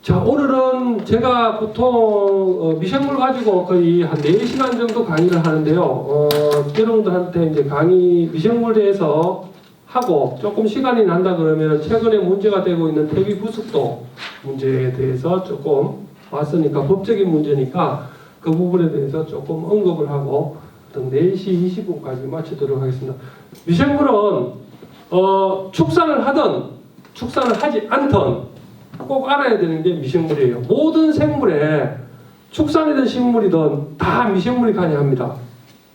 자, 오늘은 제가 보통 미생물 가지고 거의 한 4시간 정도 강의를 하는데요. 여러분들한테 이제 강의 미생물에 대해서 하고 조금 시간이 난다 그러면 최근에 문제가 되고 있는 퇴비 부습도 문제에 대해서 조금 왔으니까 법적인 문제니까 그 부분에 대해서 조금 언급을 하고 4시 20분까지 마치도록 하겠습니다. 미생물은 축산을 하든 축산을 하지 않든 꼭 알아야 되는 게 미생물이에요. 모든 생물에 축산이든 식물이든 다 미생물이 관여합니다.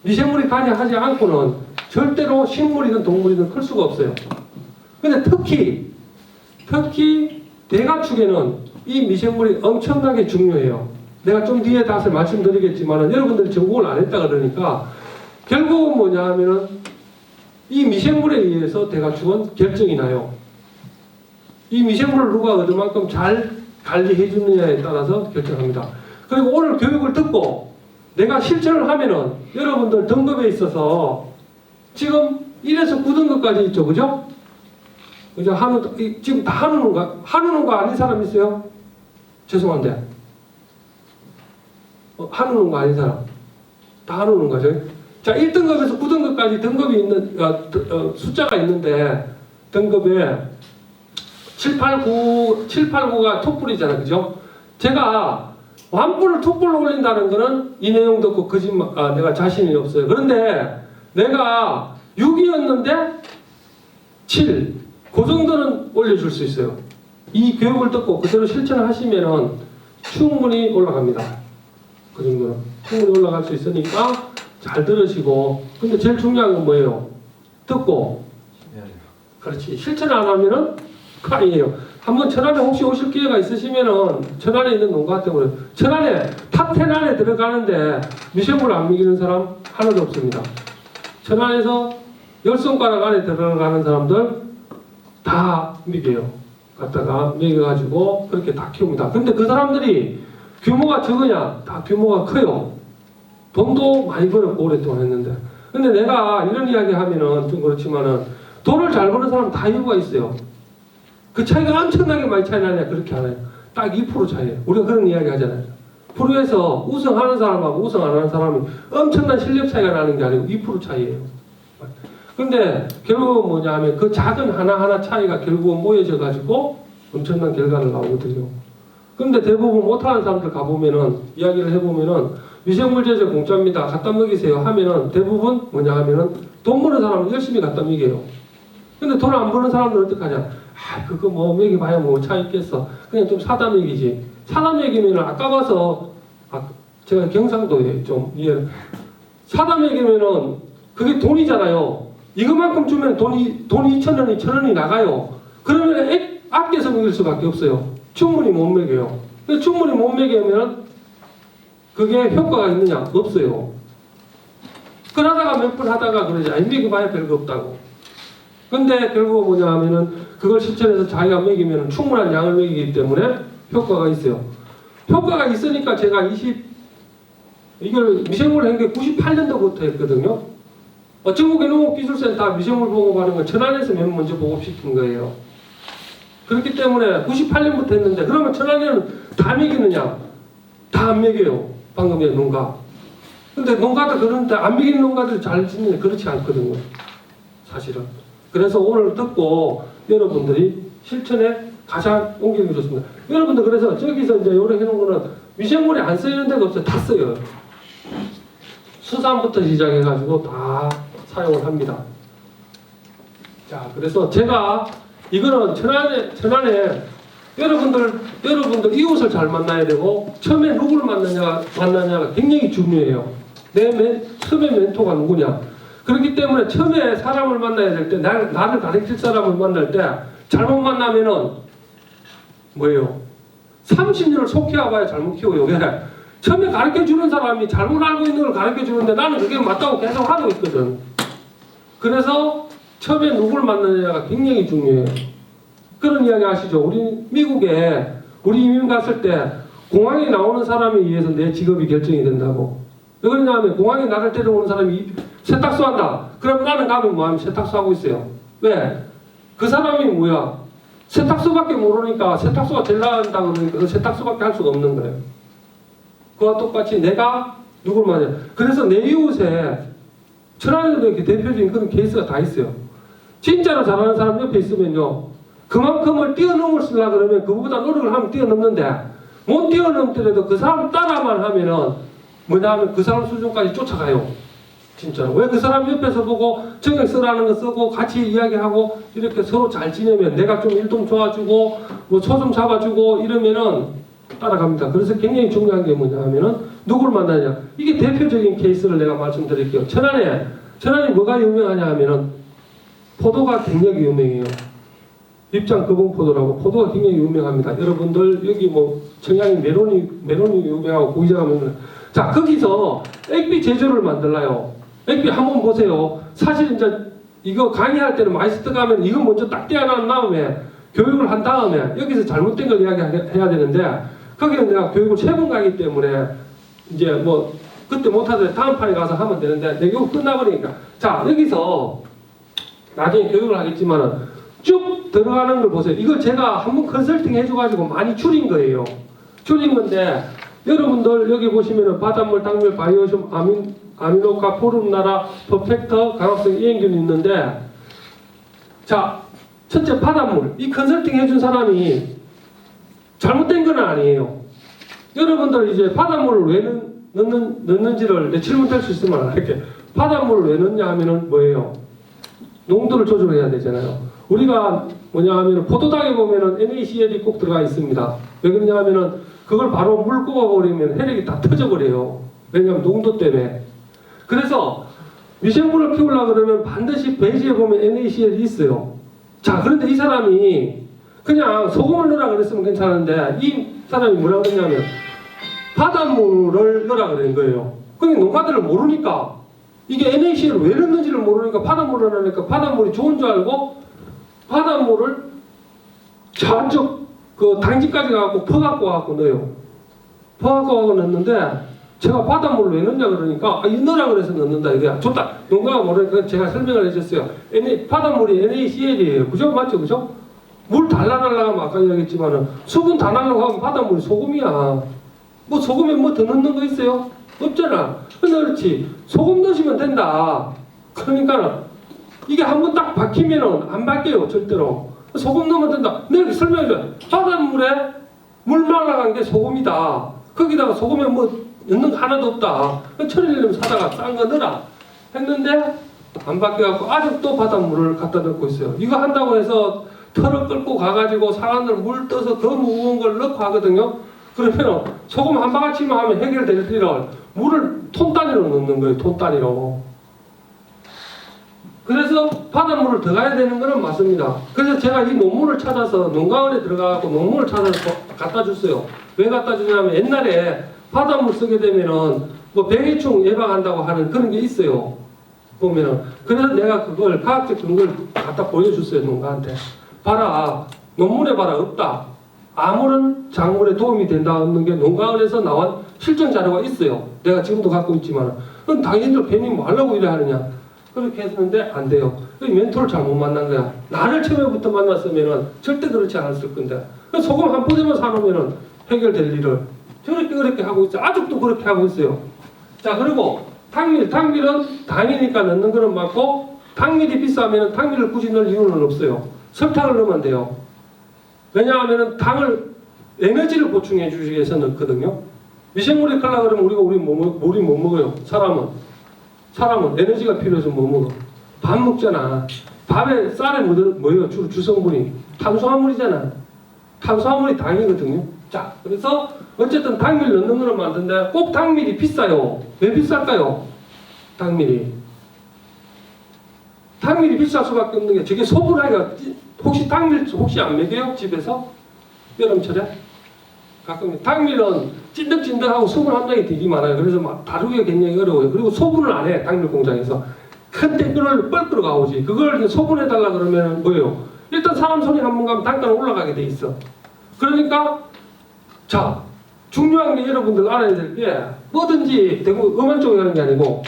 미생물이 관여하지 않고는 절대로 식물이든 동물이든 클 수가 없어요. 근데 특히 대가축에는 이 미생물이 엄청나게 중요해요. 내가 좀 뒤에 다시 말씀드리겠지만 여러분들이 전공을 안 했다 그러니까 결국은 뭐냐 하면은 이 미생물에 의해서 대가축은 결정이 나요. 이 미생물을 누가 얼마만큼 잘 관리해 주느냐에 따라서 결정합니다. 그리고 오늘 교육을 듣고 내가 실천을 하면은 여러분들 등급에 있어서 지금 1에서 9등급까지 있죠, 그죠? 그죠? 지금 다 한우는 거 아닌 사람 있어요? 죄송한데. 한우는 거 아닌 사람. 다 한우는 거죠? 자, 1등급에서 9등급까지 등급이 있는, 숫자가 있는데, 등급에 7, 8, 9가 톡불이잖아요. 그죠? 제가 완불을 톡불로 올린다는 거는 이 내용 듣고 내가 자신이 없어요. 그런데 내가 6이었는데 7, 그 정도는 올려줄 수 있어요. 이 교육을 듣고 그대로 실천을 하시면은 충분히 올라갑니다. 그 정도는. 충분히 올라갈 수 있으니까 잘 들으시고, 근데 제일 중요한 건 뭐예요? 듣고, 그렇지. 실천 안 하면은 아니에요. 한번 천안에 혹시 오실 기회가 있으시면은 천안에 있는 농가 때문에 천안에 탑 10 안에 들어가는데 미생물 안 먹이는 사람 하나도 없습니다. 천안에서 10손가락 안에 들어가는 사람들 다 먹여요. 갖다가 먹여가지고 그렇게 다 키웁니다. 근데 그 사람들이 규모가 적으냐? 다 규모가 커요. 돈도 많이 벌었고 오랫동안 했는데. 근데 내가 이런 이야기 하면은 좀 그렇지만은 돈을 잘 버는 사람 다 이유가 있어요. 그 차이가 엄청나게 많이 차이 나냐? 그렇게 안 해요. 딱 2% 차이에요. 우리가 그런 이야기 하잖아요. 프로에서 우승하는 사람하고 우승 안 하는 사람이 엄청난 실력 차이가 나는 게 아니고 2% 차이예요. 근데 결국은 뭐냐 하면 그 작은 하나하나 차이가 결국은 모여져 가지고 엄청난 결과를 나오거든요. 근데 대부분 못하는 사람들 가보면은 이야기를 해보면은 미생물 제조 공짜입니다. 갖다 먹이세요 하면은 대부분 뭐냐 하면은 돈 버는 사람은 열심히 갖다 먹여요. 근데 돈 안 버는 사람들은 어떡하냐? 그거 뭐 먹여봐야 뭐 차 있겠어. 그냥 좀 사다 먹이지. 사다 먹이면은 아까워서 제가 경상도에 좀 사다 먹이면은 그게 돈이잖아요. 이것만큼 주면 돈이 2,000원이 1,000원이 나가요. 그러면 아껴서 먹일 수밖에 없어요. 충분히 못 먹여요. 충분히 못 먹이면 그게 효과가 있느냐? 없어요. 그러다가 몇 번 하다가 그러지. 먹여봐야 별거 없다고. 근데 결국 뭐냐 하면은 그걸 실천해서 자기가 먹이면 충분한 양을 먹이기 때문에 효과가 있어요. 효과가 있으니까 제가 이걸 미생물 한 게 98년도부터 했거든요. 전국의 농업기술센터 미생물 보급하는 건 천안에서 맨 먼저 보급시킨 거예요. 그렇기 때문에 98년부터 했는데 그러면 천안에는 다 먹이느냐? 다 안 먹여요. 방금 의 농가. 근데 농가도 그런데 안 먹이는 농가들 잘 짓는데 그렇지 않거든요. 사실은. 그래서 오늘 듣고 여러분들이 실천에 가장 옮기는 게 좋습니다. 여러분들 그래서 저기서 이제 요래 해놓은 거는 미생물이 안 쓰이는 데가 없어요. 다 써요. 수산부터 시작해가지고 다 사용을 합니다. 자, 그래서 제가 이거는 천안에 여러분들 이웃을 잘 만나야 되고 처음에 누구를 만나냐가 굉장히 중요해요. 처음에 멘토가 누구냐. 그렇기 때문에 처음에 사람을 만나야 될 때 나를 가르칠 사람을 만날 때 잘못 만나면은 뭐예요? 30년을 속해와봐야 잘못 키워요. 왜? 처음에 가르쳐주는 사람이 잘못 알고 있는 걸 가르쳐주는데 나는 그게 맞다고 계속 하고 있거든. 그래서 처음에 누구를 만나느냐가 굉장히 중요해요. 그런 이야기 아시죠? 우리 미국에 우리 이민 갔을 때 공항에 나오는 사람에 의해서 내 직업이 결정이 된다고. 왜 그러냐면 공항에 나를 데려오는 사람이 세탁소 한다. 그럼 나는 가면 뭐하면 세탁소 하고 있어요. 왜? 그 사람이 뭐야? 세탁소밖에 모르니까 세탁소가 제일 나간다 그러니까 그 세탁소밖에 할 수가 없는 거예요. 그와 똑같이 내가 누굴 만나. 그래서 내 이웃에 천안에도 이렇게 대표적인 그런 케이스가 다 있어요. 진짜로 잘하는 사람 옆에 있으면요, 그만큼을 뛰어넘으려고 그러면 그보다 노력을 하면 뛰어넘는데, 못 뛰어넘더라도 그 사람 따라만 하면은 뭐냐 하면 그 사람 수준까지 쫓아가요. 진짜로. 왜 그 사람 옆에서 보고 정액 쓰라는 거 쓰고 같이 이야기하고 이렇게 서로 잘 지내면 내가 좀 일 좀 도와주고 뭐 소 좀 잡아주고 이러면은 따라갑니다. 그래서 굉장히 중요한 게 뭐냐 하면은 누굴 만나냐. 이게 대표적인 케이스를 내가 말씀드릴게요. 천안이 뭐가 유명하냐 하면은 포도가 굉장히 유명해요. 입장 거봉포도라고 포도가 굉장히 유명합니다. 여러분들 여기 뭐 청양이 메론이 유명하고 고기자가 유명해요. 자, 거기서 액비 제조를 만들어요. 액비 한번 보세요. 사실 이제 이거 강의할 때는 마이스터 가면 이거 먼저 딱 떼어난 다음에 교육을 한 다음에 여기서 잘못된 걸 이야기해야 되는데, 거기는 내가 교육을 3번 가기 때문에 이제 뭐 그때 못하더라도 다음 판에 가서 하면 되는데 내가 이거 끝나버리니까. 자, 여기서 나중에 교육을 하겠지만은 쭉 들어가는 걸 보세요. 이걸 제가 한번 컨설팅 해줘가지고 많이 줄인 거예요. 줄인 건데, 여러분들 여기 보시면은 바닷물, 당밀, 바이오슘, 아미노카, 포름나라, 퍼펙터, 강합성 이행균이 있는데, 자, 첫째 바닷물. 이 컨설팅 해준 사람이 잘못된 건 아니에요. 여러분들 이제 바닷물을 왜 넣는지를 내 질문 될 수 있으면 이렇게 바닷물을 왜 넣냐 하면은 뭐예요? 농도를 조절해야 되잖아요. 우리가 뭐냐 하면은 포도당에 보면은 NaCl이 꼭 들어가 있습니다. 왜 그러냐 하면은 그걸 바로 물 꼽아버리면 혈액이 다 터져버려요. 왜냐하면 농도 때문에. 그래서 미생물을 키우려고 그러면 반드시 배지에 보면 NaCl이 있어요. 자, 그런데 이 사람이 그냥 소금을 넣으라 그랬으면 괜찮은데 이 사람이 뭐라 그랬냐면 바닷물을 넣으라 그런 거예요. 그러니까 농가들을 모르니까, 이게 NaCl을 왜 넣는지를 모르니까 바닷물을 넣으니까 바닷물이 좋은 줄 알고 바닷물을 저쪽 그 당지까지 가고 퍼갖고 와갖고 넣어요. 퍼갖고 와서 넣는데, 제가 바닷물을 왜 넣냐 그러니까 이 넣으라 그래서 넣는다 이거야. 좋다. 농가가 모르니까 제가 설명을 해줬어요. 바닷물이 NaCl이에요. 그죠? 맞죠? 그죠? 물 달라달라 하면 아까 이야기했지만은 수분 다 날라고 하면 바닷물이 소금이야. 뭐 소금에 뭐 더 넣는 거 있어요? 없잖아. 근데 그렇지. 소금 넣으시면 된다. 그러니까는 이게 한번 딱 박히면은 안 바뀌어요. 절대로. 소금 넣으면 된다. 내가 설명해줘요. 바닷물에 물 말라간 게 소금이다. 거기다가 소금에 뭐 넣는 거 하나도 없다. 천일염 사다가 싼 거 넣어라 했는데 안 바뀌어갖고 아직도 바닷물을 갖다 넣고 있어요. 이거 한다고 해서 털을 끌고 가가지고 사람들 물 떠서 더 무거운 걸 넣고 하거든요. 그러면 소금 한 바가지만 하면 해결될 일을 물을 톤 단위로 넣는 거예요. 톤 단위로. 그래서 바닷물을 더 가야 되는 거는 맞습니다. 그래서 제가 이 논문을 찾아서 농가원에 들어가서 논문을 찾아서 갖다 줬어요. 왜 갖다 주냐면 옛날에 바닷물 쓰게 되면은 뭐 병해충 예방한다고 하는 그런 게 있어요. 보면은. 그래서 내가 그걸 과학적 근거를 갖다 보여줬어요. 농가한테. 봐라. 논문에 봐라. 없다. 아무런 작물에 도움이 된다 없는 게 농가원에서 나온 실증 자료가 있어요. 내가 지금도 갖고 있지만. 그럼 당신들 괜히 뭐 하려고 이래 하느냐. 그렇게 했는데 안 돼요. 멘토를 잘못 만난 거야. 나를 처음부터 만났으면은 절대 그렇지 않았을 건데. 소금 한 포대만 사놓으면은 해결될 일을 저렇게 하고 있어요. 아직도 그렇게 하고 있어요. 자, 그리고 당밀은 당이니까 넣는 거는 맞고, 당밀이 비싸면 당밀을 굳이 넣을 이유는 없어요. 설탕을 넣으면 돼요. 왜냐하면 당을 에너지를 보충해 주기 위해서 넣거든요. 미생물이 크려고 그러면 우리 못 먹어요. 사람은 에너지가 필요해서 못 먹어. 밥 먹잖아. 밥에 쌀에 뭐예요? 주로 주성분이 탄수화물이잖아. 탄수화물이 당이거든요. 자, 그래서 어쨌든 당밀 넣는 거는 맞는데 꼭 당밀이 비싸요. 왜 비쌀까요? 당밀이 비쌀 수밖에 없는 게, 저게 소분하기가, 혹시 당밀 혹시 안 먹여요? 집에서? 여름철에? 가끔 당밀은 찐득찐득하고 소분 함량이 되게 많아요. 그래서 막 다루기가 굉장히 어려워요. 그리고 소분을 안 해. 당밀 공장에서 큰 탱크를 뻘끌어 가오지. 그걸 소분해달라 그러면 뭐예요? 일단 사람 손이 한 번 가면 단가는 올라가게 돼 있어. 그러니까 자, 중요한 게 여러분들 알아야 될 게, 뭐든지 대부분 음악 쪽에 하는 게 아니고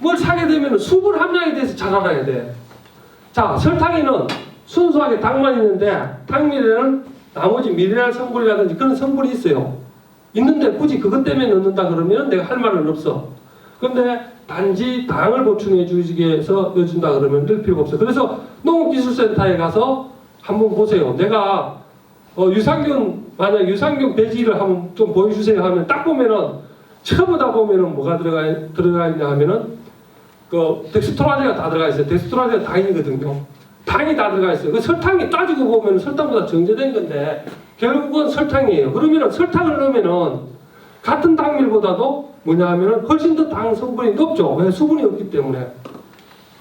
뭘 사게 되면 수분 함량에 대해서 잘 알아야 돼. 자, 설탕에는 순수하게 당만 있는데 당밀에는 나머지 미네랄 성분이라든지 그런 성분이 있어요. 있는데 굳이 그것 때문에 넣는다 그러면 내가 할 말은 없어. 그런데 단지 당을 보충해 주기 위해서 넣어준다 그러면 넣을 필요가 없어요. 그래서 농업기술센터에 가서 한번 보세요. 내가 만약 유산균 배지를 한번 좀 보여주세요 하면 딱 보면은 처음에 다 보면은 뭐가 들어가 있냐 하면은 그 덱스트로아제가 다 들어가 있어요. 덱스트로아제가 당이거든요. 당이 다 들어가 있어요. 그 설탕이 따지고 보면 설탕보다 정제된 건데 결국은 설탕이에요. 그러면은 설탕을 넣으면은 같은 당밀보다도 뭐냐 하면은 훨씬 더 당 성분이 높죠. 왜? 수분이 없기 때문에.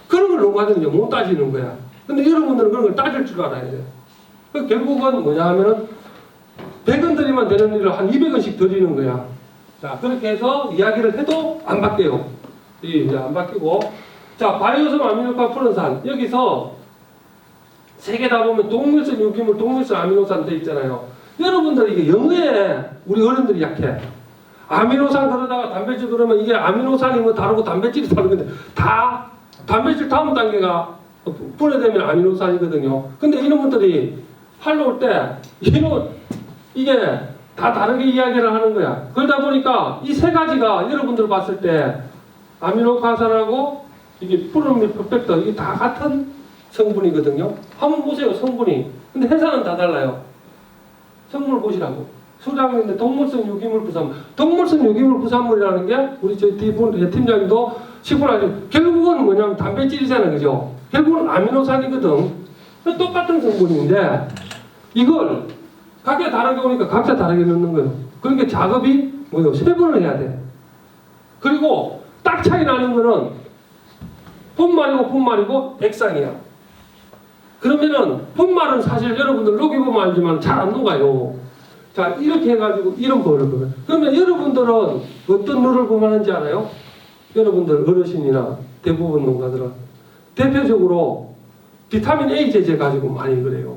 그런 걸 농가들은 못 따지는 거야. 근데 여러분들은 그런 걸 따질 줄 알아야 돼요. 결국은 뭐냐 하면은 100원 들이면 되는 일을 한 200원씩 드리는 거야. 자, 그렇게 해서 이야기를 해도 안 바뀌어요. 이제 안 바뀌고. 자, 바이오섬 아미노산 프론산. 여기서 세 개 다 보면 동물성 유기물, 동물성 아미노산 돼 있잖아요. 여러분들 이게 영어에 우리 어른들이 약해. 아미노산 그러다가 단백질 그러면 이게 아미노산이 뭐 다르고 단백질이 다르는데 다 단백질 다음 단계가 분해되면 아미노산이거든요. 근데 이놈들이 팔로 올 때 이게 다 다르게 이야기를 하는 거야. 그러다 보니까 이 세 가지가 여러분들 봤을 때 아미노카산하고 이게 프로밀 퍼펙터 이게 다 같은 성분이거든요. 한번 보세요, 성분이. 근데 회사는 다 달라요. 성분을 보시라고. 수량인데 동물성 유기물 부산물. 동물성 유기물 부산물이라는 게 우리 저희 팀장님도 식품아주 결국은 뭐냐면 단백질이잖아요, 그죠? 결국은 아미노산이거든. 똑같은 성분인데 이걸 각자 다르게 오니까 각자 다르게 넣는 거예요. 그러니까 작업이 뭐예요? 3번을 해야 돼. 그리고 딱 차이 나는 거는 분말이고 액상이야. 그러면은 분말은 사실 여러분들 녹여보면 알지만 잘 안 녹아요. 자, 이렇게 해가지고 이런 거를 보면. 그러면 여러분들은 어떤 룰을 보면하는지 알아요? 여러분들 어르신이나 대부분 농가들은 대표적으로 비타민 A 제제 가지고 많이 그래요.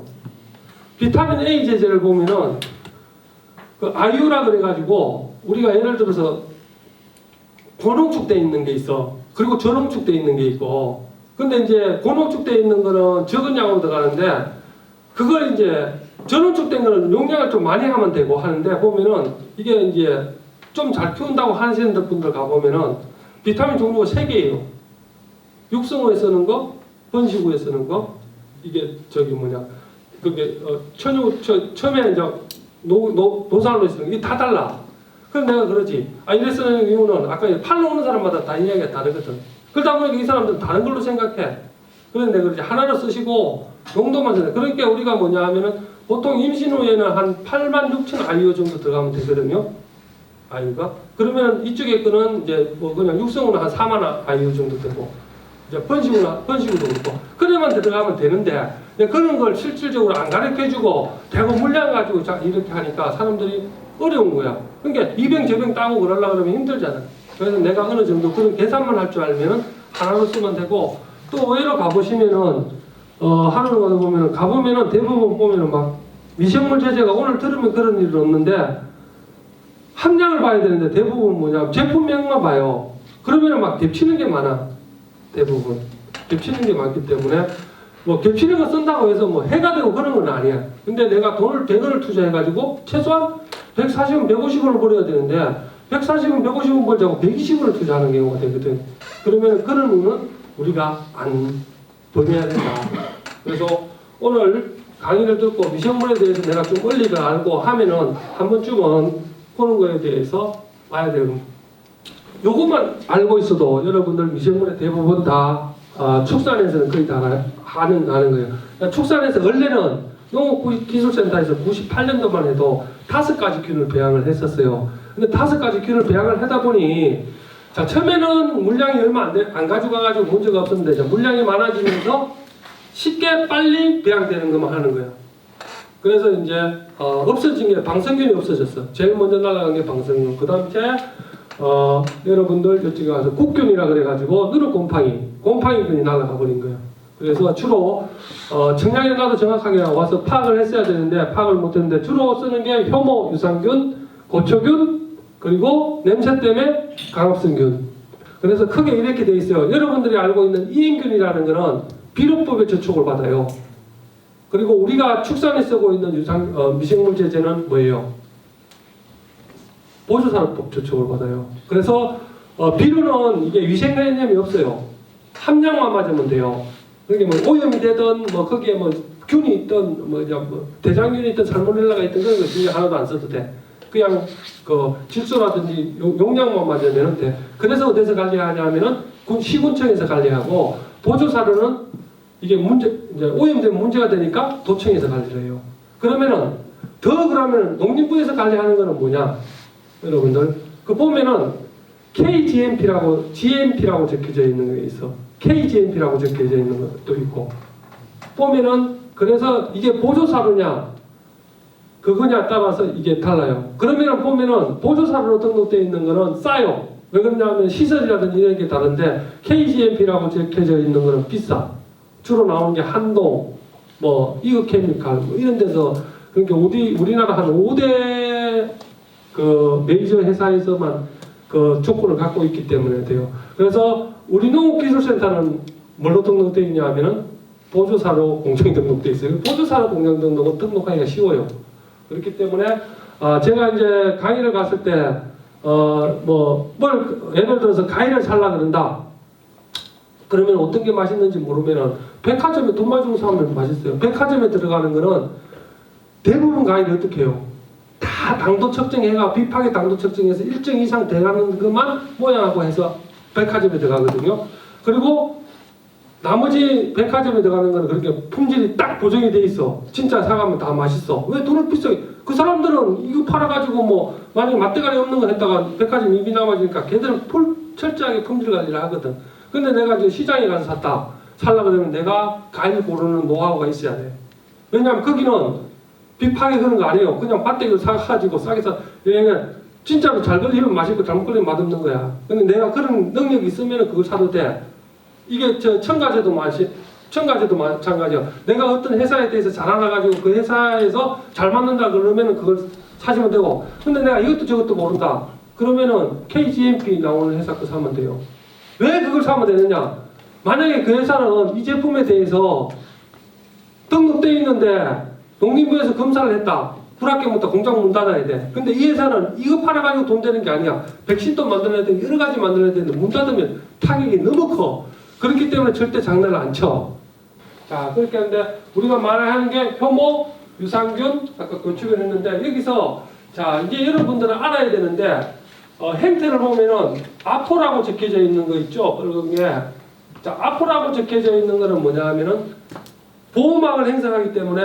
비타민 A 제제를 보면은 그 아유라 그래가지고 우리가 예를 들어서 고농축돼 있는 게 있어. 그리고 저농축돼 있는 게 있고. 근데 이제 고농축돼 있는 거는 적은 양으로 들어가는데 그걸 이제 저농축된 거는 용량을 좀 많이 하면 되고 하는데 보면은 이게 이제 좀 잘 키운다고 하시는 분들 가보면은 비타민 종류가 3개예요. 육성후에 쓰는 거, 번식후에 쓰는 거, 이게 저기 뭐냐, 그게 처음에 이제 노산으로 쓰는 게 다 달라. 그래서 내가 그러지. 이래 쓰는 이유는 아까 팔로 오는 사람마다 다 이야기가 다르거든. 그러다 보니까 이 사람들은 다른 걸로 생각해. 그래서 내가 그러지. 하나로 쓰시고 용도만 쓰는. 그러니까 우리가 뭐냐 하면은 보통 임신 후에는 한 86,000 IU 정도 들어가면 되거든요. 아이가. 그러면 이쪽에 거는 이제 뭐 그냥 육성으로 한 4만 IU 정도 되고, 이제 번식으로 그렇고, 그래만 들어가면 되는데, 그런 걸 실질적으로 안 가르쳐주고, 대고 물량 가지고 이렇게 하니까 사람들이 어려운 거야. 그러니까 이병 저병 따고 그러려고 그러면 힘들잖아. 그래서 내가 어느 정도 그런 계산만 할 줄 알면은 하나로 쓰면 되고, 또 의외로 가보시면은, 하는 거 보면은, 가보면은 대부분 보면은 막 미생물 제제가 오늘 들으면 그런 일은 없는데, 함량을 봐야 되는데 대부분 뭐냐, 제품명만 봐요. 그러면은 막 겹치는 게 많아. 대부분. 겹치는 게 많기 때문에, 뭐 겹치는 거 쓴다고 해서 뭐 해가 되고 그런 건 아니야. 근데 내가 돈을 100원을 투자해가지고 최소한 140원, 150원을 벌어야 되는데 140원, 150원 벌자고 120원을 투자하는 경우가 되거든. 그러면 그런 거는 우리가 안 범해야 된다. 그래서 오늘 강의를 듣고 미생물에 대해서 내가 좀 원리를 알고 하면은 한 번쯤은 그런 거에 대해서 봐야 돼요. 요것만 알고 있어도 여러분들 미생물의 대부분 다 축산에서는 거의 다 아는 거예요. 그러니까 축산에서 원래는 농업기술센터에서 98년도만 해도 5가지 균을 배양을 했었어요. 근데 5가지 균을 배양을 하다 보니, 자, 처음에는 물량이 얼마 안 가져가가지고 문제가 없었는데, 자, 물량이 많아지면서 쉽게 빨리 배양되는 것만 하는 거예요. 그래서 이제 없어진 게 방생균이 없어졌어. 제일 먼저 날아간 게 방생균. 그 다음에 여러분들 이쪽에 와서 국균이라 그래가지고 곰팡이균이 날아가 버린 거예요. 그래서 주로 청량에 나도 정확하게 와서 파악을 했어야 되는데 파악을 못했는데 주로 쓰는 게 효모 유산균, 고초균, 그리고 냄새 때문에 강압성균. 그래서 크게 이렇게 돼 있어요. 여러분들이 알고 있는 이행균이라는 거는 비료법의 저촉을 받아요. 그리고 우리가 축산에 쓰고 있는 미생물 제재는 뭐예요? 보조산업법 조촉을 받아요. 그래서 비료는 이게 위생 개념이 없어요. 함량만 맞으면 돼요. 그게 뭐 오염이 되든 뭐 거기에 뭐 균이 있든 뭐 대장균이 있든 살모넬라가 있든 그런 거 신경 하나도 안 써도 돼. 그냥 그 질소라든지 용량만 맞으면 돼. 그래서 어디서 관리하냐면은 시군청에서 관리하고 보조사료는 이게 이제 오염되면 문제가 되니까 도청에서 관리를 해요. 그러면은 그러면 농림부에서 관리하는 거는 뭐냐? 여러분들 그 보면은 KGMP라고 GMP라고 적혀져 있는 게 있어. KGMP라고 적혀져 있는 것도 있고 보면은 그래서 이게 보조사료냐 그거냐 따라서 이게 달라요. 그러면은 보면은 보조사료로 등록되어 있는 거는 싸요. 왜 그러냐면 시설이라든지 이런 게 다른데 KGMP라고 적혀져 있는 거는 비싸. 주로 나오는 게 한동, 뭐 이거케미칼 뭐 이런 데서 그러니까 우리나라 한 5대 그 메이저 회사에서만 그 조건을 갖고 있기 때문에 돼요. 그래서 우리 농업기술센터는 뭘로 등록되어 있냐 하면은 보조사료 공정 등록되어 있어요. 보조사료 공정 등록은 등록하기가 쉬워요. 그렇기 때문에 제가 이제 강의를 갔을 때 예를 들어서 과일을 살라 그런다. 그러면 어떤 게 맛있는지 모르면은 백화점에 돈 많이 주고 사면 맛있어요. 백화점에 들어가는 거는 대부분 과일이 어떻게 해요? 다 당도 측정해가 비파게 당도 측정해서 일정 이상 돼가는 것만 모양하고 해서 백화점에 들어가거든요. 그리고 나머지 백화점에 들어가는 거는 그렇게 품질이 딱 보정이 돼 있어. 진짜 사가면 다 맛있어. 왜 돈을 비싸게? 그 사람들은 이거 팔아가지고 뭐 만약에 맛대가리 없는 거 했다가 백화점 입이 남아지니까 걔들은 철저하게 품질 관리를 하거든. 근데 내가 이제 시장에 가서 살려고 그러면 내가 과일 고르는 노하우가 있어야 돼. 왜냐하면 거기는 빅파게 그런 거 아니에요. 그냥 밭대기로 사가지고 싸게 사. 왜냐면 진짜로 잘 걸리면 맛있고 잘못 걸리면 맛없는 거야. 근데 내가 그런 능력이 있으면 그걸 사도 돼. 이게 첨가제도 마찬가지야. 내가 어떤 회사에 대해서 잘 알아가지고 그 회사에서 잘 맞는다 그러면 그걸 사시면 되고. 근데 내가 이것도 저것도 모른다. 그러면은 KGMP 나오는 회사 거 사면 돼요. 왜 그걸 사면 되느냐? 만약에 그 회사는 이 제품에 대해서 등록되어 있는데 농림부에서 검사를 했다. 불합격부터 공장 문 닫아야 돼. 근데 이 회사는 이거 팔아가지고 돈 되는 게 아니야. 백신도 만들어야 되고 여러 가지 만들어야 되는데 문 닫으면 타격이 너무 커. 그렇기 때문에 절대 장난을 안 쳐. 자, 그렇게 하는데 우리가 말하는 게 효모, 유산균, 아까 건축을 했는데 여기서 자 이제 여러분들은 알아야 되는데 행태를 보면은 아포라고 적혀져 있는 거 있죠? 그런 게 자, 아포라고 적혀져 있는 거는 뭐냐 하면은 보호막을 행사하기 때문에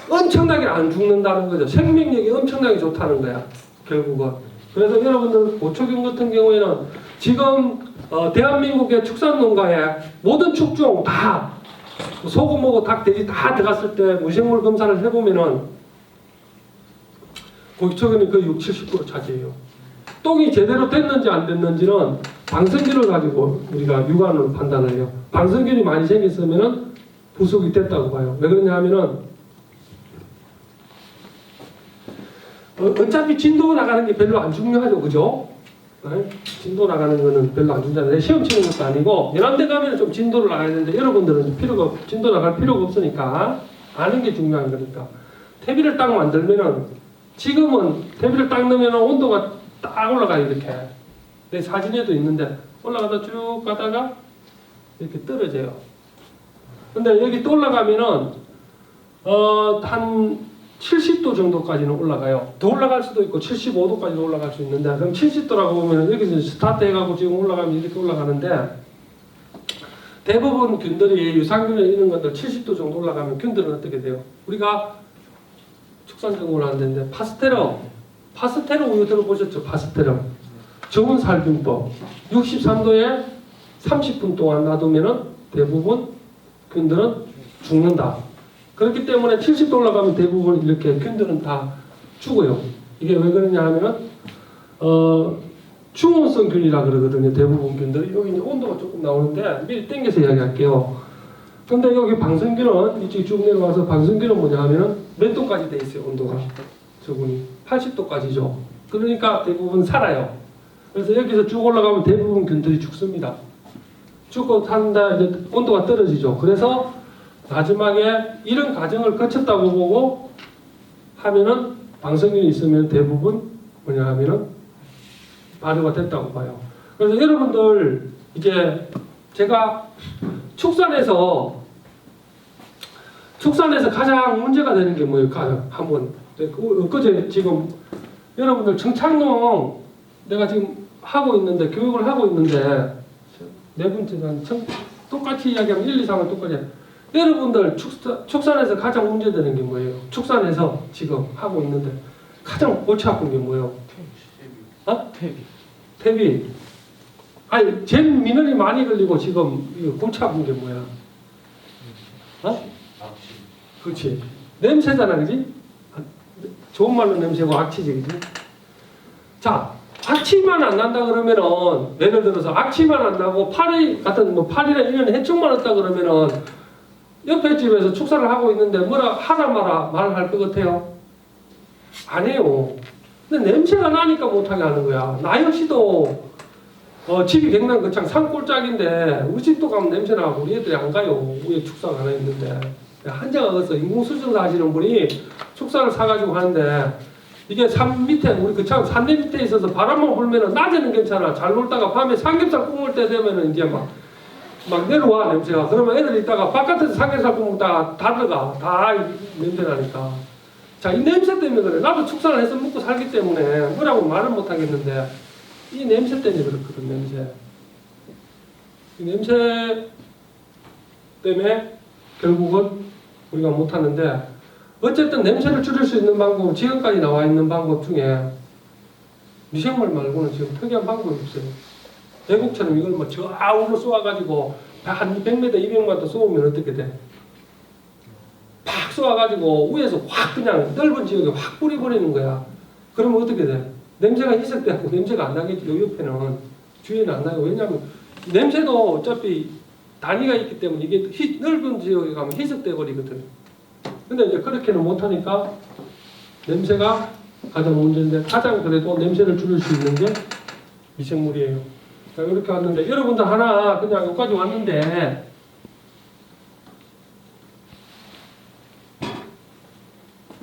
엄청나게 안 죽는다는 거죠. 생명력이 엄청나게 좋다는 거야. 결국은. 그래서 여러분들 보초균 같은 경우에는 지금 대한민국의 축산농가에 모든 축종 다 소금하고 닭, 돼지 다 들어갔을 때 무생물 검사를 해보면은 보초균이 거의 60~70% 차지해요. 똥이 제대로 됐는지 안 됐는지는 방생균을 가지고 우리가 육안으로 판단을 해요. 방생균이 많이 생겼으면은 부속이 됐다고 봐요. 왜 그러냐 하면은 어차피 진도 나가는 게 별로 안 중요하죠. 그죠? 네? 진도 나가는 거는 별로 안 중요하는데 시험 치는 것도 아니고 연합대 가면 좀 진도를 나가야 되는데 여러분들은 진도 나갈 필요가 없으니까 아는 게 중요한 거니까 퇴비를 딱 만들면은 지금은 퇴비를 딱 넣으면 온도가 딱 올라가요. 이렇게 내 사진에도 있는데 올라가다 쭉 가다가 이렇게 떨어져요. 근데 여기 또 올라가면은 한 70도 정도까지는 올라가요. 더 올라갈 수도 있고 75도까지도 올라갈 수 있는데 그럼 70도라고 보면 여기서 스타트 해가고 지금 올라가면 이렇게 올라가는데 대부분 균들이 유산균이나 이런 것들 70도 정도 올라가면 균들은 어떻게 돼요? 우리가 축산정보를 하는데 파스테르 우유 들어보셨죠? 파스테르 저온 살균법 63도에 30분 동안 놔두면은 대부분 균들은 죽는다. 그렇기 때문에 70도 올라가면 대부분 이렇게 균들은 다 죽어요. 이게 왜 그러냐 하면은 중온성 균이라 그러거든요. 대부분 균들이 여기 이제 온도가 조금 나오는데 미리 당겨서 이야기할게요. 근데 여기 방생균은 이쪽에 쭉 내려와서 방생균은 뭐냐 하면은 몇 도까지 돼 있어요. 온도가 저분이 80도까지죠. 그러니까 대부분 살아요. 그래서 여기서 쭉 올라가면 대부분 균들이 죽습니다. 죽고 산다 이제 온도가 떨어지죠. 그래서 마지막에 이런 과정을 거쳤다고 보고 하면은 방석륜이 있으면 대부분 뭐냐 하면은 발효가 됐다고 봐요. 그래서 여러분들 이제 제가 축산에서 가장 문제가 되는 게 뭐예요? 한번 엊그제 지금 여러분들 청창농 내가 지금 하고 있는데 교육을 하고 있는데 네 번째는 똑같이 이야기하면 1, 2, 3을 똑같이 해요. 여러분들 축산에서 가장 문제되는 게 뭐예요? 축산에서 지금 하고 있는데 가장 골치 아픈 게 뭐예요? 퇴비. 아니 잼 미늘이 많이 걸리고 지금 골치 아픈 게 뭐야? 그렇지. 냄새잖아, 그지? 좋은 말로 냄새고 악취지, 그지? 자, 악취만 안 난다 그러면은 예를 들어서 악취만 안 나고 파리 같은 파리나 이런 해충만 없다 그러면은 옆에 집에서 축사를 하고 있는데 뭐라 하라 마라 말할 것 같아요? 아니에요. 근데 냄새가 나니까 못하게 하는 거야. 나 역시도 집이 경남 거창 산골짜기인데 우리 집도 가면 냄새 나고 우리 애들이 안 가요. 위에 축사가 하나 있는데 한자가 어서 인공수증 하시는 분이 축사를 사가지고 하는데 이게 산 밑에 우리 거창 산내 밑에 있어서 바람만 불면은 낮에는 괜찮아. 잘 놀다가 밤에 삼겹살 구울 때 되면은 이제 막 내려와 냄새가. 그러면 애들 있다가 바깥에서 삼겹살 구우다가 다 들어가. 다 냄새 나니까. 자, 이 냄새 때문에 그래. 나도 축사를 해서 먹고 살기 때문에 뭐라고 말은 못 하겠는데 이 냄새 때문에 그렇거든. 이 냄새 때문에 결국은 우리가 못 하는데 어쨌든 냄새를 줄일 수 있는 방법은 지금까지 나와 있는 방법 중에 미생물 말고는 지금 특이한 방법이 없어요. 애국처럼 이걸 뭐 좌우로 쏘아가지고 한 100m, 200m 쏘으면 어떻게 돼? 팍 쏘아가지고 위에서 확 그냥 넓은 지역에 확 뿌려버리는 거야. 그러면 어떻게 돼? 냄새가 희석되고 냄새가 안 나겠지. 요 옆에는 주위에는 안 나요. 왜냐하면 냄새도 어차피 단위가 있기 때문에 이게 넓은 지역에 가면 희석돼 버리거든. 근데 이제 그렇게는 못하니까 냄새가 가장 문제인데 가장 그래도 냄새를 줄일 수 있는 게 미생물이에요. 자, 이렇게 왔는데 여러분들 하나 그냥 여기까지 왔는데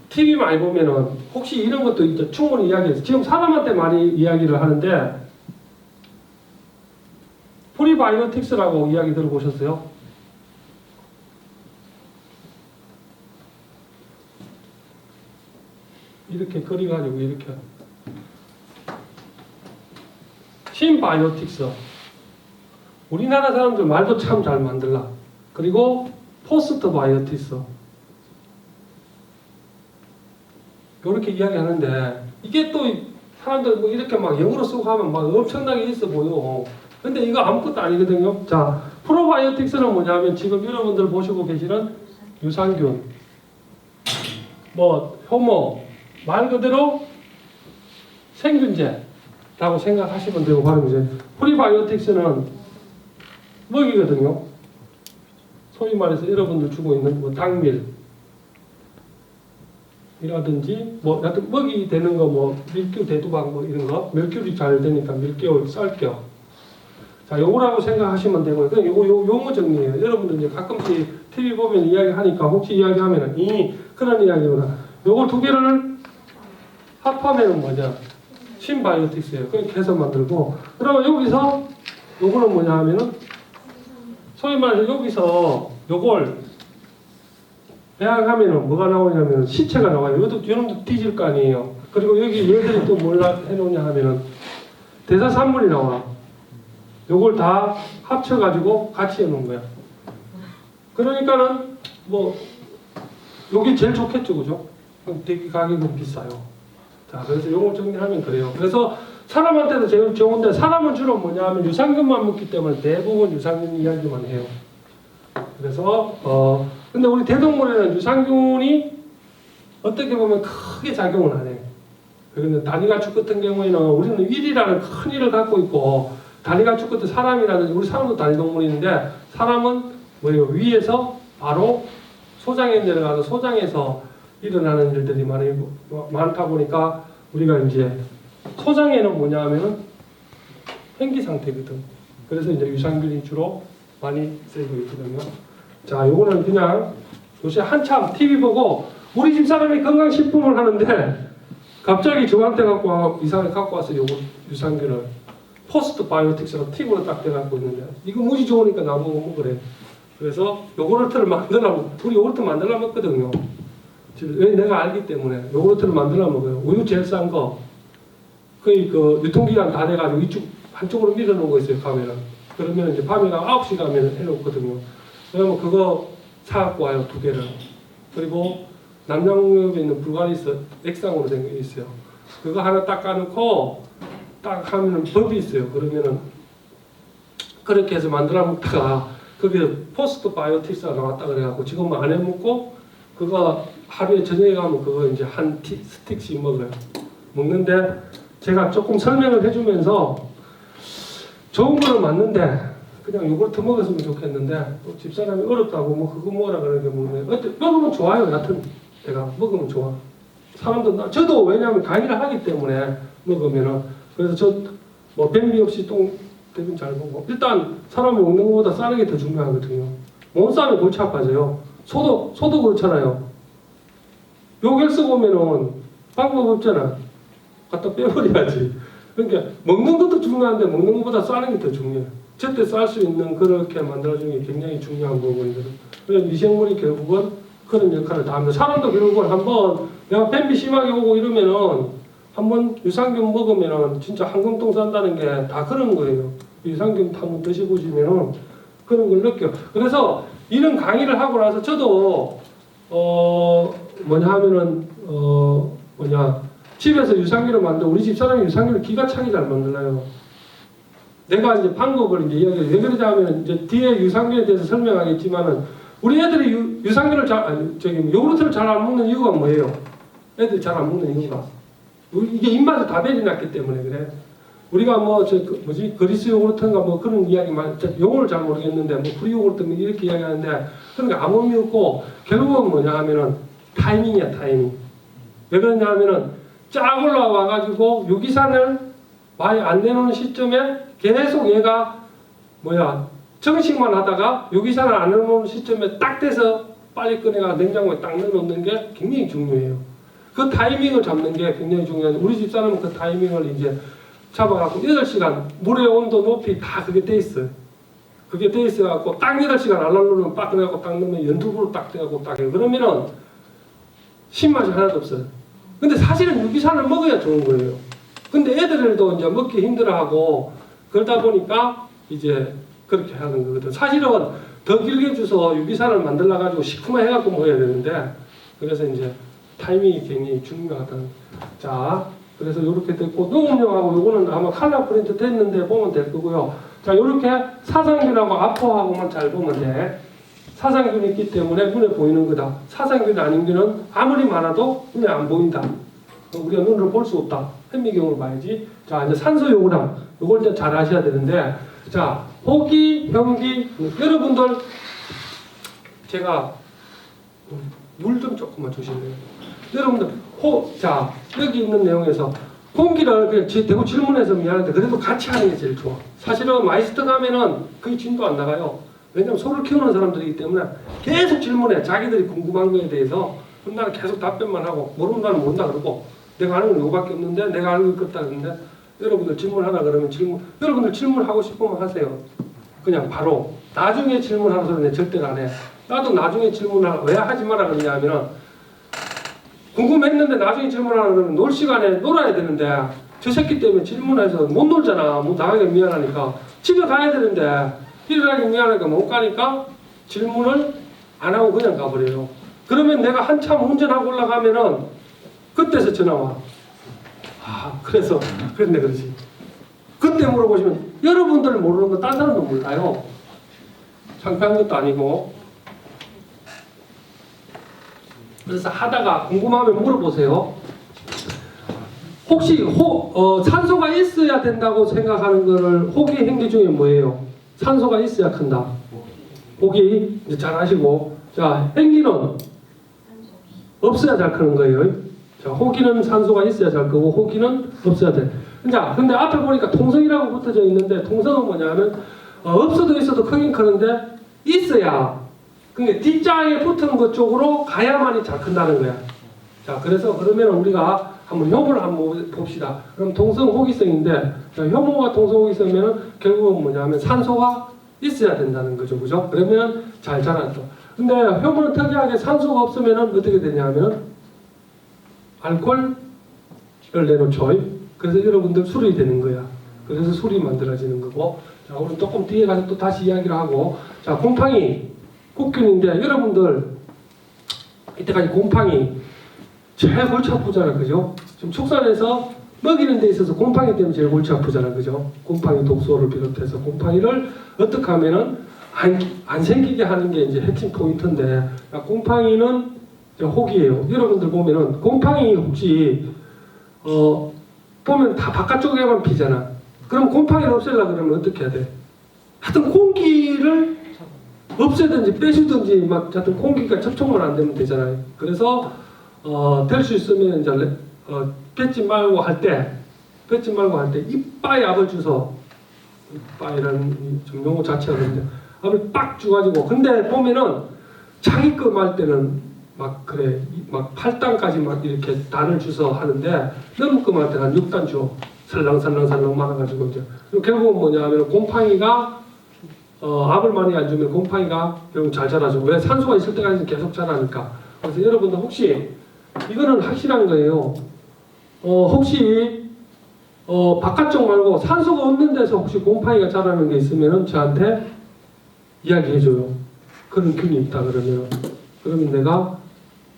TV 많이 보면은 혹시 이런 것도 이제 충분히 이야기해서 지금 사람한테 많이 이야기를 하는데 프리바이오틱스라고 이야기 들어보셨어요? 이렇게 그려가지고 이렇게 신바이오틱스 우리나라 사람들 말도 참 잘 만들라. 그리고 포스트 바이오틱스 이렇게 이야기하는데 이게 또 사람들 뭐 이렇게 막 영어로 쓰고 하면 막 엄청나게 있어 보여. 근데 이거 아무것도 아니거든요. 자, 프로바이오틱스는 뭐냐면 지금 여러분들 보시고 계시는 유산균, 뭐 효모, 말 그대로 생균제라고 생각하시면 되고 바로 이제 프리바이오틱스는 먹이거든요. 소위 말해서 여러분들 주고 있는 뭐 당밀 이라든지 뭐 하여튼 먹이 되는 거 뭐 밀규 대두박 뭐 이런 거 밀규이 잘 되니까 밀깨 쌀겨. 자, 요거라고 생각하시면 되고요. 그냥 요거 용어 정리예요. 여러분들 이제 가끔씩 TV 보면 이야기하니까 혹시 이야기하면은 그런 이야기구나. 요거 두 개를 합하면은 뭐냐? 신바이오틱스예요. 그렇게 해서 만들고 그러면 여기서 요거는 뭐냐 하면은 소위 말해서 여기서 요걸 배양하면은 뭐가 나오냐면 시체가 나와요. 이놈도 뒤질 거 아니에요. 그리고 여기 얘들이 또 뭘 해놓냐 하면은 대사산물이 나와. 요걸 다 합쳐가지고 같이 해놓은 거야. 그러니까는 뭐 요게 제일 좋겠죠, 그죠? 되게 가격은 비싸요. 자, 그래서 요걸 정리하면 그래요. 그래서 사람한테도 제일 좋은데 사람은 주로 뭐냐 하면 유산균만 먹기 때문에 대부분 유산균 이야기만 해요. 그래서 근데 우리 대동물에는 유산균이 어떻게 보면 크게 작용을 안 해요. 그런데 다리가축 같은 경우에는 우리는 일이라는 큰 일을 갖고 있고 다리가축 같은 사람이라든지 우리 사람도 다리동물인데 사람은 뭐예요? 위에서 바로 소장에 내려가서 소장에서 일어나는 일들이 많다 보니까 우리가 이제 소장에는 뭐냐 하면은 행기 상태거든. 그래서 이제 유산균이 주로 많이 쓰이고 있거든요. 자, 요거는 그냥 요새 한참 TV 보고 우리 집 사람이 건강식품을 하는데 갑자기 저한테 이상하게 갖고 왔어요. 요거 유산균을 포스트 바이오틱스라고 팁으로 딱 돼갖고 있는데 이거 무지 좋으니까 나보고 먹으래. 그래서 요구르트를 만들려고 우리 요구르트 만들려 먹거든요. 왜 내가 알기 때문에 요구르트를 만들려 먹어요. 우유 제일 싼 거 거의 그 유통기한 다 돼가지고 이쪽 한쪽으로 밀어놓은 거 있어요. 가면은 그러면 이제 밤에 9시 가면 해놓거든요. 그러면 그거 사갖고 와요. 2개를. 그리고 남양유업에 있는 불가리스 액상으로 된 게 있어요. 그거 하나 딱 까놓고 딱 하면은 법이 있어요. 그러면은 그렇게 해서 만들어 먹다가 그게 포스트 바이오틱스가 나왔다 그래갖고 지금 안 해먹고 그거 하루에 저녁에 가면 그거 이제 한 스틱씩 먹어요. 먹는데 제가 조금 설명을 해주면서 좋은 거는 맞는데 그냥 요거트 먹었으면 좋겠는데 또 집사람이 어렵다고 뭐 그거 먹으라 그러는 게 먹는데 먹으면 좋아요. 여하튼 내가 먹으면 좋아. 사람들 저도 왜냐하면 강의를 하기 때문에 먹으면은 그래서 저 뭐 변비 없이 똥 대변 잘 보고 일단 사람이 먹는 것보다 싸는 게 더 중요하거든요. 못 싸면 골치 아파져요. 소도 그렇잖아요. 요결석 보면은 방법 없잖아. 갖다 빼버려야지. 그러니까 먹는 것도 중요한데 먹는 것보다 싸는 게 더 중요해요. 제때 쌀 수 있는 그렇게 만들어주는 게 굉장히 중요한 부분이거든. 그래서 미생물이 결국은 그런 역할을 다 합니다. 사람도 결국은 한번 내가 변비 심하게 오고 이러면은 한번 유산균 먹으면은 진짜 한금통 산다는 게 다 그런 거예요. 유산균 한번 드셔보시면은 그런 걸 느껴요. 그래서 이런 강의를 하고 나서 저도 집에서 유산균을 만들 우리 집사람이 유산균을 기가 차게 잘 만들어요. 내가 이제 방법을 이제 이야기해. 왜 그러냐 하면 이제 뒤에 유산균에 대해서 설명하겠지만은 우리 애들이 유산균을 요구르트를 잘 안 먹는 이유가 뭐예요? 애들이 잘 안 먹는 이유가 이게 입맛을 다 배려놨기 때문에 그래. 우리가 그리스 요구르트인가 뭐 그런 이야기만 용어를 잘 모르겠는데 뭐 프리 요구르트 이렇게 이야기하는데 그러니까 아무 의미 없고 결국은 뭐냐 하면은 타이밍이야 타이밍. 왜 그러냐 하면은 쫙 올라와가지고 유기산을 많이 안 내놓는 시점에 계속 얘가 정식만 하다가 유기산을 안 내놓는 시점에 딱 돼서 빨리 꺼내가 냉장고에 딱 넣어놓는 게 굉장히 중요해요. 그 타이밍을 잡는 게 굉장히 중요해요. 우리 집사람은 그 타이밍을 이제 잡아갖고 8시간 물의 온도 높이 다 그게 돼 있어요. 그게 돼 있어갖고 딱 8시간 알람누르면 빡 꺼내갖고 딱 넣으면 연두부로 딱 돼갖고 딱 해요. 그러면은 신맛이 하나도 없어요. 근데 사실은 유기산을 먹어야 좋은 거예요. 근데 애들도 이제 먹기 힘들어하고 그러다 보니까 이제 그렇게 하는 거거든. 사실은 더 길게 줘서 유기산을 만들어가지고 시큼하게 해갖고 먹어야 되는데 그래서 이제 타이밍이 굉장히 중요하다. 자, 그래서 이렇게 됐고 농업용하고 요거는 아마 칼라 프린트 됐는데 보면 될 거고요. 자, 이렇게 사상균하고 아포하고만 잘 보면 돼. 사상균이 있기 때문에 눈에 보이는 거다. 사상균 아닌 균은 아무리 많아도 눈에 안 보인다. 우리가 눈으로 볼 수 없다. 현미경으로 봐야지. 자, 이제 산소요구랑 요걸 이제 잘 아셔야 되는데, 자, 호기, 현기, 여러분들 제가 물 좀 조금만 주실래요? 여러분들 자, 여기 있는 내용에서 공기를 그냥 대고 질문해서 미안한데 그래도 같이 하는 게 제일 좋아. 사실은 마이스터 가면은 거의 진도 안 나가요. 왜냐면 소를 키우는 사람들이기 때문에 계속 질문해. 자기들이 궁금한 거에 대해서. 그럼 나는 계속 답변만 하고 모르면 나는 모른다 그러고 내가 아는 건 이거밖에 없는데 내가 아는 것 같다 그러는데 여러분들 질문하라 그러면 여러분들 질문하고 싶으면 하세요. 그냥 바로. 나중에 질문하는 소리는 절대 안 해. 나도 나중에 질문을 왜 하지 마라 그러냐 하면은 궁금했는데 나중에 질문하라 그러면 놀 시간에 놀아야 되는데 저 새끼 때문에 질문해서 못 놀잖아. 못 나가기 미안하니까. 집에 가야 되는데 일어나기 미안하니까 못 가니까 질문을 안 하고 그냥 가버려요. 그러면 내가 한참 운전하고 올라가면은 그때서 전화 와. 아, 그래서 그런데 그러지. 그때 물어보시면 여러분들 모르는 거 딴 사람도 몰라요. 창피한 것도 아니고. 그래서 하다가 궁금하면 물어보세요. 혹시 산소가 있어야 된다고 생각하는 거를 호기 행기 중에 뭐예요? 산소가 있어야 큰다. 호기 잘 아시고. 자, 행기는 없어야 잘 크는 거예요. 자, 호기는 산소가 있어야 잘 크고 호기는 없어야 돼. 자, 근데 앞에 보니까 통성이라고 붙어져 있는데 통성은 뭐냐면 없어도 있어도 크긴 크는데 있어야 그러니까 D자에 붙은 것 쪽으로 가야만이 잘 큰다는 거야. 자, 그래서 그러면 우리가 한번 효모를 한번 봅시다. 그럼 동성호기성인데, 자, 효모가 동성호기성이면 결국은 뭐냐면 산소가 있어야 된다는 거죠. 그죠? 그러면 잘 자라죠. 근데 효모는 특이하게 산소가 없으면 어떻게 되냐면 알코올을 내놓죠. 그래서 여러분들 술이 되는 거야. 그래서 술이 만들어지는 거고. 자, 오늘 조금 뒤에 가서 또 다시 이야기를 하고. 자, 곰팡이, 국균인데 여러분들 이때까지 곰팡이 제일 골치 아프잖아. 그죠? 지금 축산에서 먹이는 데 있어서 곰팡이 때문에 제일 골치 아프잖아. 그죠? 곰팡이 독소를 비롯해서 곰팡이를 어떻게 하면은 안 생기게 하는 게 이제 핵심 포인트인데, 곰팡이는 혹이에요. 여러분들 보면은 곰팡이 혹시 보면 다 바깥쪽에만 피잖아. 그럼 곰팡이를 없애려고 그러면 어떻게 해야 돼? 하여튼 공기를 없애든지 빼주든지 막 하여튼 공기가 접촉만 안 되면 되잖아요. 그래서 될 수 있으면 이제 뱉지 말고 할 때 이빠이 압을 주서, 이빠이라는 좀 용어 자체가 그런데 압을 빡 주가지고, 근데 보면은 장입금 할 때는 막 그래 막 8단까지 막 이렇게 단을 주서 하는데 넘금 할 때는 한 6단 줘. 설렁설렁 말아가지고 이제 결국은 뭐냐면 곰팡이가 압을 많이 안 주면 곰팡이가 결국 잘 자라죠. 왜? 산소가 있을 때까지는 계속 자라니까. 그래서 여러분들 혹시 이거는 확실한 거예요. 혹시 바깥쪽 말고 산소가 없는 데서 혹시 곰팡이가 자라는 게 있으면은 저한테 이야기해줘요. 그런 균이 있다 그러면 내가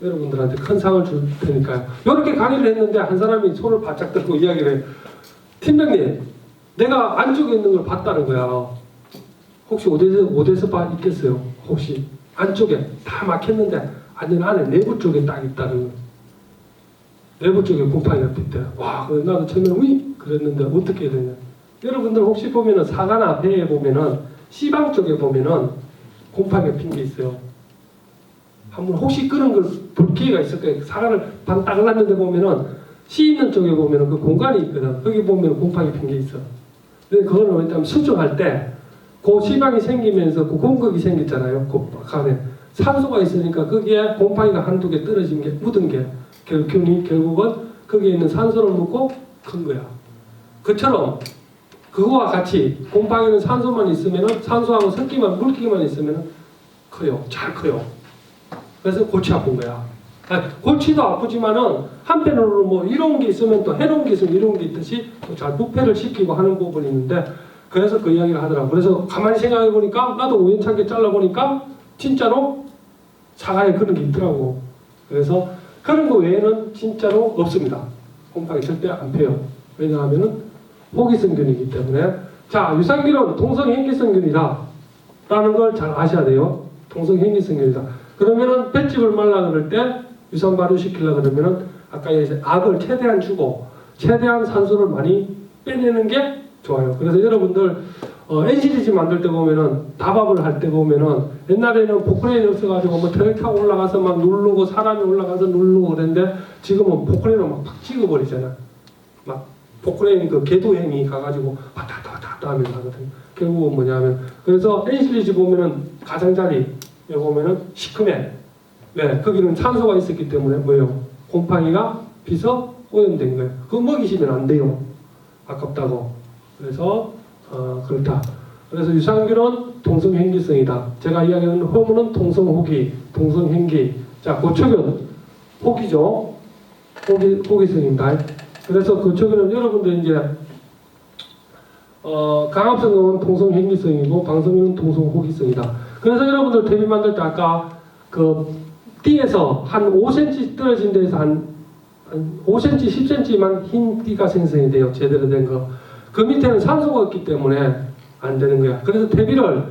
여러분들한테 큰 상을 줄 테니까요. 이렇게 강의를 했는데 한 사람이 손을 바짝 들고 이야기를 해요. 팀장님, 내가 안쪽에 있는 걸 봤다는 거야. 혹시 어디서 있겠어요? 혹시 안쪽에 다 막혔는데 안에 내부 쪽에 딱 있다는 거. 내부 쪽에 곰팡이가 있대. 와, 나도 처음에 그랬는데 어떻게 해야 되냐. 여러분들 혹시 보면은 사과나 배에 보면은 C방 쪽에 보면은 곰팡이가 핀 게 있어요. 한번 혹시 그런 걸 볼 기회가 있을 거예요. 사과를 반 딱 놨는데 보면은 C 있는 쪽에 보면은 그 공간이 있거든. 거기 보면 곰팡이 핀 게 있어. 근데 그거는 일단 수정할 때 그 C방이 생기면서 그 공극이 생겼잖아요. 그 안에 산소가 있으니까 거기에 곰팡이가 한두 개 떨어진 게 묻은 게 균이 결국은 거기에 있는 산소를 묻고 큰 거야. 그처럼 그거와 같이 곰팡이는 산소만 있으면은 산소하고 섞이만 물기만 있으면은 커요. 잘 커요. 그래서 골치 아픈 거야. 골치도 아프지만은 한편으로 뭐 이런 게 있으면 또 해로운 게 있으면 이런 게 있듯이 또 잘 부패를 시키고 하는 부분이 있는데, 그래서 그 이야기를 하더라고. 그래서 가만히 생각해 보니까 나도 우연찮게 잘라 보니까 진짜로 사과에 그런 게 있더라고. 그래서 그런 거 외에는 진짜로 없습니다. 곰팡이 절대 안 펴요. 왜냐하면은 호기성균이기 때문에. 자, 유산균은 동성행기성균이다 라는 걸 잘 아셔야 돼요. 동성행기성균이다. 그러면은 뱃집을 말라 그럴 때 유산 발효시키려고 그러면은 아까 이제 압을 최대한 주고 최대한 산소를 많이 빼내는 게 좋아요. 그래서 여러분들 NCDG 만들 때 보면은 다밥을 할 때 보면은 옛날에는 포크레인이 없어가지고 뭐 트랙 타고 올라가서 막 누르고 사람이 올라가서 누르고 그랬는데 지금은 포크레인을 막 찍어버리잖아. 막 포크레인 그 궤도행이 가가지고 왔다 갔다 하면서 하거든요. 결국은 뭐냐면 그래서 NCDG 보면은 가장자리 여기 보면은 시큼해. 네, 거기는 산소가 있었기 때문에 뭐예요? 곰팡이가 비서 오염된 거예요. 그거 먹이시면 안 돼요. 아깝다고. 그래서 그렇다. 그래서 유산균은 동성행기성이다. 제가 이야기하는 호모는 동성호기, 동성행기. 자, 고초균 호기죠. 호기성입니다. 그래서 고초균은 여러분들 이제 강압성은 동성행기성이고 방성균은 동성호기성이다. 그래서 여러분들 대비 만들 때 아까 그 띠에서 한 5cm 떨어진 데서 한 5cm, 10cm만 흰 띠가 생성이 돼요. 제대로 된 거. 그 밑에는 산소가 없기 때문에 안 되는 거야. 그래서 대비를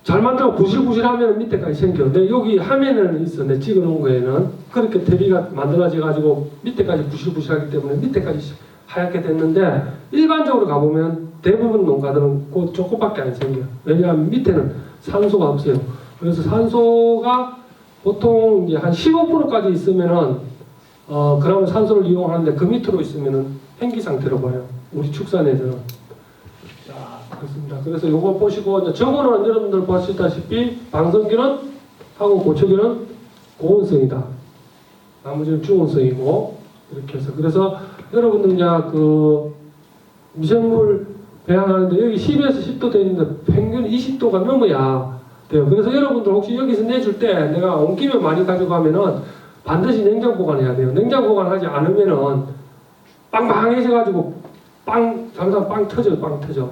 잘 만들고 부실부실하면 밑에까지 생겨. 근데 여기 화면에는 있어. 내 찍어놓은 거에는. 그렇게 대비가 만들어져가지고 밑에까지 부실부실하기 때문에 밑에까지 하얗게 됐는데 일반적으로 가보면 대부분 농가들은 그 조금밖에 안 생겨. 왜냐하면 밑에는 산소가 없어요. 그래서 산소가 보통 이제 한 15%까지 있으면은 그러면 산소를 이용하는데 그 밑으로 있으면은 행기 상태로 봐요. 우리 축산에서는. 자, 그렇습니다. 그래서 요거 보시고 저거는 여러분들 보시다시피 방성균은 하고 고척이는 고온성이다. 나머지는 중온성이고 이렇게 해서 그래서 여러분들 이제 그 미생물 배양하는데 여기 10에서 10도 되어 있는데 평균 20도가 넘어야 돼요. 그래서 여러분들 혹시 여기서 내줄 때 내가 온 김에 많이 가져가면은 반드시 냉장 보관해야 돼요. 냉장 보관하지 않으면은 빵빵해져 가지고 잠깐 빵 터져.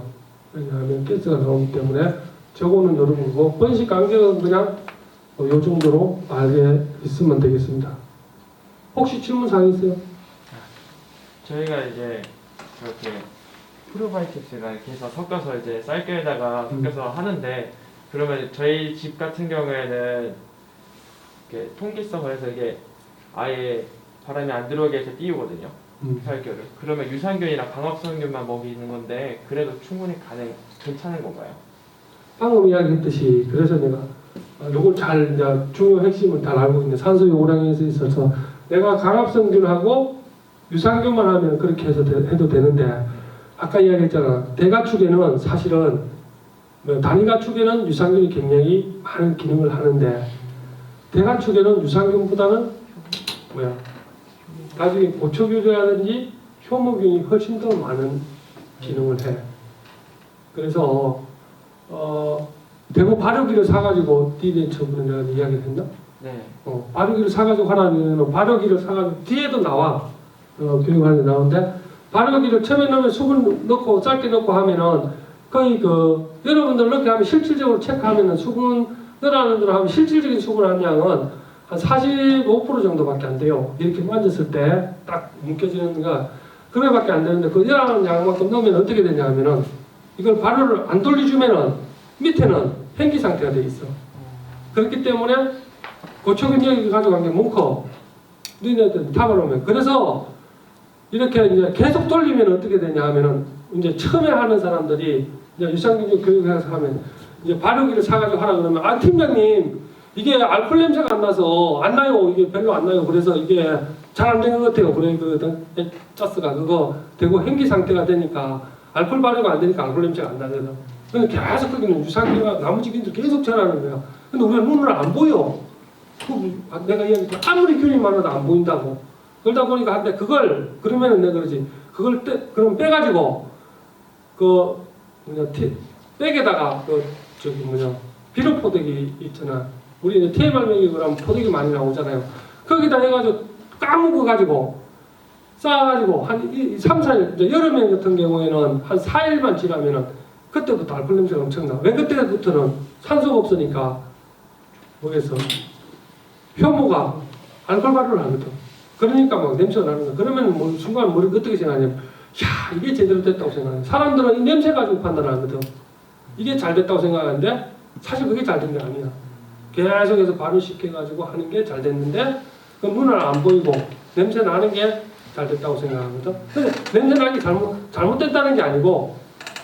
왜냐하면 가스가 나오기 때문에 저거는 여러분고 번식 간격은 그냥 요 정도로 알게 있으면 되겠습니다. 혹시 질문 사항 있어요? 저희가 이제 그렇게 프로바이오틱스랑 이렇게 해서 섞어서 이제 쌀겨에다가 섞어서 하는데 그러면 저희 집 같은 경우에는 이렇게 통기성을 해서 이게 아예 바람이 안 들어오게 해서 띄우거든요. 쌀겨를. 그러면 유산균이나 광합성균만 먹이는 건데 그래도 충분히 괜찮은 건가요? 방금 이야기했듯이 그래서 내가 요걸 잘 이제 중요 핵심을 잘 알고 있는 산소 요구량에 있어서 내가 광합성균하고 유산균만 하면 그렇게 해서 해도 되는데 아까 이야기했잖아. 대가축에는 사실은 단위가축에는 유산균이 굉장히 많은 기능을 하는데 대가축에는 유산균보다는 나중에 고초균이라든지 효모균이 훨씬 더 많은 기능을 해. 그래서 대구 발효기를 사가지고 DBN 처분을 내가 이야기를 했나? 네. 발효기를 사가지고 하라면 발효기를 사가지고 뒤에도 나와. 교육하는 데 나오는데 발효기를 처음에 넣으면 수분 넣고 짧게 넣고 하면은 거의 여러분들 넣게 하면 실질적으로 체크하면은 수분 넣으라는 대로 하면 실질적인 수분 함량은 한 45% 정도밖에 안 돼요. 이렇게 만졌을 때 딱 묶여지는 거 그래밖에 안 되는데 그 열하는 양만큼 넣으면 어떻게 되냐 하면은 이걸 발효를 안 돌려주면은 밑에는 hen기 상태가 돼 있어. 그렇기 때문에 고초균 여기 가져간 게 뭉커 너희들 타버리면 그래서 이렇게 이제 계속 돌리면 어떻게 되냐 하면은 이제 처음에 하는 사람들이 이제 유산균 교육해서 하면 이제 발효기를 사가지고 하라 그러면 팀장님 이게 알코올 냄새가 안 나서 안 나요. 이게 별로 안 나요. 그래서 이게 잘 안 된 것 같아요. 그래 가스가 그거 되고 hen기 상태가 되니까 알코올 발효가 안 되니까 알코올 냄새가 안 나거든. 근데 계속 거기는 유산균과 나무지균들 계속 전하는 거야. 근데 우리가 눈으로 안 보여. 내가 이야기했잖아. 아무리 균이 많아도 안 보인다고. 그러다 보니까 한데 그걸 그러면은 내가 그러지. 그걸 그럼 빼가지고 백에다가 비료 포대기 있잖아. 우리 이제 TMR 먹이 그러면 포대기 많이 나오잖아요. 거기다 해가지고 까먹어가지고 쌓아가지고 한 3, 4일 여름에 같은 경우에는 한 4일만 지나면은 그때부터 알코올 냄새가 엄청나. 왜 그때부터는 산소가 없으니까 뭐겠어? 효모가 알코올 발효를 하거든. 그러니까 막 냄새가 나는 거야. 그러면 순간 머리가 어떻게 생각하냐면 야 이게 제대로 됐다고 생각해. 사람들은 이 냄새 가지고 판단하거든. 이게 잘 됐다고 생각하는데 사실 그게 잘 된 게 아니야. 계속해서 발효시켜가지고 하는 게 잘 됐는데 그 눈을 안 보이고 냄새 나는 게 잘 됐다고 생각하거든. 근데 냄새 나는 게 잘못됐다는 게 아니고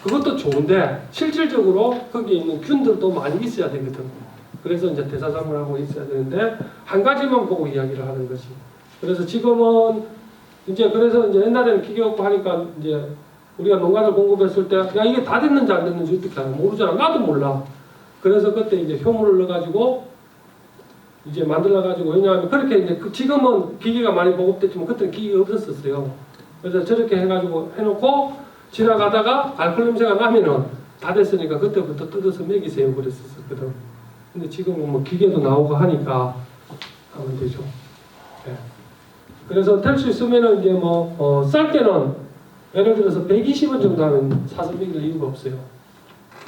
그것도 좋은데 실질적으로 거기에 있는 균들도 많이 있어야 되거든. 그래서 이제 대사상을 하고 있어야 되는데 한 가지만 보고 이야기를 하는 거지. 그래서 지금은 그래서 이제 옛날에는 기계 없고 하니까 이제 우리가 농가를 공급했을 때 야 이게 다 됐는지 안 됐는지 어떻게 알아? 모르잖아. 나도 몰라. 그래서 그때 이제 효모를 넣어가지고 이제 만들어가지고 왜냐하면 그렇게 이제 지금은 기계가 많이 보급됐지만 그때는 기계가 없었어요. 그래서 저렇게 해가지고 해놓고 지나가다가 알코올 냄새가 나면은 다 됐으니까 그때부터 뜯어서 먹이세요 그랬었거든. 근데 지금은 뭐 기계도 나오고 하니까 하면 되죠. 네. 그래서 될 수 있으면은 이제 쌀게는 예를 들어서 120원 정도 하면 사서 먹일 이유가 없어요.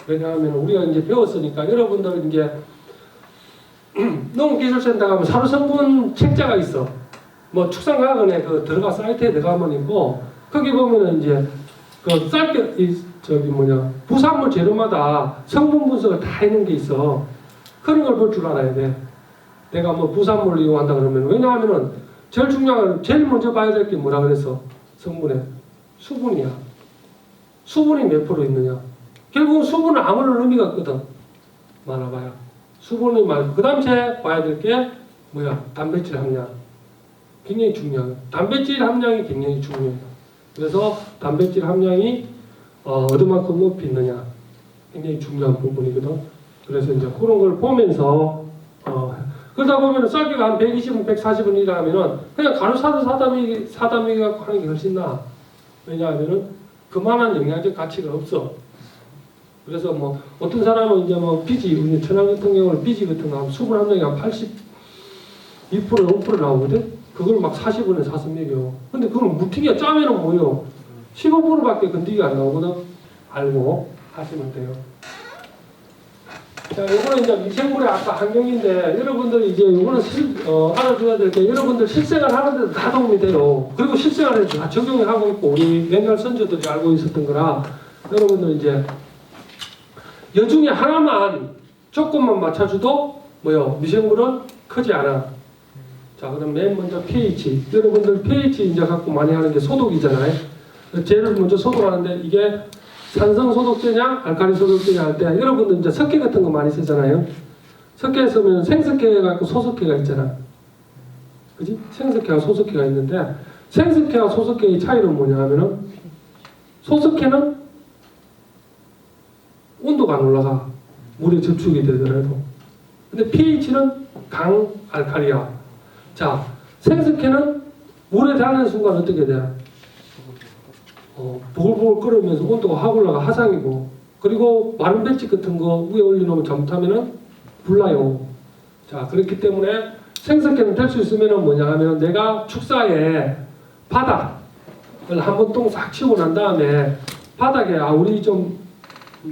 왜냐하면 우리가 이제 배웠으니까 여러분들 이제 농업기술센터 가면 산후성분 책자가 있어. 뭐 축산과학원에 들어가 사이트에 들어가면 있고 거기 보면은 이제 쌀게 부산물 재료마다 성분 분석을 다 해놓은 게 있어. 그런 걸 볼 줄 알아야 돼. 내가 뭐 부산물을 이용한다 그러면 왜냐하면은 제일 중요한 건 제일 먼저 봐야 될 게 뭐라 그랬어? 성분에 수분이야. 수분이 몇 프로 있느냐? 결국은 수분은 아무런 의미가 없거든. 많아봐야. 수분이 많고 그 다음 봐야 될 게 뭐야? 단백질 함량. 굉장히 중요해요. 단백질 함량이 굉장히 중요해요. 그래서 단백질 함량이 어디만큼 높이 있느냐 굉장히 중요한 부분이거든. 그래서 이제 그런 걸 보면서 그러다 보면 쌀기가 한 120원, 140원 이라 하면은 그냥 가루사도 사다미 갖고 하는 게 훨씬 나아. 왜냐하면은 그만한 영양적 가치가 없어. 그래서 뭐 어떤 사람은 이제 뭐 비지, 우리 천안 같은 경우는 비지 같은 거 하면 수분 함량이 한 82%, 5% 나오거든? 그걸 막 40원에 사서 먹여. 근데 그걸 무튀기야 짜면은 뭐요? 15%밖에 건더기가 안 나오거든? 알고 하시면 돼요. 자, 요거는 이제 미생물의 아까 환경인데, 여러분들 이제 요거는 알아줘야 될 게, 여러분들 실생활 하는데도 다 도움이 돼요. 그리고 실생활에서 다 적용을 하고 있고, 우리 맨날 선조들이 알고 있었던 거라, 여러분들 이제, 여중에 하나만, 조금만 맞춰줘도, 뭐요? 미생물은 크지 않아. 자, 그럼 맨 먼저 pH. 여러분들 pH 이제 갖고 많이 하는 게 소독이잖아요. 쟤를 먼저 소독하는데, 이게 산성 소독제냐, 알칼리 소독제냐 할 때, 여러분들 이제 석회 같은 거 많이 쓰잖아요. 석회 쓰면 생석회 갖고 소석회가 있잖아. 그지? 생석회와 소석회가 있는데, 생석회와 소석회의 차이는 뭐냐 하면은, 소석회는 온도가 안 올라가. 물에 접촉이 되더라도. 근데 pH는 강 알칼리야. 자, 생석회는 물에 닿는 순간 어떻게 돼? 보글보글 끓으면서 온도가 확 올라가 화상이고, 그리고 마른 배지 같은 거 위에 올려놓으면 잘못하면은 불나요. 자, 그렇기 때문에 생석회는 될 수 있으면은 뭐냐 하면 내가 축사에 바닥을 한번 똥 싹 치우고 난 다음에 바닥에 우리 좀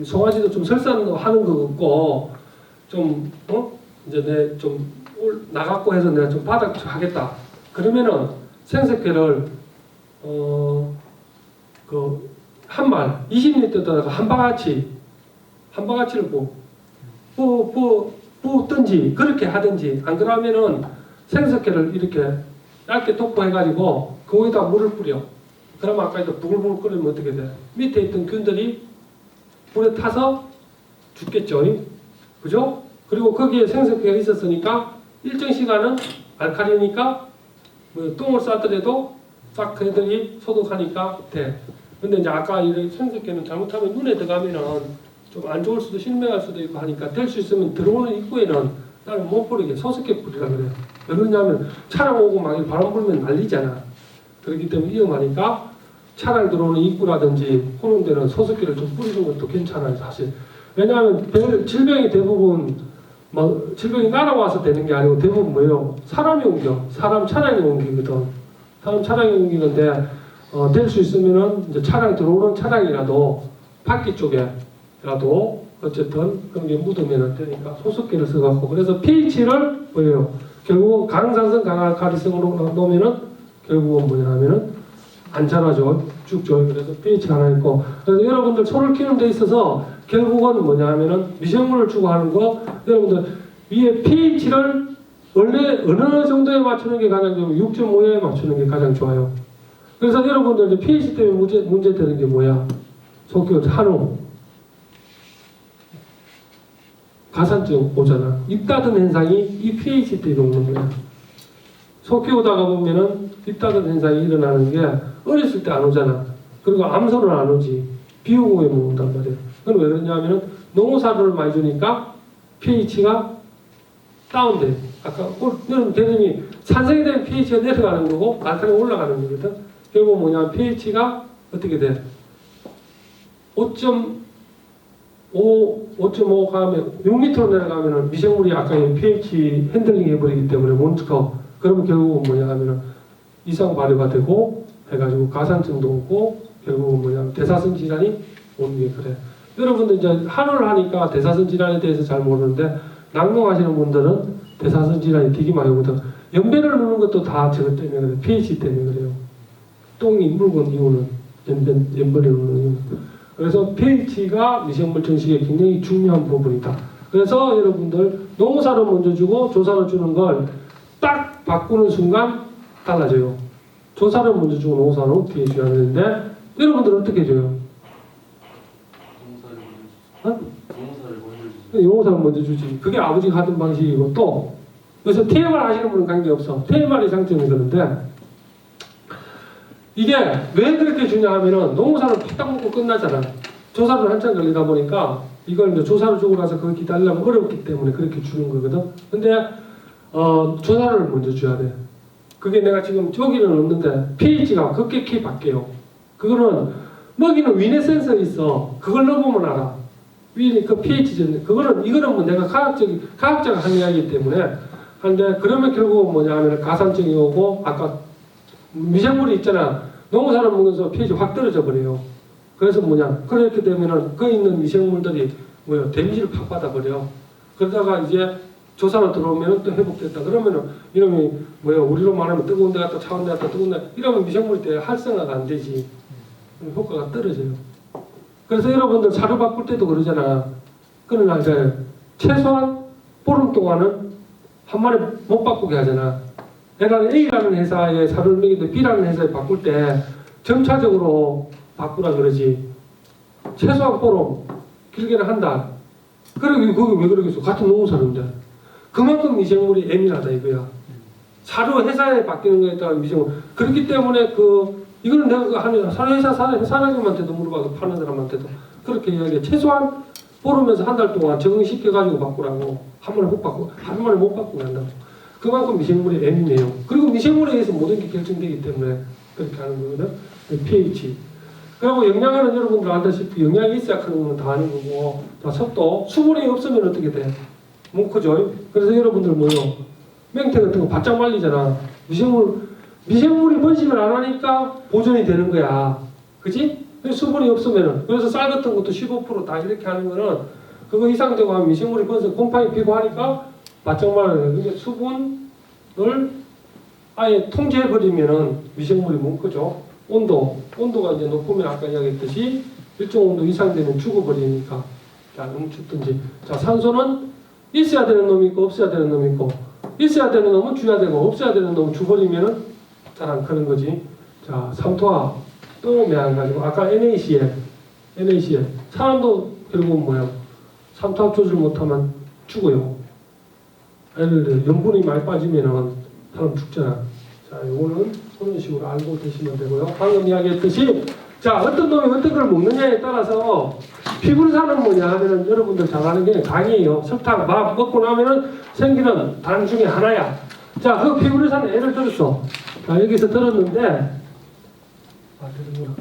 송아지도 좀 설산하는 거 같고 좀 이제 내 좀 나갔고 해서 내가 좀 바닥 좀 하겠다. 그러면은 생석회를 한 말, 20리터다가 한 바가지를 붓든지, 그렇게 하든지, 안 그러면은 생석회를 이렇게 얇게 도포해가지고, 거기다 물을 뿌려. 그러면 아까 했던 부글부글 끓이면 어떻게 돼? 밑에 있던 균들이 불에 타서 죽겠죠. 그죠? 그리고 거기에 생석회가 있었으니까, 일정 시간은 알칼리니까, 뭐 똥을 싸더라도 싹 애들이 소독하니까 돼. 근데 이제 아까 이 생석회는 잘못하면 눈에 들어가면은 좀 안 좋을 수도 실명할 수도 있고 하니까 될 수 있으면 들어오는 입구에는 나는 못 뿌리게 소석회 뿌리라 그래요. 왜 그러냐면 차량 오고 막 바람 불면 난리잖아. 그렇기 때문에 위험하니까 차량 들어오는 입구라든지 그런 데는 소석회를 좀 뿌리는 것도 괜찮아요, 사실. 왜냐하면 질병이 대부분 뭐 질병이 날아와서 되는 게 아니고 대부분 뭐예요? 사람이 옮겨. 사람 차량이 옮기거든. 사람 차량이 옮기는데 될 수 있으면은 이제 차량 들어오는 차량이라도 바퀴 쪽에라도 어쨌든 그런 게 묻으면 되니까 소석회를 써갖고 그래서 pH를 뭐예요? 결국은 강산성 강알칼리성으로 놓으면은 결국은 뭐냐면은 안 자라죠. 죽죠. 그래서 pH 하나 있고 그래서 여러분들 소를 키우는 데 있어서 결국은 뭐냐면은 미생물을 주고 하는 거 여러분들 위에 pH를 원래 어느 정도에 맞추는 게 가장 좋으면 6.5에 맞추는 게 가장 좋아요. 그래서 여러분들 이제 pH 때문에 문제 되는 게 뭐야? 소키워 한우. 가산증 오잖아. 입 닫은 현상이 이 pH 때문에 오는 거야. 소 키우다가 보면은 입 닫은 현상이 일어나는 게 어렸을 때 안 오잖아. 그리고 암소는 안 오지. 비 오고 오면 온단 말이야. 그건 왜 그러냐면은 농어사료를 많이 주니까 pH가 다운돼. 아까 여러분 개념이 산성이 되면 pH가 내려가는 거고 알칼리가 올라가는 거거든. 결국 뭐냐 pH가 어떻게 돼? 5.5 가면 6m로 내려가면은 미생물이 아까 pH 핸들링 해버리기 때문에 못 커. 그러면 결국은 뭐냐 하면은 이상 발효가 되고 해가지고 가산증도 오고 결국은 뭐냐 대사성 질환이 오는 게 그래. 여러분들 이제 한우를 하니까 대사성 질환에 대해서 잘 모르는데 낙농하시는 분들은 대사성 질환이 되게 많이 오거든. 연변을 누는 것도 다 저것 때문에 그래. pH 때문에 그래요. 똥이 묽은 이유는 연변을 누는 이유는. 그래서 pH가 미생물 정식에 굉장히 중요한 부분이다. 그래서 여러분들 농사를 먼저 주고 조사를 주는 걸 딱 바꾸는 순간 달라져요. 조사를 먼저 주고 농사는 어떻게 해줘야 되는데 여러분들은 어떻게 해줘요? 농사를 먼저 주지. 그게 아버지가 하던 방식이고 또 그래서 TMR 하시는 분은 관계없어. TMR이 장점이 그런데 이게 왜 그렇게 주냐 하면은 농사를 팍딱 먹고 끝나잖아. 조사를 한참 걸리다 보니까 이걸 이제 조사를 주고 나서 그걸 기다리려면 어렵기 때문에 그렇게 주는 거거든. 근데 조사를 먼저 줘야 돼. 그게 내가 지금 저기는 없는데 pH가 급격히 바뀌어요. 그거는 먹이는 위내 센서 있어. 그걸 넣어보면 알아. 위에 그 pH 전 이거는 뭐 내가 과학자가 한 이야기이기 때문에 한데 그러면 결국은 뭐냐면 가산증이 오고 아까 미생물이 있잖아. 농사를 먹으면서 pH 확 떨어져 버려요. 그래서 뭐냐 그렇게 되면은 그 있는 미생물들이 데미지를 팍 받아버려. 그러다가 이제 조사로 들어오면 또 회복됐다. 그러면은 이놈이 우리로 말하면 뜨거운 데 갔다 차가운 데 갔다 뜨거운 데 이러면 미생물이 때 활성화가 안 되지. 효과가 떨어져요. 그래서 여러분들 사료 바꿀 때도 그러잖아. 그러나 이제 최소한 보름 동안은 한 마리 못 바꾸게 하잖아. 내가 A라는 회사에 사료를 먹이는데 B라는 회사에 바꿀 때 점차적으로 바꾸라 그러지. 최소한 보름, 길게는 한 달. 그러게 그게 왜 그러겠어? 같은 농사인데. 그만큼 미생물이 예민하다 이거야. 사료 회사에 바뀌는 거에 따라 미생물. 그렇기 때문에 이거는 내가 하는 사료 회사 사장님한테도 물어봐도 파는 사람한테도 그렇게 이야기해. 최소한 보름에서 한 달 동안 적응시켜가지고 바꾸라고. 한 번에 못 바꾸게 한다고. 그만큼 미생물이 예민해요. 그리고 미생물에 의해서 모든 게 결정되기 때문에 그렇게 하는 거거든. pH. 그리고 영양은 여러분들 알다시피 영양이 있어야 그런 건 다 하는 거고. 자, 섭도. 수분이 없으면 어떻게 돼? 뭉크죠. 그래서 여러분들 맹태 같은 거 바짝 말리잖아. 미생물이 번식을 안 하니까 보존이 되는 거야. 그지? 수분이 없으면은. 그래서 쌀 같은 것도 15%다 이렇게 하는 거는 그거 이상 되고 하면 미생물이 번식, 곰팡이 피고 하니까 바짝 말아야 돼. 근데 수분을 아예 통제해버리면은 미생물이 뭉크죠. 온도가 이제 높으면 아까 이야기했듯이 일정 온도 이상 되면 죽어버리니까. 자, 너무 춥든지. 자, 산소는 있어야 되는 놈이 있고 없어야 되는 놈이 있고 있어야 되는 놈은 줘야 되고 없어야 되는 놈은 줘버리면은 잘 안 크는 거지. 자, 삼투압 또 매한가지고 아까 NaCl 사람도 결국은 삼투압 조절 못하면 죽어요. 예를 들어 염분이 많이 빠지면은 사람 죽잖아. 자, 요거는 그런 식으로 알고 드시면 되고요. 방금 이야기했듯이 자, 어떤 놈이 어떤 걸 먹느냐에 따라서 피부르산은 뭐냐 하면은 여러분들 잘 아는 게 당이에요. 설탕 밥 먹고 나면은 생기는 당 중에 하나야. 자, 그 피부르산은 예를 들었어. 자, 여기서 들었는데 들은구나.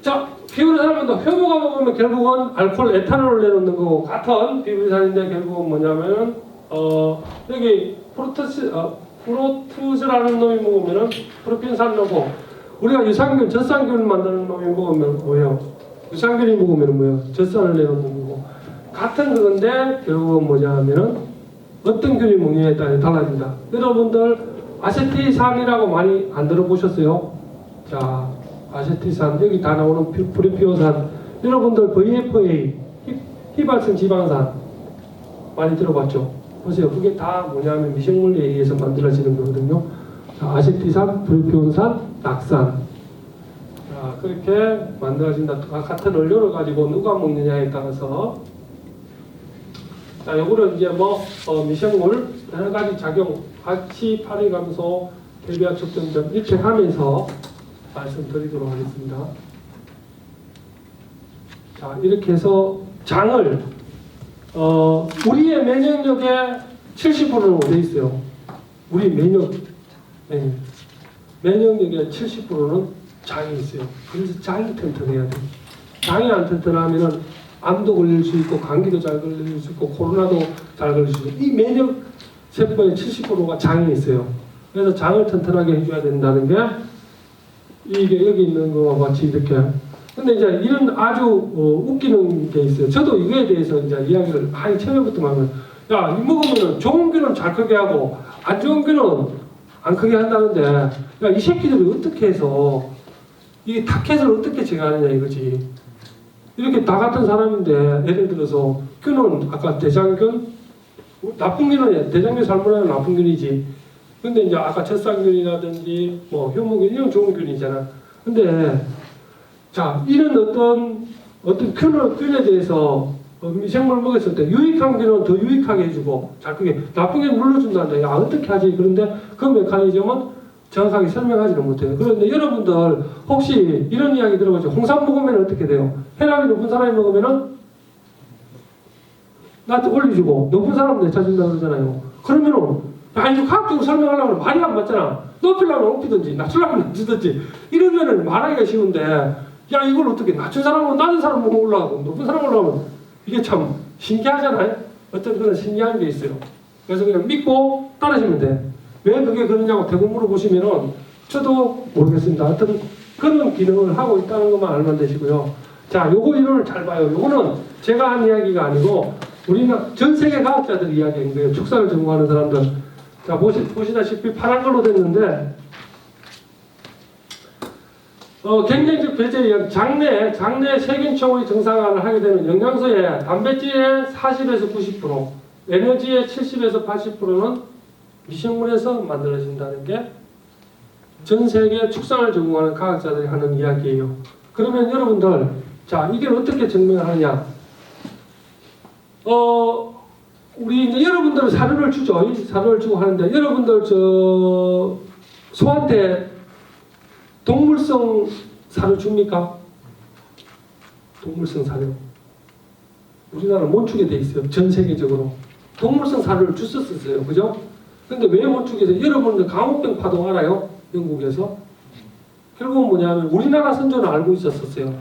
자, 피부르산은 효모가 먹으면 결국은 알코올 에탄올을 내놓는 거고 같은 피부르산인데 결국은 뭐냐면은 여기 프로투스라는 놈이 먹으면은 프로핀산 넣고 우리가 유산균, 젖산균을 만드는 놈이 먹으면 뭐예요? 유산균이 먹으면 뭐예요? 젖산을 내놓는 거고 같은 그건데 결국은 뭐냐 하면은 어떤 균이 먹느냐에 따라 달라진다. 여러분들 아세틸산이라고 많이 안 들어보셨어요? 자, 아세틸산 여기 다 나오는 프리피오산 여러분들 VFA 휘발성 지방산 많이 들어봤죠? 보세요. 그게 다 뭐냐면 미생물에 의해서 만들어지는 거거든요. 자, 아세틸산, 프리피온산, 낙산. 자, 그렇게 만들어진다. 같은 원료를 가지고 누가 먹느냐에 따라서 자, 요거는 이제 미생물 여러 가지 작용 같이 파리 감소, 대비와 촉정점 이렇게 하면서 말씀드리도록 하겠습니다. 자, 이렇게 해서 장을 우리의 면역력의 70%는 어디 있어요? 우리 면역력의 70%는 장이 있어요. 그래서 장이 튼튼해야 돼. 장이 안 튼튼하면은 암도 걸릴 수 있고 감기도 잘 걸릴 수 있고 코로나도 잘 걸릴 수 있고 이 면역 세포의 70%가 장에 있어요. 그래서 장을 튼튼하게 해줘야 된다는 게 이게 여기 있는 거와 같이 이렇게. 근데 이제 이런 아주 웃기는 게 있어요. 저도 이거에 대해서 이제 이야기를 많이 처음부터 하면 야, 이 먹으면 좋은 균은 잘 크게 하고 안 좋은 균은 안 크게 한다는데 야, 이 새끼들이 어떻게 해서 이 타켓을 어떻게 제거하느냐 이거지. 이렇게 나 같은 사람인데 예를 들어서 균은 아까 대장균 나쁜 균은 대장균 살모넬라는 나쁜 균이지. 근데 이제 아까 젖산균이라든지 효모균 이런 좋은 균이잖아. 근데 자 이런 어떤 균에 대해서 미생물을 먹였을 때 유익한 균은 더 유익하게 해주고 자 그게 나쁜 균 눌러준다는데 야 어떻게 하지? 그런데 그 메커니즘은 정확하게 설명하지는 못해요. 그런데 여러분들 혹시 이런 이야기 들어보죠? 홍삼 먹으면 어떻게 돼요? 혈압이 높은 사람이 먹으면은 나한테 올려주고 높은 사람은 내차준다 그러잖아요. 그러면은 아니 과학적으로 설명하려면 말이 안 맞잖아. 높이려면 높이든지 낮추려면 낮추든지 이러면은 말하기가 쉬운데 야 이걸 어떻게 낮춘 사람은 낮은 사람은 올라가고 높은 사람은 올라가면 이게 참 신기하잖아요. 어떤 그런 신기한 게 있어요. 그래서 그냥 믿고 따르시면 돼. 왜 그게 그러냐고 대부분 물어보시면은 저도 모르겠습니다. 어떤 그런 기능을 하고 있다는 것만 알면 되시고요. 자, 요거 이론을 잘 봐요. 요거는 제가 한 이야기가 아니고 우리는 전 세계 과학자들 이야기인 거예요. 축사를 전공하는 사람들. 자, 보시다시피 파란 걸로 됐는데 경쟁적 배제 이야기. 장내 세균총의 정상화를 하게 되면 영양소의 단백질의 40에서 90%, 에너지의 70에서 80%는 미생물에서 만들어진다는 게 전 세계 축산을 전공하는 과학자들이 하는 이야기예요. 그러면 여러분들, 자, 이게 어떻게 증명하느냐? 우리 이제 여러분들은 사료를 주죠. 사료를 주고 하는데 여러분들 소한테 동물성 사료 줍니까? 동물성 사료. 우리나라는 못 주게 돼 있어요. 전 세계적으로. 동물성 사료를 줬었어요. 그죠? 근데 왜 못 주게 돼요? 여러분들 강호병 파동 알아요? 영국에서. 결국은 뭐냐면 우리나라 선조는 알고 있었어요.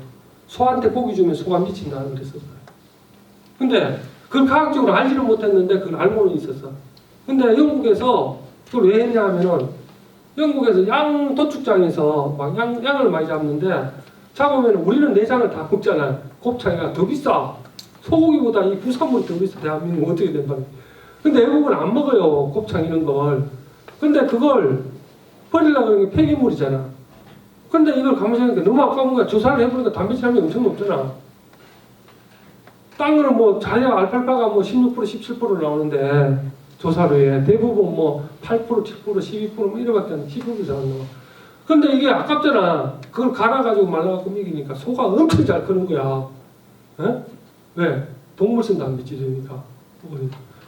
소한테 고기 주면 소가 미친다 그랬었어요. 근데 그걸 과학적으로 알지는 못했는데 그걸 알고는 있었어. 근데 영국에서 그걸 왜 했냐 하면은 영국에서 양 도축장에서 막 양을 많이 잡는데 잡으면 우리는 내장을 다 먹잖아요. 곱창이가 더 비싸. 소고기보다 이 부산물이 더 비싸. 대한민국 어떻게 된 말이야. 근데 외국은 안 먹어요. 곱창 이런 걸. 근데 그걸 버리려고 하는 게 폐기물이잖아. 근데 이걸 가만히 생각해. 너무 아까운 거야. 조사를 해보니까 단백질 함량이 엄청 높잖아. 딴 거는 뭐 자야 알팔파가 뭐 16% 17% 나오는데 조사료에 대부분 뭐 8% 7% 12% 뭐 이래밖에 안 10% 이상 안 나와. 근데 이게 아깝잖아. 그걸 갈아가지고 말라갖고 먹이니까 소가 엄청 잘 크는 거야. 에? 왜? 동물성 단백질이니까.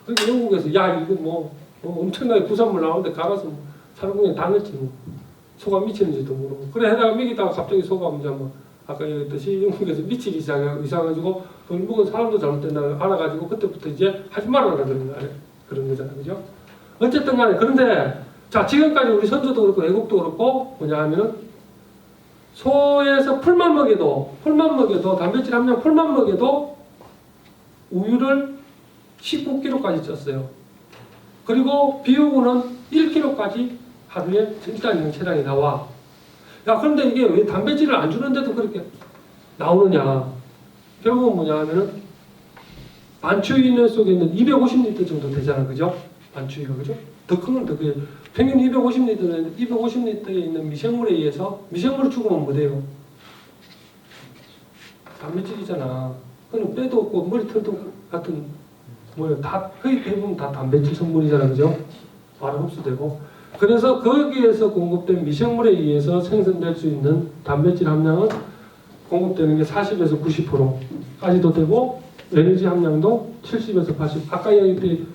그러니까 영국에서 야 이거 뭐 엄청나게 부산물 나오는데 갈아서 뭐 살구냥 다 넣지 뭐. 소가 미치는지도 모르고. 그래 해다가 먹이다가 갑자기 소가 이제 뭐 아까 얘기했듯이 영국에서 미치기 이상해가지고 그걸 먹은 사람도 잘못된다는 걸 알아가지고 그때부터 이제 하지 말아라 그런 거잖아요. 그죠? 어쨌든 간에 그런데 자 지금까지 우리 선조도 그렇고 외국도 그렇고 뭐냐 하면은 소에서 풀만 먹여도 단백질 함량 풀만 먹여도 우유를 19kg까지 쪘어요. 그리고 비우고는 1kg까지 하루에 일단 체량이 나와. 야 그런데 이게 왜 단백질을 안 주는데도 그렇게 나오느냐? 결국은 뭐냐 하면은 반추위내 속에 있는 250리터 정도 되잖아, 그죠? 반추위가 그죠? 더 큰 건 더 그게 평균 250리터에 있는 미생물에 의해서 미생물을 죽으면 뭐 돼요? 단백질이잖아. 그럼 뼈도 없고 머리털도 같은 뭐예요? 다 거의 대부분 다 단백질 성분이잖아, 그죠? 바로 흡수되고. 그래서 거기에서 공급된 미생물에 의해서 생성될 수 있는 단백질 함량은 공급되는 게 40에서 90%까지도 되고 에너지 함량도 70에서 80. 아까 얘기했듯이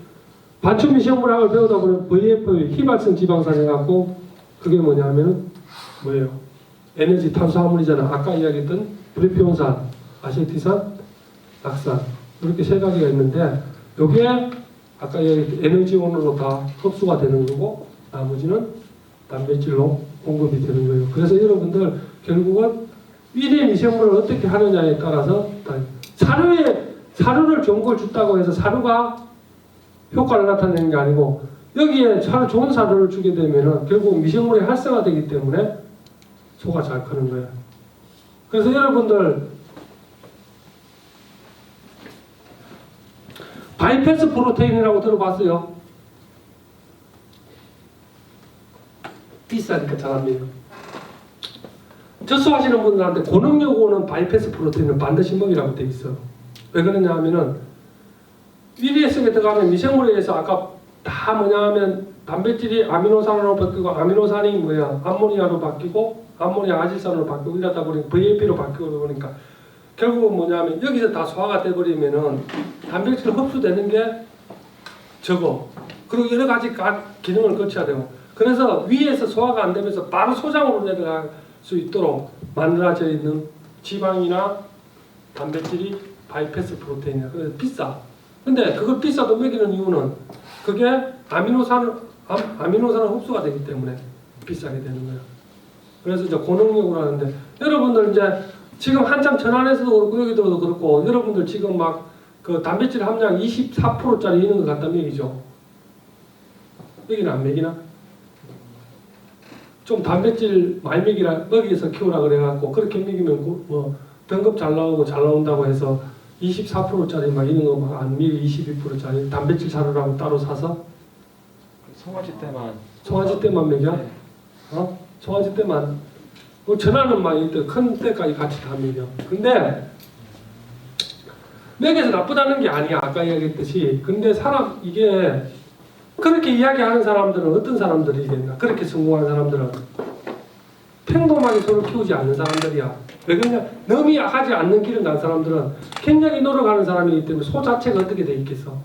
반추 미생물학을 배우다 보면 VF 희발성 지방산 해갖고 그게 뭐냐면은 뭐예요? 에너지 탄수화물이잖아. 아까 이야기했던 프리피온산, 아세티산, 낙산 이렇게 세 가지가 있는데 여기에 아까 얘기했던 에너지원으로 다 흡수가 되는 거고 나머지는 단백질로 공급이 되는 거예요. 그래서 여러분들 결국은 위의 미생물을 어떻게 하느냐에 따라서 사료를 좋은 걸 줬다고 해서 사료가 효과를 나타내는 게 아니고 여기에 좋은 사료를 주게 되면은 결국 미생물이 활성화되기 때문에 소가 잘 크는 거예요. 그래서 여러분들 바이패스 프로테인이라고 들어봤어요? 비싸니까 잘합니다. 젖소하시는 분들한테 고능력 오는 바이패스 프로테인은 반드시 먹이라고 돼 있어. 왜 그러냐 하면은 위리에 속에 들어가면 미생물에 의해서 아까 다 뭐냐 하면 단백질이 아미노산으로 바뀌고 아미노산이 뭐야 암모니아로 바뀌고 암모니아 아질산으로 바뀌고 이러다 보니 VAP로 바뀌고 그러니까 결국은 뭐냐 하면 여기서 다 소화가 돼버리면은 단백질 흡수되는 게 적어. 그리고 여러 가지 기능을 거쳐야 되고 그래서 위에서 소화가 안 되면서 바로 소장으로 내려갈 수 있도록 만들어져 있는 지방이나 단백질이 바이패스 프로테인이야. 그래서 비싸. 근데 그걸 비싸도 먹이는 이유는 그게 아미노산은 흡수가 되기 때문에 비싸게 되는 거야. 그래서 이제 고능력으로 하는데 여러분들 이제 지금 한참 전환에서도 그렇고 여기도 그렇고 여러분들 지금 막 그 단백질 함량 24%짜리 있는 것 갖다 먹이죠. 여기는 안 먹이나? 좀 단백질 많이 먹이서 키우라 그래갖고 그렇게 먹이면 뭐 등급 잘 나오고 잘 나온다고 해서 24%짜리 막 이런 거 막 안 먹이 22%짜리 단백질 자료라고 따로 사서 송아지 때만. 송아지 때만 먹여? 네. 송아지 때만 전화는 막 이때 큰 때까지 같이 다 먹여. 근데 먹여서 나쁘다는 게 아니야. 아까 이야기했듯이. 근데 사람 이게 그렇게 이야기하는 사람들은 어떤 사람들이겠나? 그렇게 성공한 사람들은 평범하게 서로 키우지 않는 사람들이야. 왜 그러냐? 너무 하지 않는 길을 간 사람들은 굉장히 노력하는 사람이기 때문에 소 자체가 어떻게 돼 있겠어?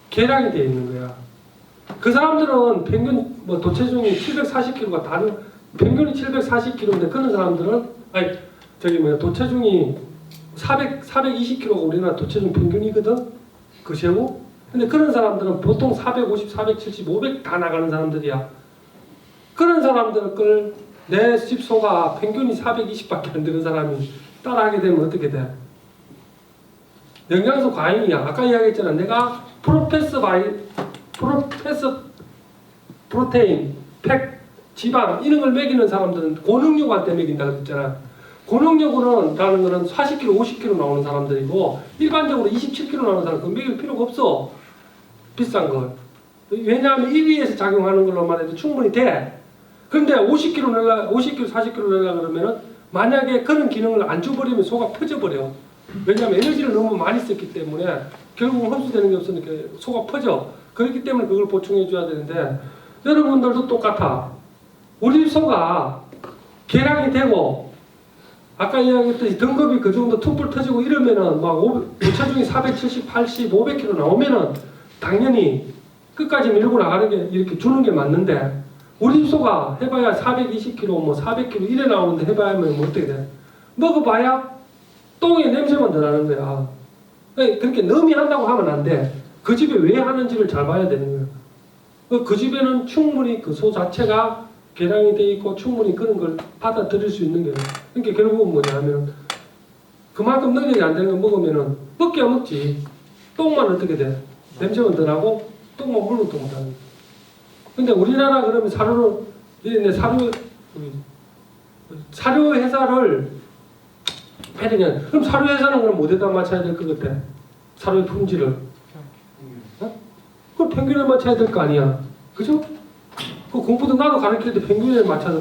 계량이 돼 있는 거야. 그 사람들은 평균 뭐 도체중이 740kg가 다른 평균이 740kg인데 그런 사람들은 도체중이 420kg가 우리나라 도체중 평균이거든. 그 제곱. 근데 그런 사람들은 보통 450, 470, 500 다 나가는 사람들이야. 그런 사람들 걸 내 집 소가 평균이 420밖에 안 되는 사람이 따라하게 되면 어떻게 돼? 영양소 과잉이야. 아까 이야기했잖아. 내가 프로테인, 팩, 지방 이런 걸 먹이는 사람들은 고능력한테 먹인다 그랬잖아. 고능력으로는 거는 40kg, 50kg 나오는 사람들이고 일반적으로 27kg 나오는 사람 그건 먹일 필요가 없어. 비싼 걸. 왜냐하면 이 위에서 작용하는 걸로만 해도 충분히 돼. 그런데 50kg, 40kg 내려 그러면은 만약에 그런 기능을 안 줘버리면 소가 퍼져버려. 왜냐하면 에너지를 너무 많이 썼기 때문에 결국은 흡수되는 게 없으니까 소가 퍼져. 그렇기 때문에 그걸 보충해 줘야 되는데 여러분들도 똑같아. 우리 집 소가 개량이 되고 아까 이야기했듯이 등급이 그 정도 툭불 터지고 이러면은 막 체중이 470, 80, 500kg 나오면은 당연히 끝까지 밀고 나가는 게 이렇게 주는 게 맞는데 우리 집 소가 해봐야 420kg, 뭐 400kg 이래 나오는데 해봐야 뭐 어떻게 돼? 먹어봐야 똥에 냄새만 더 나는 거야. 그렇게 너미 한다고 하면 안 돼. 그 집에 왜 하는지를 잘 봐야 되는 거야. 그 집에는 충분히 그 소 자체가 개량이 돼 있고 충분히 그런 걸 받아들일 수 있는 거예요. 그러니까 결국은 뭐냐면 그만큼 능력이 안 되는 거 먹으면은 먹기야 먹지. 똥만 어떻게 돼? 냄새만 더 나고 똥만 물로 또 못하는 거야. 근데 우리나라 그러면 사료 회사를 해야 되냐? 그럼 사료 회사는 그럼 어디다 맞춰야 될 것 같아? 사료의 품질을. 그 평균에 맞춰야 될 거 아니야. 그죠? 그 공부도 나도 가르칠 때 평균에 맞춰야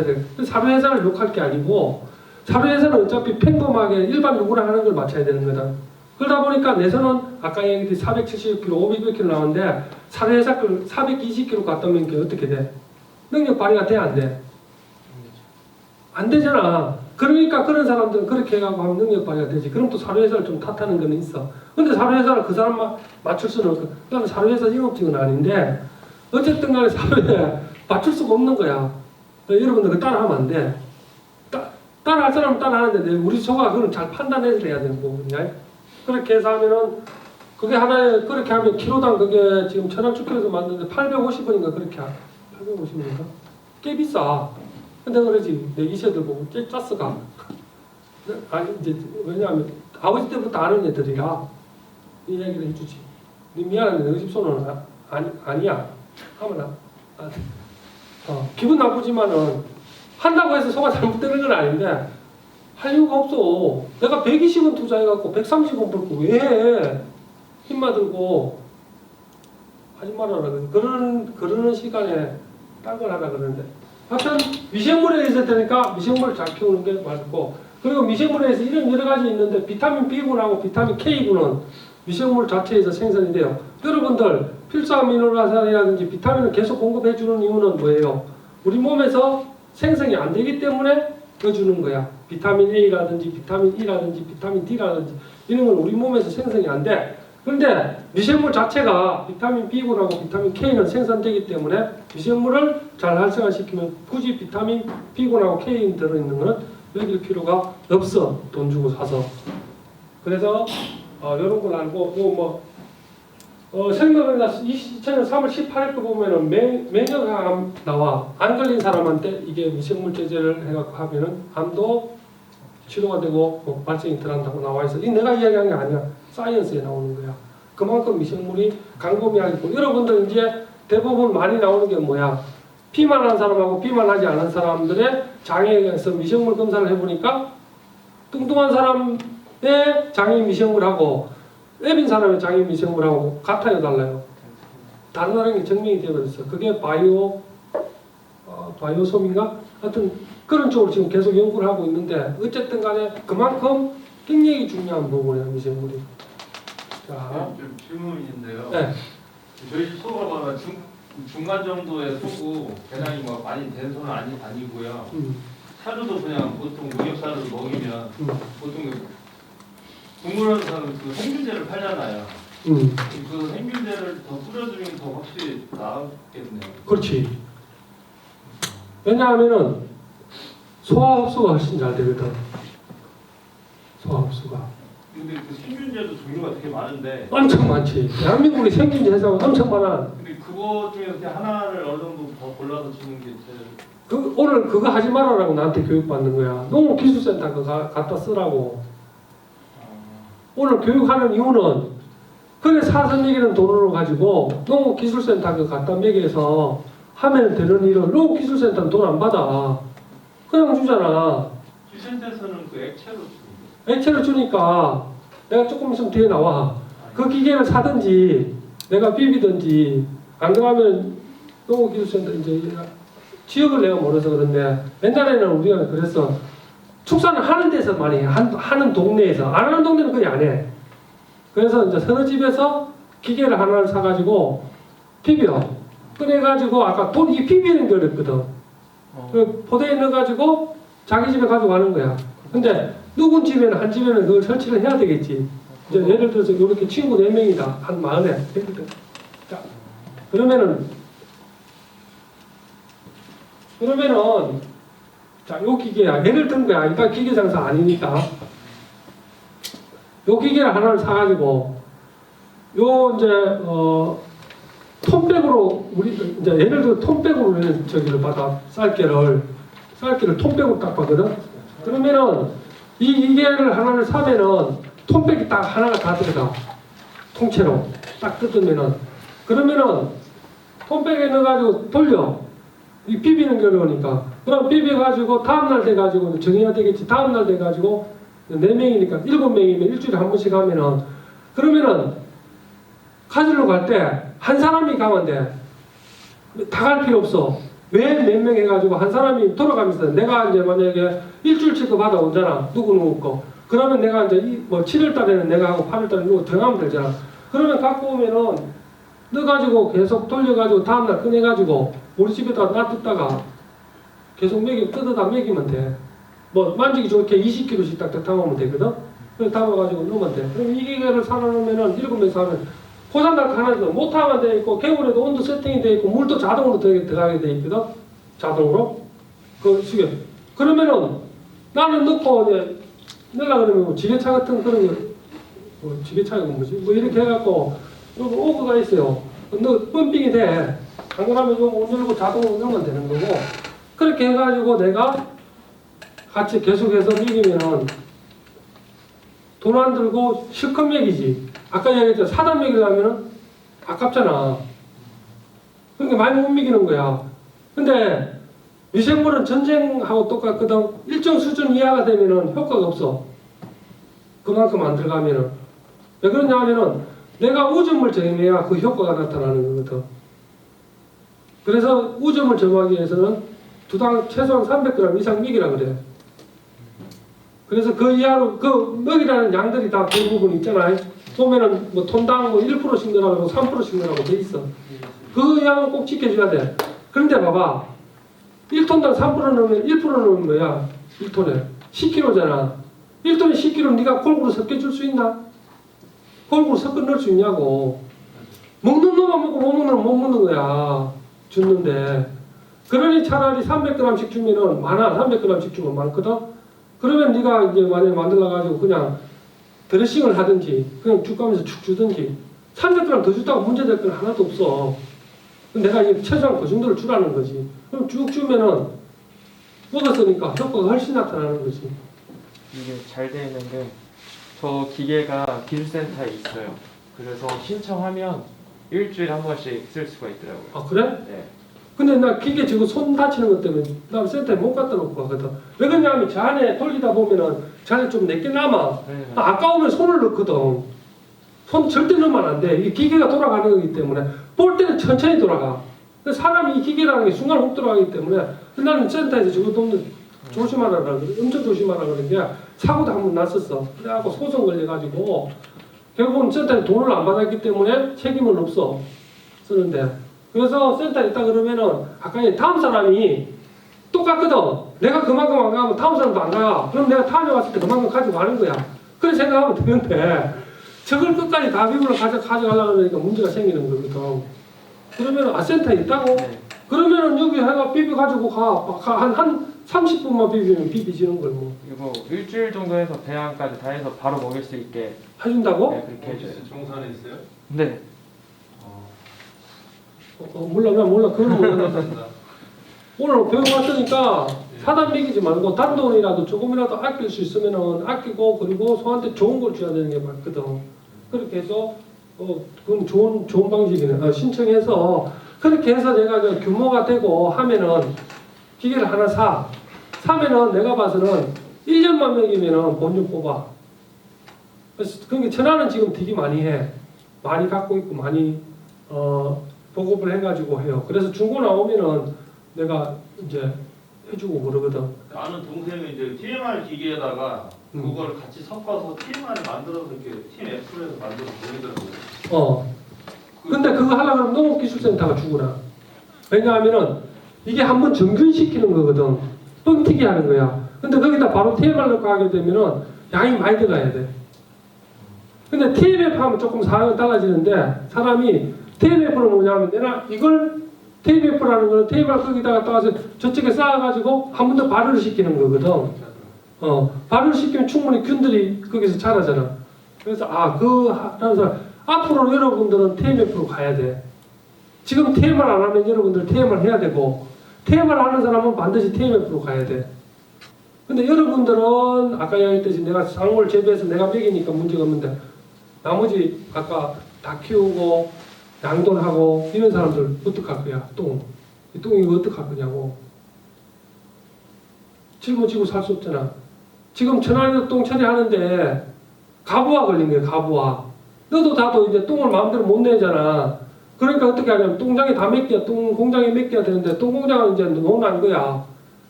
돼. 사료 회사를 욕할 게 아니고 사료 회사는 어차피 평범하게 일반 누구나 하는 걸 맞춰야 되는 거다. 그러다 보니까 내서는 아까 얘기했듯이 470kg, 500kg 나오는데 사료 회사 걸 420kg 갖다 놓으면 게 어떻게 돼? 능력 발휘가 돼? 안 돼? 안 되잖아. 그러니까 그런 사람들은 그렇게 해가고 하면 능력 발휘가 되지. 그럼 또 사료회사를 좀 탓하는 거는 있어. 근데 사료회사를 그 사람만 맞출 수는 없고, 그다음에 사료회사 영업직은 아닌데, 어쨌든 간에 사료에 맞출 수가 없는 거야. 여러분들 그 따라하면 안 돼. 따라할 사람은 따라하는데, 우리 소가 그걸 잘 판단해서 해야 되는 부분이야. 그렇게 해서 하면은, 그게 하나에, 그렇게 하면 키로당 그게 지금 천안축제에서 만드는데 850원인가 그렇게, 850원인가? 꽤 비싸. 근데 그러지, 내 이세들 보고 꽤 짰어가. 아니, 이제, 왜냐하면, 아버지 때부터 아는 애들이라, 이 얘기를 해주지. 네 미안한데, 너희 집 소는 아니야. 하면, 기분 나쁘지만은, 한다고 해서 소가 잘못되는 건 아닌데, 할 이유가 없어. 내가 120원 투자해갖고 130원 벌고 왜 해? 힘만 들고, 하지 말아라. 그러는 시간에 딴 걸 하라 그러는데. 하여튼 미생물에 있을 테니까 미생물을 잘 키우는 게 맞고, 그리고 미생물에서 이런 여러 가지 있는데 비타민 B군하고 비타민 K군은 미생물 자체에서 생성이 돼요. 여러분들 필수 아미노아산이라든지 비타민을 계속 공급해 주는 이유는 뭐예요? 우리 몸에서 생성이 안 되기 때문에 넣어주는 거야. 비타민 A라든지 비타민 E라든지 비타민 D라든지 이런 건 우리 몸에서 생성이 안 돼. 그런데 미생물 자체가 비타민 B군하고 비타민 K는 생산되기 때문에 미생물을 잘 활성화시키면 굳이 비타민 B군하고 K 들어있는 거는 먹일 필요가 없어. 돈 주고 사서. 그래서 이런 걸 알고 생각나 2000년 3월 18일 거 보면은 매년 나와. 안 걸린 사람한테 이게 미생물 제제를 해갖고 하면은 암도 치료가 되고 뭐 발생이 덜한다고 나와 있어. 이 내가 이야기한 게 아니야. 사이언스에 나오는 거야. 그만큼 미생물이 강범위하고 여러분들 이제 대부분 많이 나오는 게 뭐야? 비만한 사람하고 비만하지 않은 사람들의 장애에서 미생물 검사를 해보니까 뚱뚱한 사람의 장애 미생물하고 애빈 사람의 장애 미생물하고 같아요, 달라요? 다르다는 게 증명이 되어버렸어. 그게 바이오솜인가? 하여튼 그런 쪽으로 지금 계속 연구를 하고 있는데 어쨌든 간에 그만큼 굉장히 중요한 부분이에요, 미생물이. 자, 좀 질문인데요. 네. 저희 집 소가 보면 중간 정도의 소고 계량이 막 많이 된 소는 아니고요. 사료도 그냥 보통 목욕사료 먹이면 보통 동물원에서는 그 생균제를 팔잖아요. 그 생균제를 더 뿌려주면 더 확실히 나았겠네요. 그렇지. 왜냐하면은 소화 흡수가 훨씬 잘 되거든. 소화 흡수가. 근데 그 생균제도 종류가 되게 많은데. 엄청 많지. 대한민국에 생균제 회사가 엄청 많아. 근데 그거 중에서 그냥 하나를 어느 정도 더 골라서 주는 게 제일. 오늘 그거 하지 말아라고 나한테 교육받는 거야. 농업기술센터 그거 갖다 쓰라고. 오늘 교육하는 이유는 그래 사서 먹이는 돈으로 가지고 농업기술센터 그거 갖다 먹여서 하면 되는 일을 농업기술센터는 돈 안 받아. 그냥 주잖아. 기센터에서는 그 액체로 주는데. 액체를 주니까 내가 조금 있으면 뒤에 나와. 그 기계를 사든지 내가 비비든지 안 그러면 농업기술센터 이제 지역을 내가 모르서 그런데 옛날에는 우리가 그랬어. 축사는 하는 데서 많이 해. 하는 동네에서. 안 하는 동네는 거의 안 해. 그래서 이제 서너 집에서 기계를 하나를 사가지고 비벼. 꺼내가지고 아까 이 비비는 게 어렵거든. 그 포대에 넣어가지고 자기 집에 가져가는 거야. 근데 누군 집에는 한 집에는 그걸 설치를 해야 되겠지. 이제 예를 들어서 이렇게 친구 4명이다. 한 마흔에. 자, 그러면은 자, 요 기계야. 예를 든 거야. 일단 기계 장사 아니니까. 요 기계를 하나를 사가지고 요 이제 톤백으로 우리 이제 예를 들어 톤백으로 저기를 받아 쌀개를 톤백으로 딱 받거든. 그러면은 이 기계를 하나를 사면은 톤백이 딱 하나가 다 들어가. 통째로 딱 뜯으면은 그러면은 톤백에 넣어가지고 돌려. 이 비비는 게 어려우니까. 그럼 비벼가지고 다음날 돼가지고 정해야 되겠지. 다음날 돼가지고 4명이니까 7명이면 일주일에 한 번씩 하면은 그러면은 가지러 갈 때 한 사람이 가면 돼. 다 갈 필요 없어. 왜 몇 명 해가지고 한 사람이 돌아가면서 내가 이제 만약에 일주일치 거 받아오잖아. 누구 거. 그러면 내가 이제 뭐 7월달에는 내가 하고 8월달에 누구 더 하면 되잖아. 그러면 갖고 오면은 넣어가지고 계속 돌려가지고 다음날 꺼내가지고 우리 집에다 놔뒀다가 계속 뜯어다 먹이면 돼. 뭐 만지기 좋게 20kg씩 딱딱 담으면 되거든. 그래서 담아가지고 넣으면 돼. 그럼 이 기계를 사놓으면은 7명에서 하면 고산달 하나도 모터가 돼 있고 개울에도 온도 세팅이 돼 있고 물도 자동으로 들어가게 돼 있거든. 자동으로 그 시계. 그러면은 나는 넣고 이제 넣으려 그러면 뭐 지게차 같은 그런 거, 지게차가 뭐지? 뭐 이렇게 해갖고 여기 오그가 있어요. 펌핑이 돼. 안 그러면 이거 문 열고 자동으로 넣으면 되는 거고. 그렇게 해가지고 내가 같이 계속해서 먹이면은 돈 안 들고 실컷 먹이지. 아까 얘기했잖아. 사다 먹이려면은 아깝잖아. 그러니까 많이 못 먹이는 거야. 근데 미생물은 전쟁하고 똑같거든. 일정 수준 이하가 되면은 효과가 없어. 그만큼 안 들어가면은. 왜 그러냐 하면은 내가 우점을 정해야 그 효과가 나타나는 거거든. 그래서 우점을 정하기 위해서는 두당 최소한 300g 이상 먹이라 그래. 그래서 그 이하로 그 먹이라는 양들이 다 대부분 있잖아요. 보면은 뭐 톤당 뭐 1%씩 넣으라고 3%씩 넣으라고 돼 있어. 그 양은 꼭 지켜줘야 돼. 그런데 봐봐. 1톤당 3% 넣으면 1% 넣으면 뭐야? 1톤에 10kg잖아. 1톤에 10kg 네가 골고루 섞여줄 수 있나? 골고루 섞어 넣을 수 있냐고. 먹는 놈만 먹고 못 먹는 놈 못 먹는 거야. 줬는데. 그러니 차라리 300g씩 주면은 많아. 300g씩 주면 많거든. 그러면 네가 이제 만약에 만들어가지고 그냥 드레싱을 하든지 그냥 쭉 가면서 축 주든지 300g 더 줬다고 문제될 건 하나도 없어. 내가 이제 최소한 그 정도를 주라는 거지. 그럼 쭉 주면은 먹었으니까 효과가 훨씬 나타나는 거지. 이게 잘 돼 있는 게 저 기계가 기술센터에 있어요. 그래서 신청하면 일주일에 한 번씩 쓸 수가 있더라고요. 아 그래? 네. 근데 나 기계 지금 손 다치는 것 때문에 나 센터에 못 갖다 놓고 가거든. 왜 그러냐면 저 안에 돌리다 보면은 저 안에 좀 내게 남아. 네. 아까우면 손을 넣거든. 손 절대 넣으면 안 돼. 이 기계가 돌아가는 거기 때문에 볼 때는 천천히 돌아가. 근데 사람이 이 기계라는 게 순간 훅 돌아가기 때문에 나는 센터에서 저거 놓는 조심하라 그래. 엄청 조심하라 그러는 게 사고도 한 번 났었어. 그래갖고 소송 걸려가지고 결국은 센터에 돈을 안 받았기 때문에 책임은 없어. 쓰는데. 그래서 센터에 있다 그러면은 아까 다음 사람이 똑같거든. 내가 그만큼 안 가면 다음 사람도 안 가. 그럼 내가 다음에 왔을 때 그만큼 가지고 가는 거야. 그렇게 생각하면 되는데 저걸 끝까지 다 비밀로 가져가려고 그러니까 문제가 생기는 거거든. 그러면 센터에 있다고? 네. 그러면은 여기 해가 비벼가지고 한 30분만 비비면 비비지는 거예요. 이거 일주일 정도 해서 배양까지 다 해서 바로 먹일 수 있게 해준다고? 네, 그렇게 해줘요. 정산에 있어요? 네. 몰라, 나 몰라. 그건 몰라. 오늘 배워왔으니까 사단 먹이지 말고 단돈이라도 조금이라도 아낄 수 있으면은 아끼고 그리고 소한테 좋은 걸 줘야 되는 게 맞거든. 그렇게 해서 그건 좋은 방식이네. 신청해서 그렇게 해서 내가 그 규모가 되고 하면은 기계를 하나 사면은 내가 봐서는 1년만 먹이면은 본전 뽑아. 그래서 그게 천안은 지금 되게 많이 해. 많이 갖고 있고 많이 보급을 해가지고 해요. 그래서 중고 나오면은 내가 이제 해주고 그러거든. 아는 동생이 이제 TMR 기계에다가 그걸 같이 섞어서 TMR을 만들어서 이렇게 팀 애플에서 만들어서 보내더라고요. 근데 그거 하려고 하면 농업기술센터가 주구나. 왜냐하면은 이게 한번 정균시키는 거거든. 뻥튀기 하는 거야. 근데 거기다 바로 TMR 넣고 하게 되면은 양이 많이 들어가야 돼. 근데 TMF 하면 조금 상황이 달라지는데 사람이 TMF는 뭐냐면 내가 이걸 TMF라는 거는 TMR 거기다가 따와서 저쪽에 쌓아가지고 한 번 더 발효를 시키는 거거든. 발효를 시키면 충분히 균들이 거기서 자라잖아. 그래서 하는 사람 앞으로 여러분들은 TMF로 가야 돼. 지금 TMR 안 하면 여러분들 TMR 해야 되고 TMR 하는 사람은 반드시 TMF로 가야 돼. 근데 여러분들은 아까 얘기했듯이 내가 작물 재배해서 내가 먹이니까 문제가 없는데 나머지 아까 다 키우고 양돈하고 이런 사람들 어떡할 거야? 이 똥 이거 어떡할 거냐고. 짊어지고 살 수 없잖아. 지금 천안에서 똥 처리하는데 가부화 걸린 거예요. 가부화. 너도 나도 이제 똥을 마음대로 못 내잖아. 그러니까 어떻게 하냐면 똥장에 다 맡겨야 똥 공장에 맡겨야 되는데 똥 공장은 이제 너무 난 거야.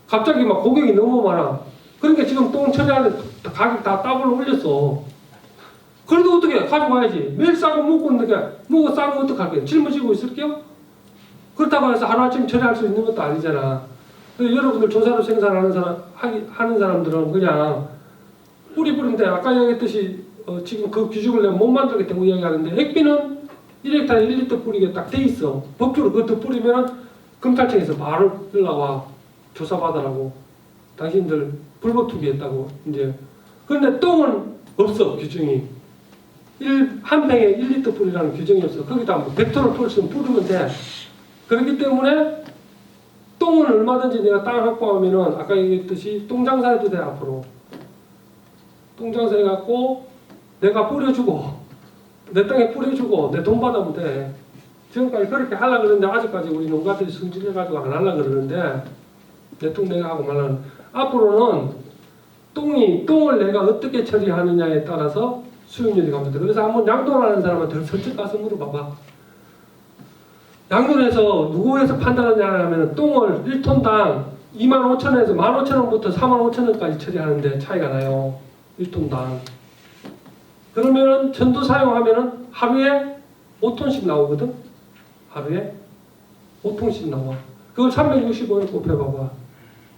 갑자기 막 고객이 너무 많아. 그러니까 지금 똥 처리하는 가격 다 더블로 올렸어. 그래도 어떻게 해? 가져가야지. 매일 싸고 먹고 있는데 먹어 싸고 어떡할 거야? 짊어지고 있을게요? 그렇다고 해서 하루아침 처리할 수 있는 것도 아니잖아. 그래서 여러분들 조사로 생산하는 하는 사람들은 그냥 뿌리 뿌린데 아까 얘기했듯이 지금 그 규칙을 내가 못 만들겠다고 이야기하는데 액비는 1헥타르 1리터 뿌리게 딱 돼 있어. 법규로 그것도 뿌리면 검찰청에서 바로 연락와 조사받으라고. 당신들 불법 투기했다고 이제. 그런데 똥은 없어 규정이. 한 팽에 1리터 뿌리라는 규정이 없어. 거기다 뭐 100톤을 뿌리면 돼. 그렇기 때문에 똥은 얼마든지 내가 땅을 확보하면은 아까 얘기했듯이 똥장사해도 돼 앞으로. 똥장사 해갖고 내가 뿌려주고 내 땅에 뿌려주고 내 돈 받으면 돼. 지금까지 그렇게 하려고 그러는데 아직까지 우리 농가들이 승진해가지고 안 하려고 그러는데 내 똥 내가 하고 말하는 앞으로는 똥을 내가 어떻게 처리하느냐에 따라서 수익률이 갑니다. 그래서 한번 양돈하는 사람한테 설득 가서 물어봐봐. 양돈에서 누구에서 판단하냐 하면 똥을 1톤당 25,000원에서 15,000원부터 45,000원까지 처리하는데 차이가 나요. 1톤당. 그러면은 전도 사용하면은 하루에 5톤씩 나오거든? 하루에 5톤씩 나와. 그걸 365일 곱해봐봐.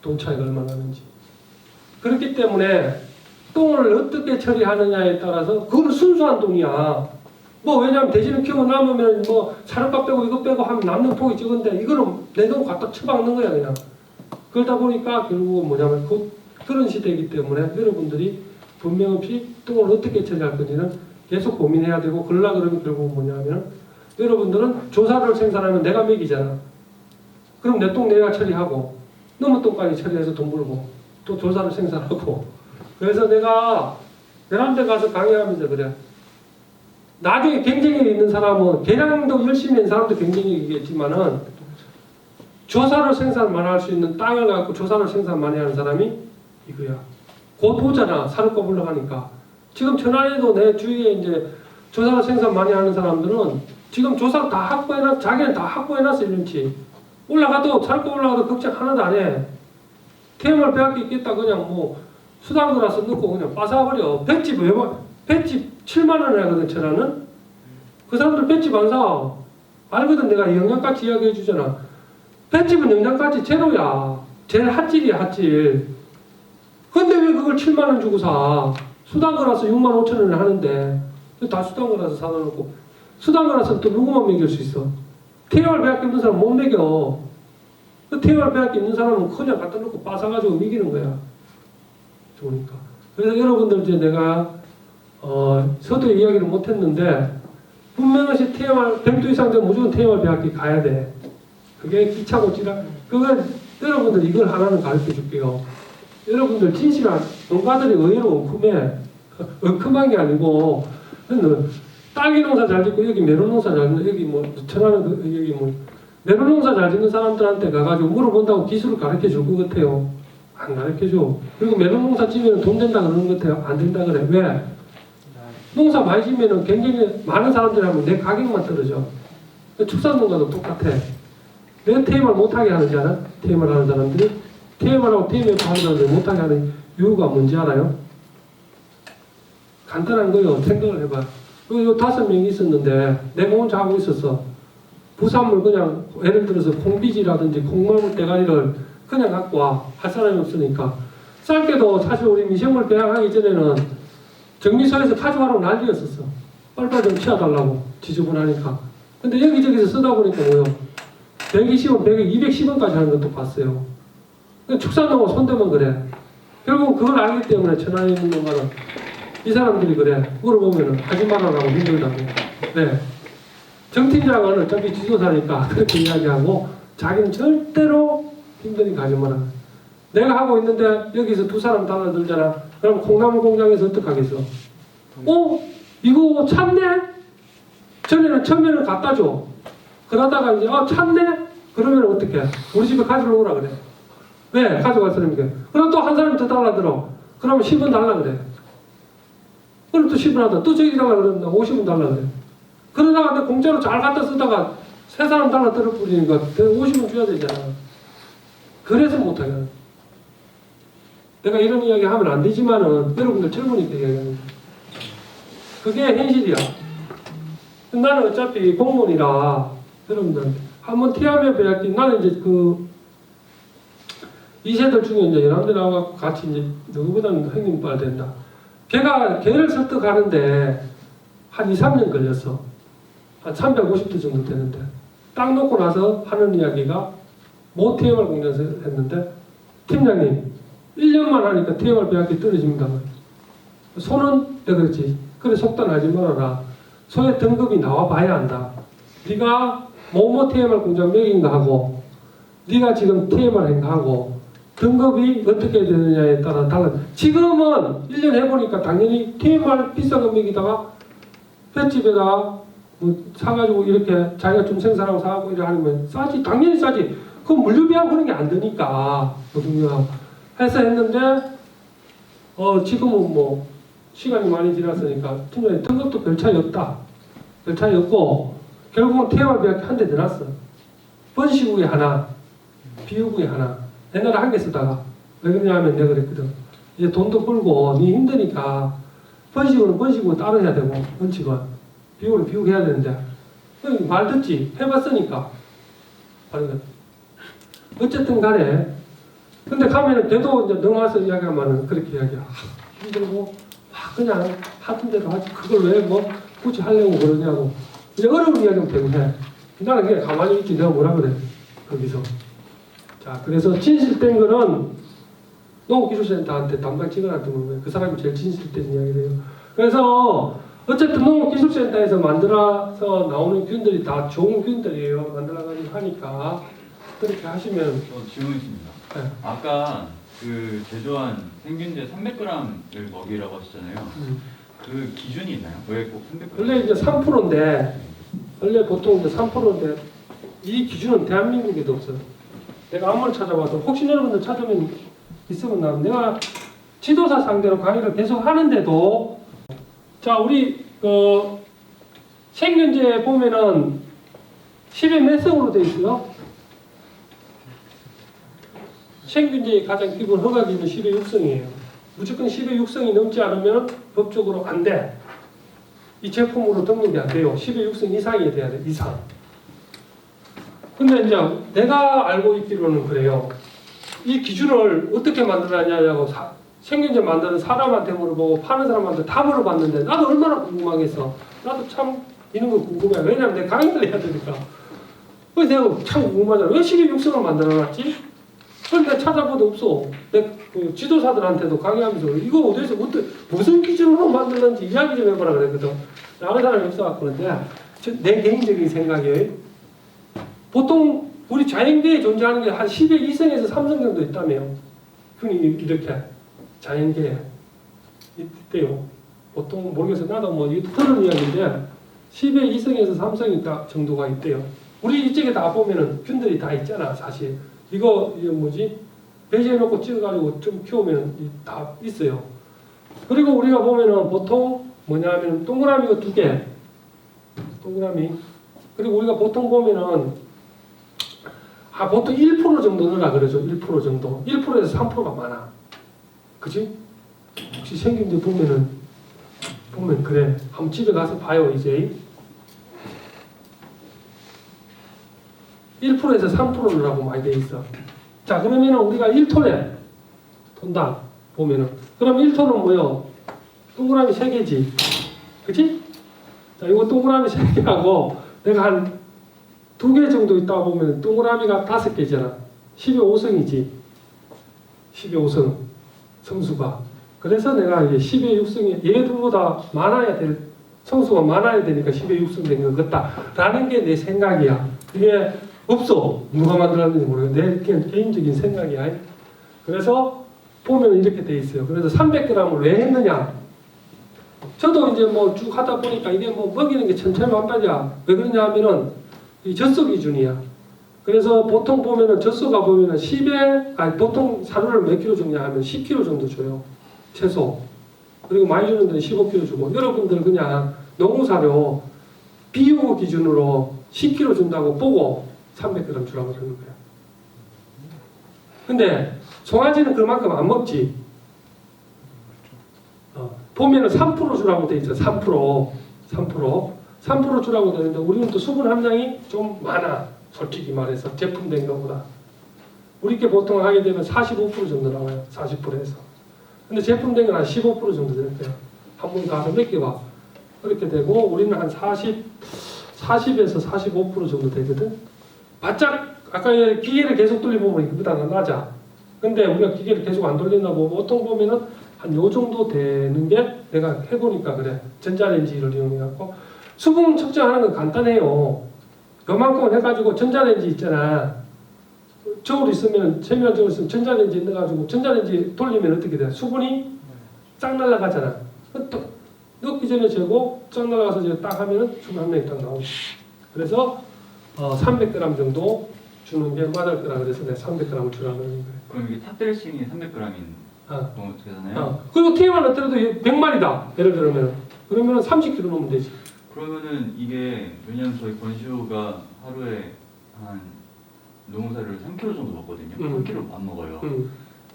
돈 차이가 얼마나 나는지. 그렇기 때문에 똥을 어떻게 처리하느냐에 따라서 그건 순수한 돈이야. 뭐 왜냐하면 돼지는 키우고 남으면 뭐 사료값 빼고 이거 빼고 하면 남는 폭이 적은데 이거는 내 돈 갖다 처박는 거야 그냥. 그러다 보니까 결국은 뭐냐면 그런 시대이기 때문에 여러분들이 분명 없이 똥을 어떻게 처리할 건지는 계속 고민해야 되고 그러려 그러면 결국은 뭐냐면 여러분들은 조사를 생산하면 내가 먹이잖아. 그럼 내 똥 내가 처리하고 너무 똥까지 처리해서 돈 벌고 또 조사를 생산하고 그래서 내가 내한테 가서 강의하면서 그래. 나중에 경쟁력이 있는 사람은 개량도 열심히 하는 사람도 경쟁력이겠지만은 조사를 생산 많이 할 수 있는 땅을 갖고 조사를 생산 많이 하는 사람이 이거야. 곧 오잖아. 산을 꼽으려고 하니까. 지금 천안에도 내 주위에 이제 조사를 생산 많이 하는 사람들은 지금 조사를 다 확보해놨, 자기는 다 확보해놨어, 1년치. 올라가도, 산을 꼽으려고 걱정 하나도 안 해. 태양을 배울 게 있겠다. 그냥 뭐, 수당 들어서 넣고 그냥 빠사버려. 볏집 왜 봐? 볏집 7만원 하거든, 천안은? 그 사람들 볏집 안 사. 알거든, 내가 영양가치 이야기해 주잖아. 볏집은 영양가치 제로야. 제일 핫질이야, 핫질. 근데 왜 그걸 7만원 주고 사? 수당 걸어서 6만 5천 원을 하는데, 다 수당 걸어서 사다 놓고, 수당 걸어서 또 누구만 먹일 수 있어? 태양을 배울 게 있는 사람 못 먹여. 그 태양을 배울 게 있는 사람은 그냥 갖다 놓고 빠사가지고 먹이는 거야. 좋으니까. 그래서 여러분들 이제 내가 서두에 이야기를 못했는데 분명히 태영을 100도 이상 되면 무조건 태영을 대학교 가야 돼. 그게 기차고 지라. 그건 여러분들 이걸 하나는 가르쳐 줄게요. 여러분들 진실한 농가들이 의외로 엉큼한 게 아니고 딸기 농사 잘 짓고 여기 메론 농사 잘 짓는 여기 뭐 천안은 여기 뭐 메론 농사 잘 짓는 사람들한테 가가지고 물어본다고 기술을 가르쳐 줄 것 같아요. 안 가르쳐줘. 그리고 메론 농사 지면 돈 된다 그러는 것 같아요. 안 된다 그래. 왜? 농사 많이 지면은 굉장히 많은 사람들이 하면 내 가격만 떨어져. 축산농가도 똑같아. 왜 테이머를 못하게 하는지 알아? 테이머를 하는 사람들이 테이머라고 테이머를 하는 사람들이 못하게 하는 이유가 뭔지 알아요? 간단한 거요. 생각을 해봐. 요 5명이 있었는데 내가 혼자 하고 있었어. 부산물 그냥 예를 들어서 콩비지라든지 콩나물 대가리를 그냥 갖고 와. 할 사람이 없으니까. 쌀게도 사실 우리 미생물 배양하기 전에는 정미소에서 가져가라고 난리였었어. 빨빨 좀 치워달라고. 지저분하니까. 근데 여기저기서 쓰다 보니까 뭐요? 120원, 210원까지 하는 것도 봤어요. 축산농가 손대면 그래. 결국 그걸 알기 때문에 천안에 있는 농가는 이 사람들이 그래. 물어보면은 하지 말아라고 힘들다고. 네. 정 팀장은 어차피 지도사니까 그렇게 이야기하고 자기는 절대로 힘드니까 하지 마라. 내가 하고 있는데 여기서 두 사람 달라들잖아. 그럼 콩나물 공장에서 어떡하겠어? 이거 참네? 전에는 처음에는 갖다 줘. 그러다가 이제 참네? 그러면 어떡해? 우리 집에 가지러 오라 그래. 왜? 가져갈 사람이니까. 그럼 또 한 사람이 더 달라들어. 그러면 10원 달라 그래. 그럼 또 10원 하다. 또 저기 달라 그러면 50원 달라 그래. 그러다가 내 공짜로 잘 갖다 쓰다가 세 사람 달라들어 뿌리니까 50원 줘야 되잖아. 그래서 못하게 하는. 내가 이런 이야기 하면 안 되지만은 여러분들 젊으니까 이야기하는. 그게 현실이야. 나는 어차피 공무원이라 여러분들 한번 티하면 배웠지. 나는 이제 그 2세들 중에 이제 연합대 나와갖고 같이 이제 누구보다는 형님 봐야 된다. 걔를 설득하는데 한 2, 3년 걸렸어. 한 350도 정도 되는데 딱 놓고 나서 하는 이야기가 모 TMR 공장에서 했는데 팀장님 1년만 하니까 TMR 배학기 떨어집니다. 소는 내가 그랬지. 그래 속단하지 말아라. 소의 등급이 나와 봐야 한다. 네가 뭐뭐 TMR 공장 몇인가 하고 네가 지금 TMR 행가하고 등급이 어떻게 되느냐에 따라 달라. 지금은 1년 해보니까 당연히 TMR 비싼 거 먹이다가 횟집에다가 뭐 사가지고 이렇게 자기가 좀 생산하고 사고 이래 하면 싸지. 당연히 싸지. 그건 물류비하고 그런 게 안 되니까. 해서 했는데 지금은 뭐 시간이 많이 지났으니까 팀장님 등급도 별 차이 없다. 별 차이 없고 결국은 TMR 배학기 한 대 더 놨어. 번시국에 하나, 비유국에 하나. 옛날에 한 개 쓰다가 왜 그러냐면 내가 그랬거든. 이제 돈도 벌고 니 힘드니까 번식은 번식으로 따로 해야 되고 원칙은 비유는 비유 해야 되는데 말 듣지 해봤으니까 어쨌든 간에 근데 가면은 걔도 이제 넘어와서 이야기하면은 그렇게 이야기야. 힘들고 그냥 하던 대로 하지 그걸 왜 뭐 굳이 하려고 그러냐고 이제 어려운 이야기는 때문에 나는 그냥 가만히 있지 내가 뭐라 그래 거기서. 자, 그래서 진실된 거는 농업기술센터한테 담당 직원한테 물으면 그 사람이 제일 진실된 이야기를 해요. 그래서 어쨌든 농업기술센터에서 만들어서 나오는 균들이 다 좋은 균들이에요. 만들어가지고 하니까 그렇게 하시면 질문 있습니다. 네. 아까 그 제조한 생균제 300g을 먹이라고 하셨잖아요. 그 기준이 있나요? 왜 꼭 300g? 원래 이제 3%인데 원래 보통 이제 3%인데 이 기준은 대한민국에도 없어요. 내가 아무리 찾아봐도 혹시 여러분들 찾으면 있으면 나 내가 지도사 상대로 강의를 계속 하는데도 자 우리 생균제 보면은 10의 몇 성으로 되어 있어요? 생균제의 가장 기본 허가기는 10의 6성이에요. 무조건 10의 6성이 넘지 않으면 법적으로 안 돼. 이 제품으로 등록이 안 돼요. 10의 6성 이상이 돼야 돼. 이상. 근데 이제 내가 알고 있기로는 그래요. 이 기준을 어떻게 만들었냐고 생균제 만드는 사람한테 물어보고 파는 사람한테 다 물어봤는데 나도 얼마나 궁금하겠어. 나도 참 이런 거 궁금해. 왜냐면 내가 강의를 해야 되니까. 그래서 내가 참 궁금하잖아. 왜 10의 6성을 만들어놨지? 그런데 찾아봐도 없어. 그 지도사들한테도 강의하면서 이거 어디서 무슨 기준으로 만들었는지 이야기 좀 해보라 그랬거든. 아는 사람이 없어갖고 그런데 내 개인적인 생각이에요. 보통 우리 자연계에 존재하는 게 한 10의 2성에서 3성 정도 있다며요. 흔히 이렇게 자연계에 있대요. 보통 모르겠어요. 나도 뭐 이거 들은 이야기인데 10의 2성에서 3성 정도가 있대요. 우리 이쪽에 다 보면은 균들이 다 있잖아 사실. 이거 뭐지? 배제해놓고 찍어가지고 좀 키우면 다 있어요. 그리고 우리가 보면은 보통 뭐냐면 동그라미가 2개. 동그라미. 그리고 우리가 보통 보면은 보통 1% 정도 넣으라 그러죠. 1% 정도. 1%에서 3%가 많아. 그지? 혹시 생긴데 보면 그래. 한번 집에 가서 봐요 이제. 1%에서 3% 넣으라고 많이 돼 있어. 자 그러면은 우리가 1톤에 돈당 보면은 그럼 1톤은 뭐요? 동그라미 3개지. 그치? 자 이거 동그라미 3개하고 내가 한 2개 정도 있다 보면 동그라미가 5개잖아. 10의 5성이지. 10의 5성 성수가. 그래서 내가 이제 10의 6성이 얘들보다 많아야 될 성수가 많아야 되니까 10의 6성 된 것 같다라는 게 내 생각이야. 그게 없어. 누가 만들었는지 모르겠는데 내 개인적인 생각이야. 그래서 보면 이렇게 돼 있어요. 그래서 300g을 왜 했느냐? 저도 이제 뭐 쭉 하다 보니까 이게 뭐 먹이는 게 천천만발이야. 왜 그러냐 하면은 이 젖소 기준이야. 그래서 보통 보면은 젖소가 보면은 10에 보통 사료를 몇 킬로 주냐 하면 10kg 정도 줘요. 채소. 그리고 많이 주는 데는 15kg 주고 여러분들 그냥 농사료 비유 기준으로 10kg 준다고 보고 300g 주라고 그러는 거야. 근데 송아지는 그만큼 안 먹지. 보면은 3% 주라고 돼 있어. 3% 주라고 되는데 우리는 또 수분 함량이 좀 많아. 솔직히 말해서 제품된 것보다. 우리 게 보통 하게 되면 45% 정도 나와요. 40%에서. 근데 제품된 건 한 15% 정도 될 거야. 한 번 가서 몇 개 봐. 그렇게 되고 우리는 한 40에서 45% 정도 되거든. 바짝 아까 기계를 계속 돌려보면 그보다는 낮아. 근데 우리가 기계를 계속 안 돌리나 보고 보통 보면은 한 요 정도 되는 게 내가 해보니까 그래. 전자레인지를 이용해갖고 수분 측정하는 건 간단해요. 요만큼 해가지고 전자레인지 있잖아. 저울 있으면 세면 저울 있으면 전자레인지 넣어가지고 전자레인지 돌리면 어떻게 돼? 수분이 쫙 날아가잖아. 또 넣기 전에 재고 쫙 날아가서 이제 딱 하면은 수분 한 명이 딱 나오지. 그래서 300g 정도 주는 게 맞을 거라 그래서 내가 300g을 주라는 거예요. 그럼 이게 탑드레싱이 300g인 거잖아요. 그리고 TM은 어때도 100마리다. 예를 들면 그러면 30kg 넣으면 되지. 그러면은 이게 왜냐면 저희 권시우가 하루에 한 농사를 3kg 정도 먹거든요. 3kg 안 먹어요.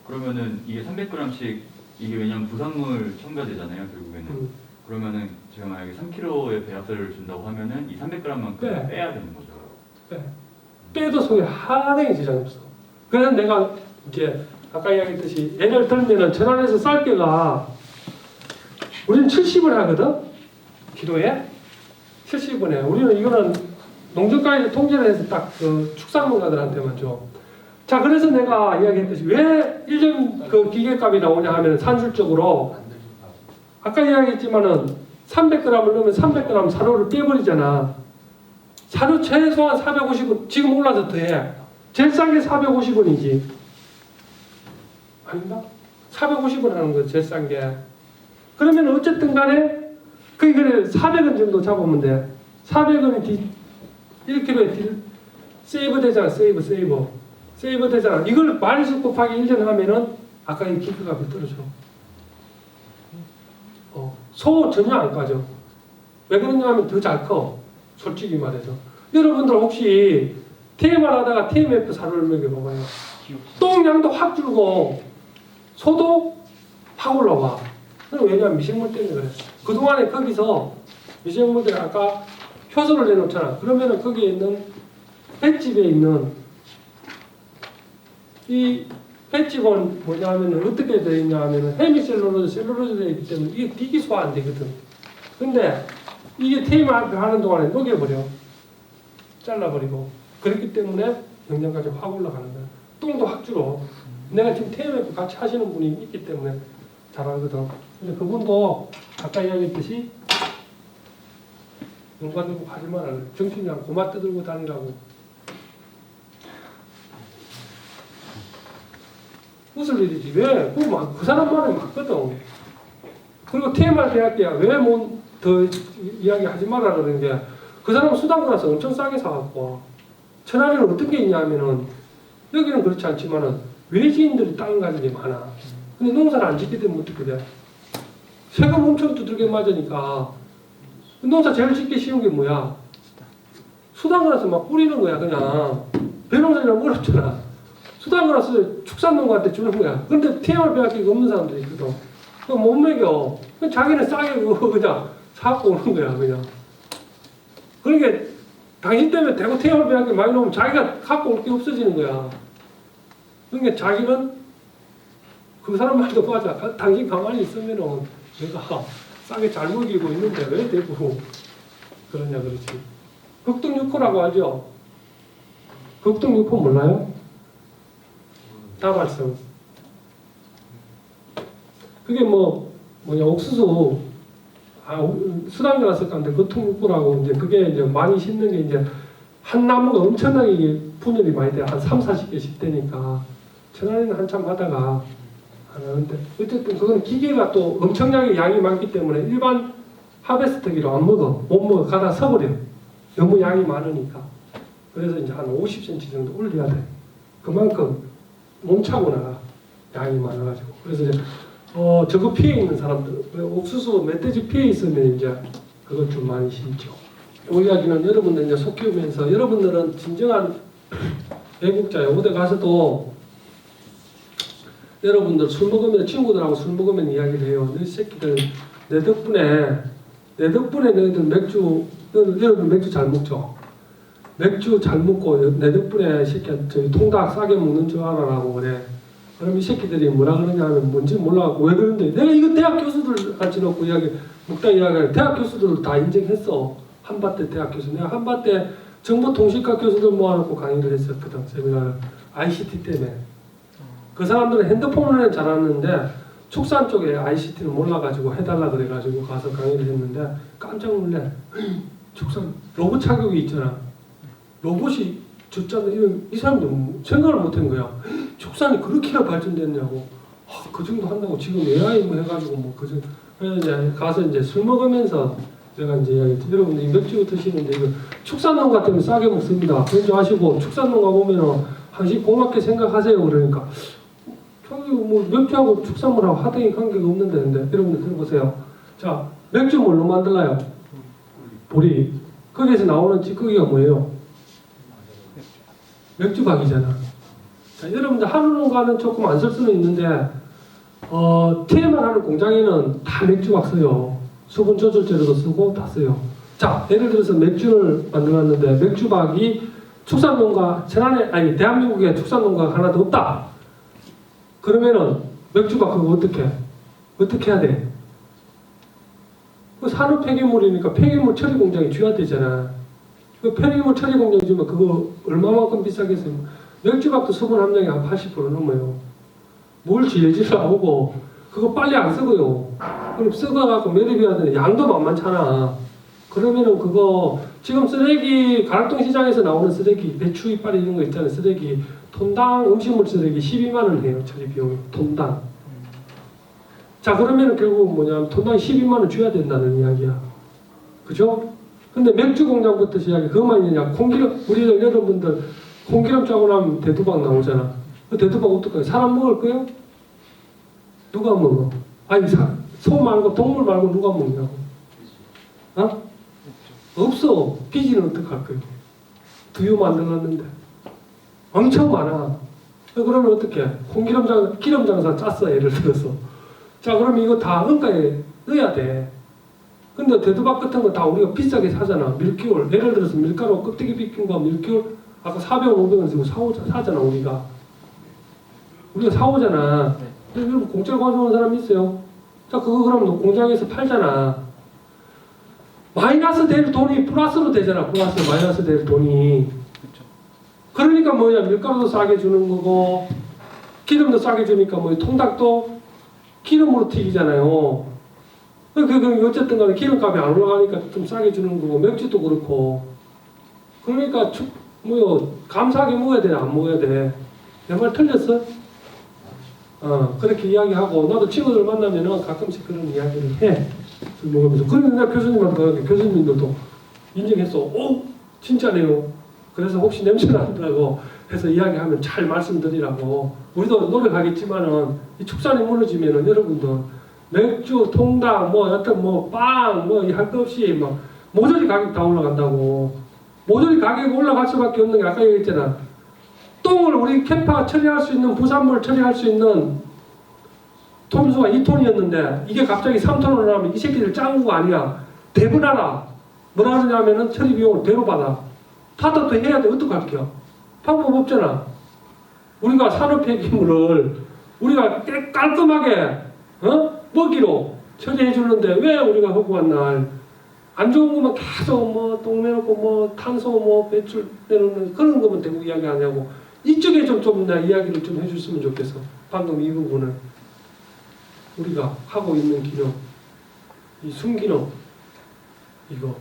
그러면은 이게 300g씩 이게 왜냐면 부산물 첨가되잖아요. 결국에는. 그러면은 제가 만약에 3kg의 배합사료를 준다고 하면은 이 300g만큼 빼야 되는 거죠. 빼도 소리 하나의 지장이 없어. 그래서 내가 이제 아까 이야기했듯이 예를 들면은 천안에서 쌀개가 우리는 70을 하거든. 키로에 70원 해. 우리는 이거는 농정가에서 통제를 해서 딱 그 축산농가들한테만 줘. 자, 그래서 내가 이야기했듯이 왜 1년 그 기계값이 나오냐 하면 산술적으로 아까 이야기했지만은 300g을 넣으면 300g 사료를 빼버리잖아. 사료 최소한 450원, 지금 올라서 더해. 제일 싼 게 450원이지. 아닌가? 450원 하는 거야, 제일 싼 게. 그러면 어쨌든 간에, 그래, 400원 정도 잡으면 돼. 400원이 1kg에 세이브 되잖아, 세이브 되잖아. 이걸 마이너스 곱하기 1년 하면은, 아까 이 기크값이 떨어져. 소 전혀 안 까져. 왜 그러냐 하면 더 잘 커. 솔직히 말해서. 여러분들 혹시 TMR 하다가 TMF 사료를 먹여봐봐요. 똥량도 확 줄고 소도 확 올라와. 왜냐하면 미생물 때문에 그래. 그동안에 거기서 미생물들이 아까 효소를 내놓잖아. 그러면은 거기에 있는 횟집에 있는 이 횟집은 뭐냐 하면은 어떻게 되어 있냐 하면은 헤미셀룰로즈, 셀룰로즈 되어 있기 때문에 이게 되게 소화 안 되거든. 근데 이게 TMR 하는 동안에 녹여버려. 잘라버리고. 그렇기 때문에 영양가가 확 올라가는 거야. 똥도 확 줄어. 내가 지금 TMF 같이 하시는 분이 있기 때문에 잘 알거든. 근데 그분도 아까 이야기했듯이 연관 들고 하지 말라. 정신이랑 고마 떠들고 다니라고. 웃을 일이지. 왜? 그 사람 말이 맞거든. 그리고 TMR 대학교야. 왜 더 이야기하지 말라 그러는 게 그 사람 수당권에서 엄청 싸게 사갖고 천안에는 어떤 게 있냐 하면은 여기는 그렇지 않지만은 외지인들이 땅을 가진 게 많아. 근데 농사를 안 짓게 되면 어떻게 돼? 세금 엄청 두들겨 맞으니까 농사 제일 짓기 쉬운 게 뭐야? 수당권에서 막 뿌리는 거야. 그냥 배농사이랑 어렵잖아. 수당권에서 축산농가한테 주는 거야. 근데 TMR 배학기가 없는 사람들이 있거든. 그거 못 먹여. 자기는 싸게 그냥 사갖고 오는 거야. 그냥. 그러니까 당신 때문에 대구 TMR 배학기 많이 넣으면 자기가 갖고 올 게 없어지는 거야. 그러니까 자기는 그 사람 말도 맞아. 당신 가만히 있으면은 내가 싸게 잘 먹이고 있는데 왜 대구 그러냐 그러지. 극동 6호라고 알죠? 극동 6호 몰라요? 다 말씀. 그게 뭐냐 옥수수 수당이 났을 건데 극동 6호라고 이제 그게 이제 많이 심는 게 이제 한 나무가 엄청나게 분열이 많이 돼. 한 3, 40개씩 되니까 천안에는 한참 하다가 안 하는데 어쨌든 그건 기계가 또 엄청나게 양이 많기 때문에 일반 하베스트기로 안 먹어. 못 먹어. 가다 서버려. 너무 양이 많으니까. 그래서 이제 한 50cm 정도 올려야 돼. 그만큼 몸차고 나가. 양이 많아가지고. 그래서 이제 저거 피해 있는 사람들, 옥수수 멧돼지 피해 있으면 이제 그걸 좀 많이 심죠. 이 이야기는 여러분들 이제 속 키우면서 여러분들은 진정한 애국자예요. 어디 가서도 여러분들 술 먹으면 친구들하고 술 먹으면 이야기를 해요. 너 새끼들 내 덕분에 너희들 여러분 맥주 잘 먹죠. 맥주 잘 먹고 내 덕분에 새끼야 저기 통닭 싸게 먹는 줄 알아라고 그래. 그럼 이 새끼들이 뭐라 그러냐 하면 뭔지 몰라갖고 왜 그러는데 내가 이거 대학 교수들 같이 놓고 먹다 이야기를 대학 교수들 다 인정했어. 한밭대 대학 교수. 내가 한밭대 정보통신과 교수들 모아놓고 강의를 했었거든. 세미나를. ICT 때문에. 그 사람들은 핸드폰을 잘하는데 축산 쪽에 ICT를 몰라가지고 해달라 그래가지고 가서 강의를 했는데 깜짝 놀래. 축산 로봇 착용이 있잖아. 로봇이 줬잖아. 이 사람도 생각을 못한 거야. 축산이 그렇게나 발전됐냐고. 그 정도 한다고 지금 AI 뭐 해가지고 뭐 그 정도. 그래서 이제 가서 이제 술 먹으면서 제가 이제 이야기했죠. 여러분들 이 맥주 드시는데 이거 축산농가 때문에 싸게 먹습니다. 그런 줄 아시고 축산농가 보면은 항상 고맙게 생각하세요. 그러니까 저기 뭐 맥주하고 축산물하고 하등이 관계가 없는데 근데 여러분들 들어보세요. 자 맥주 뭘로 만들나요? 보리. 거기에서 나오는 찌꺼기가 뭐예요? 맥주박이잖아. 자, 여러분들 한우농가는 조금 안 쓸 수는 있는데 TMR 하는 공장에는 다 맥주박 써요. 수분 조절제로도 쓰고 다 써요. 자, 예를 들어서 맥주를 만들었는데 맥주박이 축산농가 대한민국에 축산농가가 하나도 없다. 그러면은 맥주박 그거 어떻게 해야 돼? 그 산업 폐기물이니까 폐기물 처리 공장이 줘야 되잖아. 그 폐기물 처리 공장 주면 그거 얼마만큼 비싸겠어요? 맥주박도 수분 함량이 한 80% 넘어요. 뭘 지혜지를 하고 그거 빨리 안 쓰고요. 그럼 쓰고갖고 매립해야 되는데 양도 만만찮아. 그러면은 그거 지금 쓰레기 가락동 시장에서 나오는 쓰레기 배추 이빨 이런 거 있잖아요. 쓰레기 톤당 음식물 쓰레기 12만 원 해요. 처리 비용이 톤당. 자 그러면은 결국 뭐냐면 톤당 12만 원 줘야 된다는 이야기야. 그죠? 근데 맥주 공장부터 시작해 그것만 있느냐? 콩기름 우리 여러분들 콩기름 짜고 나면 대두박 나오잖아. 그 대두박 어떡해? 사람 먹을 거요? 누가 먹어? 아니 소 말고 동물 말고 누가 먹냐고? 어? 없어. 비지는 어떡할 거예요? 두유 만들었는데 엄청 많아. 그러면 어떻게? 기름 장사 짰어 예를 들어서. 자 그러면 이거 다 원가에 넣어야 돼. 근데 대두박 같은 거 다 우리가 비싸게 사잖아. 밀기올 예를 들어서 밀가루 껍데기 비낀 거 밀기올 아까 400원 500원 쓰고 사잖아 우리가. 우리가 사오잖아. 근데 여러분 공짜로 가져오는 사람 있어요? 자 그거 그럼 공장에서 팔잖아. 마이너스 될 돈이 플러스로 되잖아. 플러스 마이너스 될 돈이. 그러니까 뭐냐 밀가루도 싸게 주는 거고 기름도 싸게 주니까 뭐 통닭도 기름으로 튀기잖아요. 어쨌든 간에 기름값이 안 올라가니까 좀 싸게 주는 거고 맥주도 그렇고. 그러니까 감사하게 먹어야 돼 안 먹어야 돼? 내 말 틀렸어? 그렇게 이야기하고 나도 친구들 만나면은 가끔씩 그런 이야기를 해. 술 먹으면서. 그런데 내가 교수님한테 교수님들도 인정했어. 오 진짜네요. 그래서 혹시 냄새 난다고 해서 이야기하면 잘 말씀드리라고. 우리도 노력하겠지만은 이 축산이 무너지면은 여러분들 맥주, 통닭, 여튼 빵, 할 것 없이 막 모조리 가격 다 올라간다고. 모조리 가격이 올라갈 수밖에 없는 게 아까 얘기했잖아. 똥을 우리 캐파가 처리할 수 있는 부산물 처리할 수 있는 톤수가 2톤이었는데 이게 갑자기 3톤으로 나면 이 새끼들 짱구 거 아니야. 대분하라. 뭐라 하냐면은 처리 비용을 배로 받아. 받아도 해야 돼. 어떡할게요? 방법 없잖아. 우리가 산업 폐기물을 우리가 깔끔하게 먹이로 처리해 주는데 왜 우리가 허구한 날 안 좋은 것만 계속 똥 내놓고 탄소 배출 내놓는 그런 것만 대고 이야기하냐고. 이쪽에 좀 나 이야기를 좀 해줬으면 좋겠어. 방금 이 부분을 우리가 하고 있는 기능, 이 순기능 이거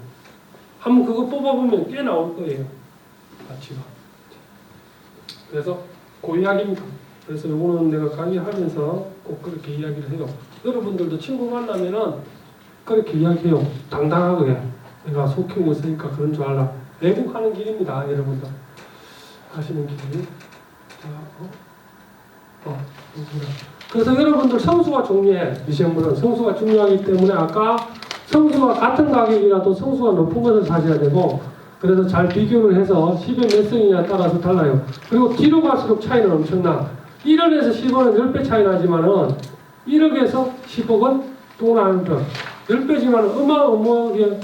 한번 그거 뽑아보면 꽤 나올 거예요. 가치가. 그래서 그 이야기입니다. 그래서 이거는 내가 강의하면서 꼭 그렇게 이야기를 해요. 여러분들도 친구 만나면은 그렇게 이야기해요. 당당하게 내가 소 키우고 있으니까 그런 줄 알라. 애국하는 길입니다. 여러분들 하시는 길이. 그래서 여러분들 성수가 중요해. 이 시험은 성수가 중요하기 때문에 아까 성수와 같은 가격이라도 성수가 높은 것을 사셔야 되고 그래서 잘 비교를 해서 10에 몇 성이냐 따라서 달라요. 그리고 뒤로 갈수록 차이는 엄청나. 1억에서 10억은 10배 차이 나지만은 1억에서 10억은 또 나는 거. 10배지만 어마어마하게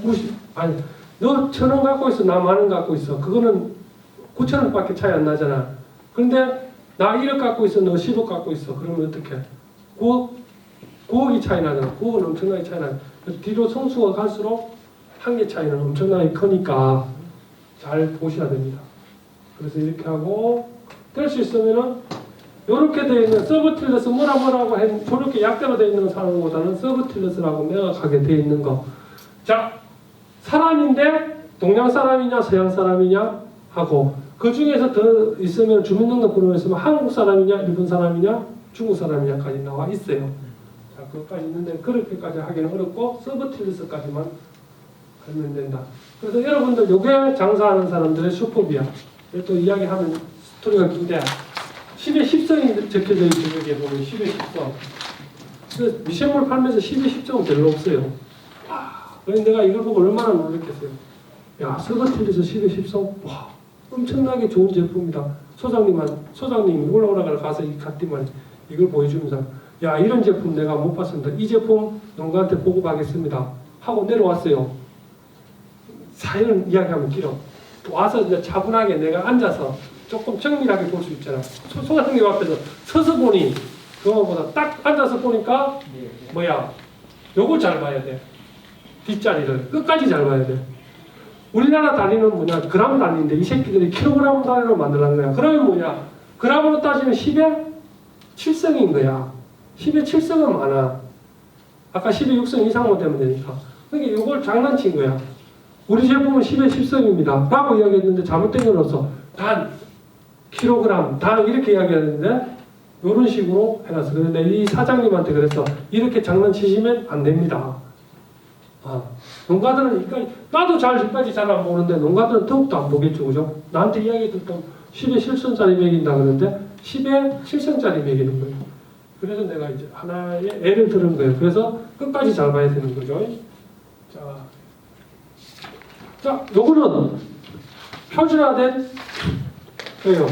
너 1,000원 갖고 있어. 나 10,000원 갖고 있어. 그거는 9,000원밖에 차이 안 나잖아. 그런데 나 1억 갖고 있어. 너 10억 갖고 있어. 그러면 어떡해? 9억이 차이 나잖아. 9억은 엄청나게 차이 나요. 뒤로 성수가 갈수록 한계 차이는 엄청나게 크니까 잘 보셔야 됩니다. 그래서 이렇게 하고 될 수 있으면은 이렇게 되어 있는 서브틸러스 뭐라고 해 저렇게 약대로 되어 있는 사람보다는 서브틸러스라고 명확하게 되어 있는 거. 자 사람인데 동양 사람이냐 서양 사람이냐 하고 그 중에서 더 있으면 주민등록번호가 있으면 한국 사람이냐 일본 사람이냐 중국 사람이냐까지 나와 있어요. 자 그것까지 있는데 그렇게까지 하기는 어렵고 서브틸러스까지만 하면 된다. 그래서 여러분들 요게 장사하는 사람들의 수법이야. 또 이야기하면 스토리가 긴데 10에 10성이 적혀져 있는 여기에 보면 10에 10성. 그래서 미생물 팔면서 10에 10성은 별로 없어요. 그래서 내가 이걸 보고 얼마나 놀랐겠어요. 야, 서버틸에서 10에 10성? 와, 엄청나게 좋은 제품이다. 소장님이 올라오라가 가서 이 갔더만 이걸 보여주면서 야, 이런 제품 내가 못 봤습니다. 이 제품 농가한테 보고하겠습니다. 하고 내려왔어요. 사연 이야기하면 길어. 와서 이제 차분하게 내가 앉아서 조금 정밀하게 볼 수 있잖아. 소장님 앞에서 서서 보니 그거보다 딱 앉아서 보니까 뭐야? 요걸 잘 봐야 돼. 뒷자리를 끝까지 잘 봐야 돼. 우리나라 단위는 뭐냐? 그램 단위인데 이 새끼들이 킬로그램 단위로 만들라는 거야. 그러면 뭐냐? 그램으로 따지면 10에 7성인 거야. 10의 7성은 많아. 아까 10의 6성 이상만 되면 되니까. 그러니까 이걸 장난친 거야. 우리 제품은 10의 10성입니다. 라고 이야기했는데 잘못된 건 없어. 단, 킬로그램, 당 이렇게 이야기했는데 이런 식으로 해놨어. 그런데 이 사장님한테 그랬어. 이렇게 장난치시면 안 됩니다. 농가들은 나도 이까지 잘 안 보는데 농가들은 더욱더 안 보겠죠. 그죠? 나한테 이야기 듣던 10에 7성짜리 매긴다 그러는데 10에 7성짜리 매기는 거예요. 그래서 내가 이제 하나의 예를 들은 거예요. 그래서 끝까지 잘 봐야 되는 거죠. 자, 요거는 표준화된 거예요.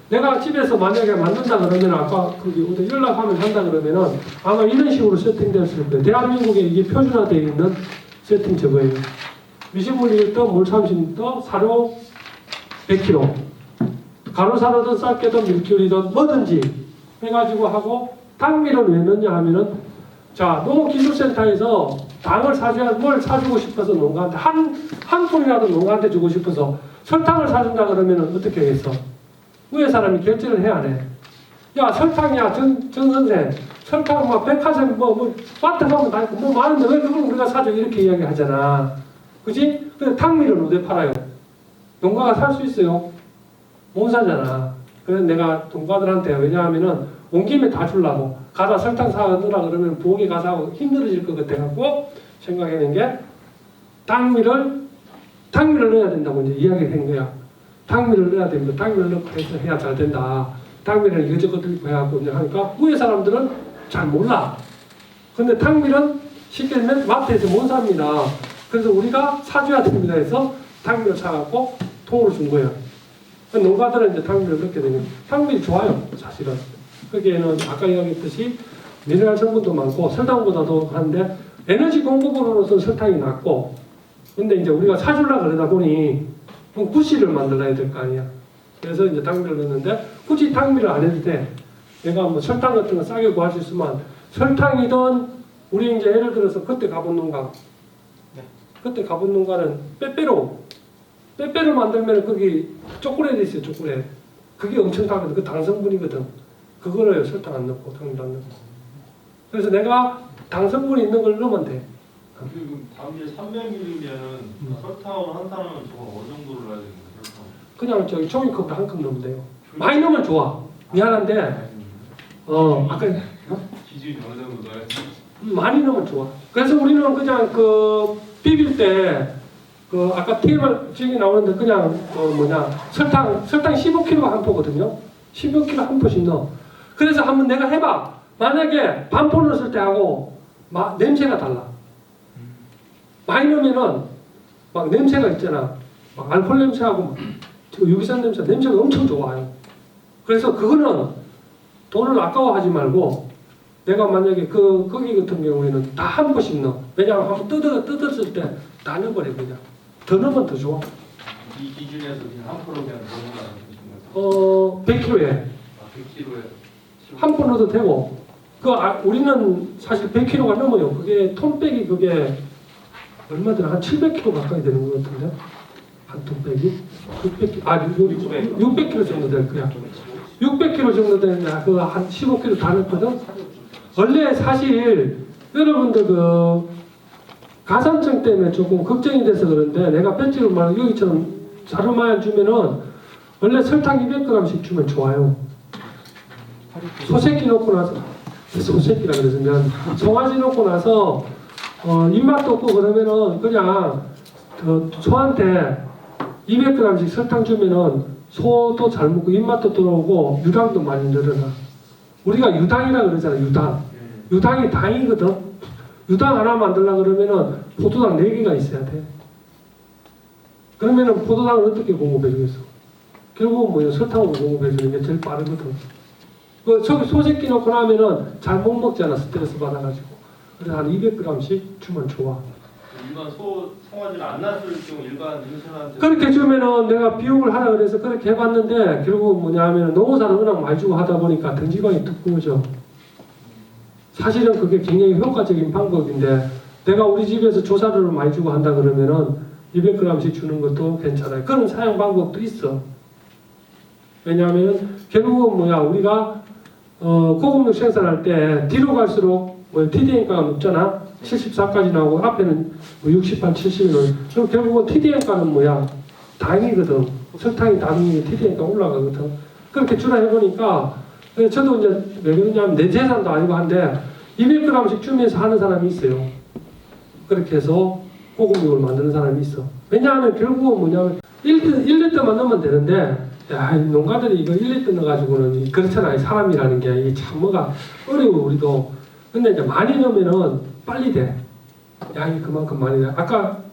내가 집에서 만약에 만든다 그러면 아까 거기 연락하면 한다 그러면은 아마 이런 식으로 세팅되었을 거예요. 대한민국에 이게 표준화되어 있는 세팅 저거예요. 미식물 1도, 물 30도, 사료 100kg. 가루사료든 쌀깨든 밀키울이든 뭐든지 해가지고 하고 당밀은 왜 넣냐 하면은 자, 농업기술센터에서 당을 뭘 사주고 싶어서 농가한테 한 푼이라도 농가한테 주고 싶어서 설탕을 사준다 그러면은 어떻게 하겠어? 위에 사람이 결제를 해야 안 해. 야, 설탕이야, 정 선생. 설탕, 백화점, 마트 가면 다 있고, 많은데 왜 그걸 우리가 사줘? 이렇게 이야기 하잖아. 그지? 근데 당밀은 어디 팔아요? 농가가 살 수 있어요? 못 사잖아. 그래서 내가 농가들한테, 왜냐하면은, 온 김에 다 주려고. 가다 설탕 사느라 그러면 부엌에 가서 하고 힘들어질 것 같아갖고, 생각해낸 게, 당밀을 넣어야 된다고 이제 이야기를 한 거야. 당밀을 넣어야 됩니다. 당밀을 넣고 해서 해야 잘 된다. 당밀은 이것저것 해갖고 이제 하니까 위에 사람들은 잘 몰라. 근데 당밀은 쉽게 말하면 마트에서 못 삽니다. 그래서 우리가 사줘야 됩니다 해서 당밀을 사갖고 통으로 준 거예요. 농가들은 이제 당밀을 넣게 되면 당밀이 좋아요. 사실은. 거기에는 아까 이야기했듯이 미네랄 성분도 많고 설탕보다도 한데 에너지 공급으로서는 설탕이 낮고 근데 이제 우리가 사주려고 그러다 보니 그럼 구씨를 만들어야 될 거 아니야. 그래서 이제 당밀을 넣는데 굳이 당밀을 안 해도 돼. 내가 뭐 설탕 같은 거 싸게 구할 수 있으면 설탕이든 우리 이제 예를 들어서 그때 가본 농가 그때 가본 농가는 빼빼로 만들면 거기 초콜릿 있어요. 초콜릿 그게 엄청 다거든. 그 당성분이거든. 그거를 설탕 안 넣고 당밀 안 넣고 그래서 내가 당성분이 있는 걸 넣으면 돼. 지금 당밀 300ml면은 설탕으로 한 사람은 저거 어느 정도를 넣어야 되는 거예요? 설탕? 그냥 저기 종이컵으로 한 컵 넣으면 돼요. 많이 넣으면 좋아. 미안한데 아까 기준이 어느 정도 넣어야 돼? 많이 넣으면 좋아. 그래서 우리는 그냥 비빌 때 아까 TMR이 나오는데 그냥 설탕 15kg 한 포거든요. 15kg 한 포씩 넣어. 그래서 한번 내가 해봐. 만약에 반포 넣었을 때 하고 냄새가 달라. 많이 넣으면은 막 냄새가 있잖아. 막 알코올 냄새하고 유기산 냄새가 엄청 좋아요. 그래서 그거는 돈을 아까워하지 말고 내가 만약에 거기 같은 경우에는 다 한 포씩 넣어. 왜냐하면 한번 뜯었을 때 다 넣어버려 그냥. 더 넣으면 더 좋아. 이 기준에서 그냥 한 프로 그냥 넣는다는 뜻인 거예요? 100kg에 100kg에 한 포 넣어도 되고 우리는 사실 100kg가 넘어요. 그게 톤백이 그게 얼마더라? 한 700kg 가까이 되는 것 같은데 한 톤백이 600kg 정도 될 거야. 600kg 정도 되는데 그거 한 15kg 다 넣거든. 원래 사실 여러분들 가산증 때문에 조금 걱정이 돼서 그런데 내가 배지로 말하면 여기처럼 자료만 주면은 원래 설탕 200g씩 주면 좋아요. 소새끼 넣고 나서 소새끼라 그래서 난 송아지 넣고 나서 입맛도 없고 그러면은 그냥 소한테 200g씩 설탕 주면은 소도 잘 먹고 입맛도 들어오고 유당도 많이 늘어나. 우리가 유당이라 그러잖아. 유당이 당이거든. 유당 하나 만들려고 그러면은 포도당 4개가 있어야 돼. 그러면은 포도당을 어떻게 공급해 주겠어? 결국은 설탕으로 공급해 주는 게 제일 빠르거든. 저기 소새끼 넣고 나면은 잘 못 먹잖아. 스트레스 받아가지고. 그래서 한 200g씩 주면 좋아. 일반 송아지를 안 낳았을 경우 일반 임신한테 그렇게 주면은 내가 비용을 하라 그래서 그렇게 해봤는데 결국은 뭐냐면 농어사를 워낙 많이 주고 하다 보니까 등지방이 두꺼워져. 사실은 그게 굉장히 효과적인 방법인데 내가 우리 집에서 조사료를 많이 주고 한다 그러면은 200g씩 주는 것도 괜찮아요. 그런 사용 방법도 있어. 왜냐하면 결국은 우리가 고급력 생산할 때 뒤로 갈수록 뭐 TDN가가 높잖아. 74까지 나오고 앞에는 뭐 68, 70은 그럼 결국은 TDN가는 뭐야? 당이거든. 설탕이 당이 TDN가 올라가거든. 그렇게 줄여해보니까 저도 이제 왜 그러냐면 내 재산도 아니고 한데 200g씩 주면서 하는 사람이 있어요. 그렇게 해서 고급육을 만드는 사람이 있어. 왜냐하면 결국은 뭐냐면 1리터만 넣으면 되는데 야, 이 농가들이 이거 1리터 넣어가지고는 그렇잖아요. 사람이라는 게 이게 참 뭐가 어려워 우리도. 근데 이제 많이 넣으면은 빨리 돼. 양이 그만큼 많이 돼. 아까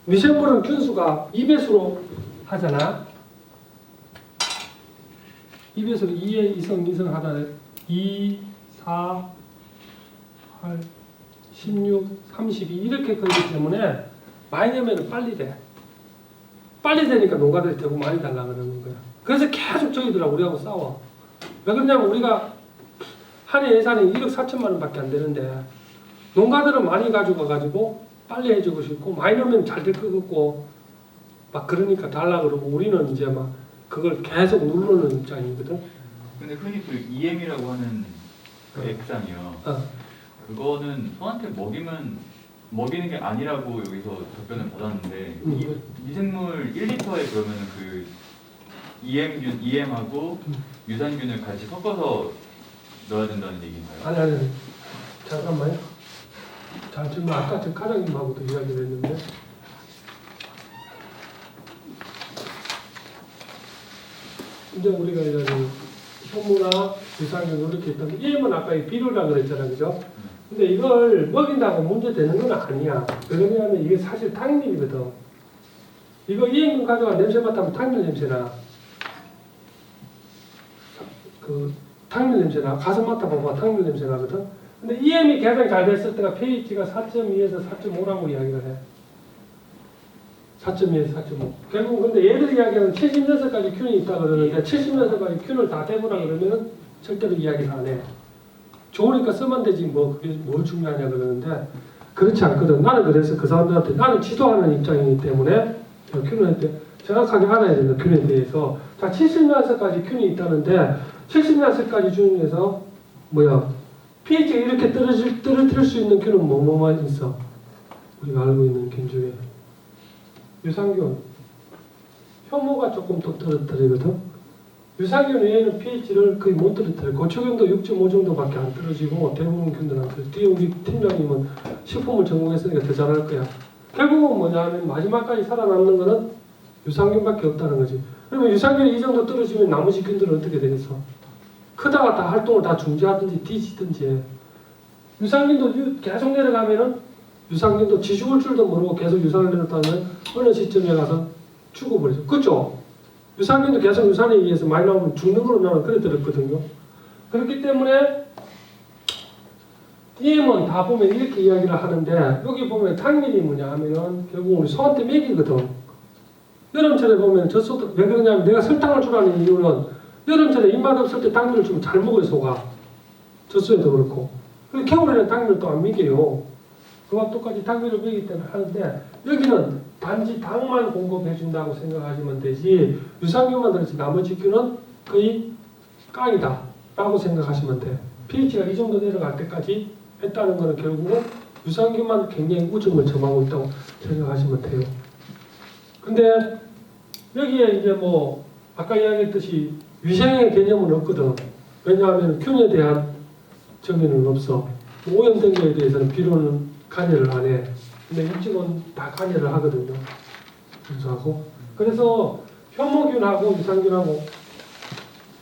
미생물은 균수가 2배수로 하잖아. 2배수로 2에 2성 하다 2, 4, 8, 16, 32 이렇게 걸기 때문에 많이 넣으면 빨리 돼. 빨리 되니까 농가들이 되고 많이 달라 그러는 거야. 그래서 계속 저희들하고 우리하고 싸워. 왜 그러냐면 우리가 한 해 예산이 1억 4천만 원밖에 안 되는데 농가들은 많이 가져가가지고 빨리 해주고 싶고 많이 넣으면 잘 될 것 같고 막 그러니까 달라 그러고 우리는 이제 막 그걸 계속 누르는 입장이거든. 근데 흔히 그 EM이라고 하는 그 액상이요. 그거는 소한테 먹이는 게 아니라고 여기서 답변을 받았는데 미생물 1리터에 그러면은 그 EM하고 유산균을 같이 섞어서 넣어야 된다는 얘기인가요? 아니 잠깐만요. 자 지금 아까 저 과장님하고도 이야기를 했는데 이제 우리가 이제 효모나 유산균 이렇게 있던 EM은 아까 이 비료라 그랬잖아, 그죠? 근데 이걸 먹인다고 문제 되는 건 아니야. 왜냐하면 이게 사실 탕밀이거든. 이거 EM 가져가 냄새 맡으면 탕밀 냄새나. 그 탕밀 냄새나. 가서 맡아봐봐 탕밀 냄새 나거든. 근데 EM이 가장 잘 됐을 때가 pH가 4.2에서 4.5라고 이야기를 해. 4.2에서 4.5. 결국 근데 얘들 이야기하는 76까지 균이 있다 그러는데 76까지 균을 다 대보라 그러면은 절대로 이야기를 안 해. 좋으니까 쓰면 되지 뭐 그게 뭘 중요하냐 그러는데 그렇지 않거든. 나는 그래서 그 사람들한테 나는 지도하는 입장이기 때문에 균에 대해 정확하게 알아야 된다. 균에 대해서. 자 70년서까지 균이 있다는데 70년서까지 중에서 뭐야 pH가 이렇게 떨어뜨릴 수 있는 균은 뭐만 있어? 우리가 알고 있는 균 중에 유산균, 효모가 조금 더 떨어뜨리거든. 유산균 외에는 pH를 거의 못 떨어뜨려. 고초균도 6.5 정도밖에 안 떨어지고 대부분 균들은 안 떨어져. 뒤에 우리 팀장님은 식품을 전공했으니까 더 잘할 거야. 결국은 뭐냐 하면 마지막까지 살아남는 거는 유산균밖에 없다는 거지. 그러면 유산균이 이 정도 떨어지면 나머지 균들은 어떻게 되겠어? 크다가 다 활동을 다 중지하든지 뒤지든지 해. 유산균도 계속 내려가면은 유산균도 지죽을 줄도 모르고 계속 유산을 내렸다면 어느 시점에 가서 죽어버리죠. 그렇죠? 유산균도 계속 유산에 의해서 많이 나오면 죽는 걸로 나는 그래 들었거든요. 그렇기 때문에 EM은 다 보면 이렇게 이야기를 하는데 여기 보면 당밀이 뭐냐 하면 결국 우리 소한테 먹이거든. 여름철에 보면 젖소도 왜 그러냐면 내가 설탕을 주라는 이유는 여름철에 입맛 없을 때 당밀을 주면 잘 먹어요 소가. 젖소에도 그렇고. 그리고 겨울에는 당밀을 또 안 먹여요. 그와 똑같이 당밀을 먹이기 때문에 하는데 여기는 단지 당만 공급해준다고 생각하시면 되지 유산균만 들었지 나머지 균은 거의 깡이다 라고 생각하시면 돼. pH가 이 정도 내려갈 때까지 했다는 것은 결국은 유산균만 굉장히 우점을 점하고 있다고 생각하시면 돼요. 근데 여기에 이제 뭐 아까 이야기했듯이 위생의 개념은 없거든. 왜냐하면 균에 대한 정의는 없어. 오염된 거에 대해서는 비료는 관여를 안 해. 근데 일찍은 다 관여를 하거든요. 분수하고. 그래서 효모균하고 유산균하고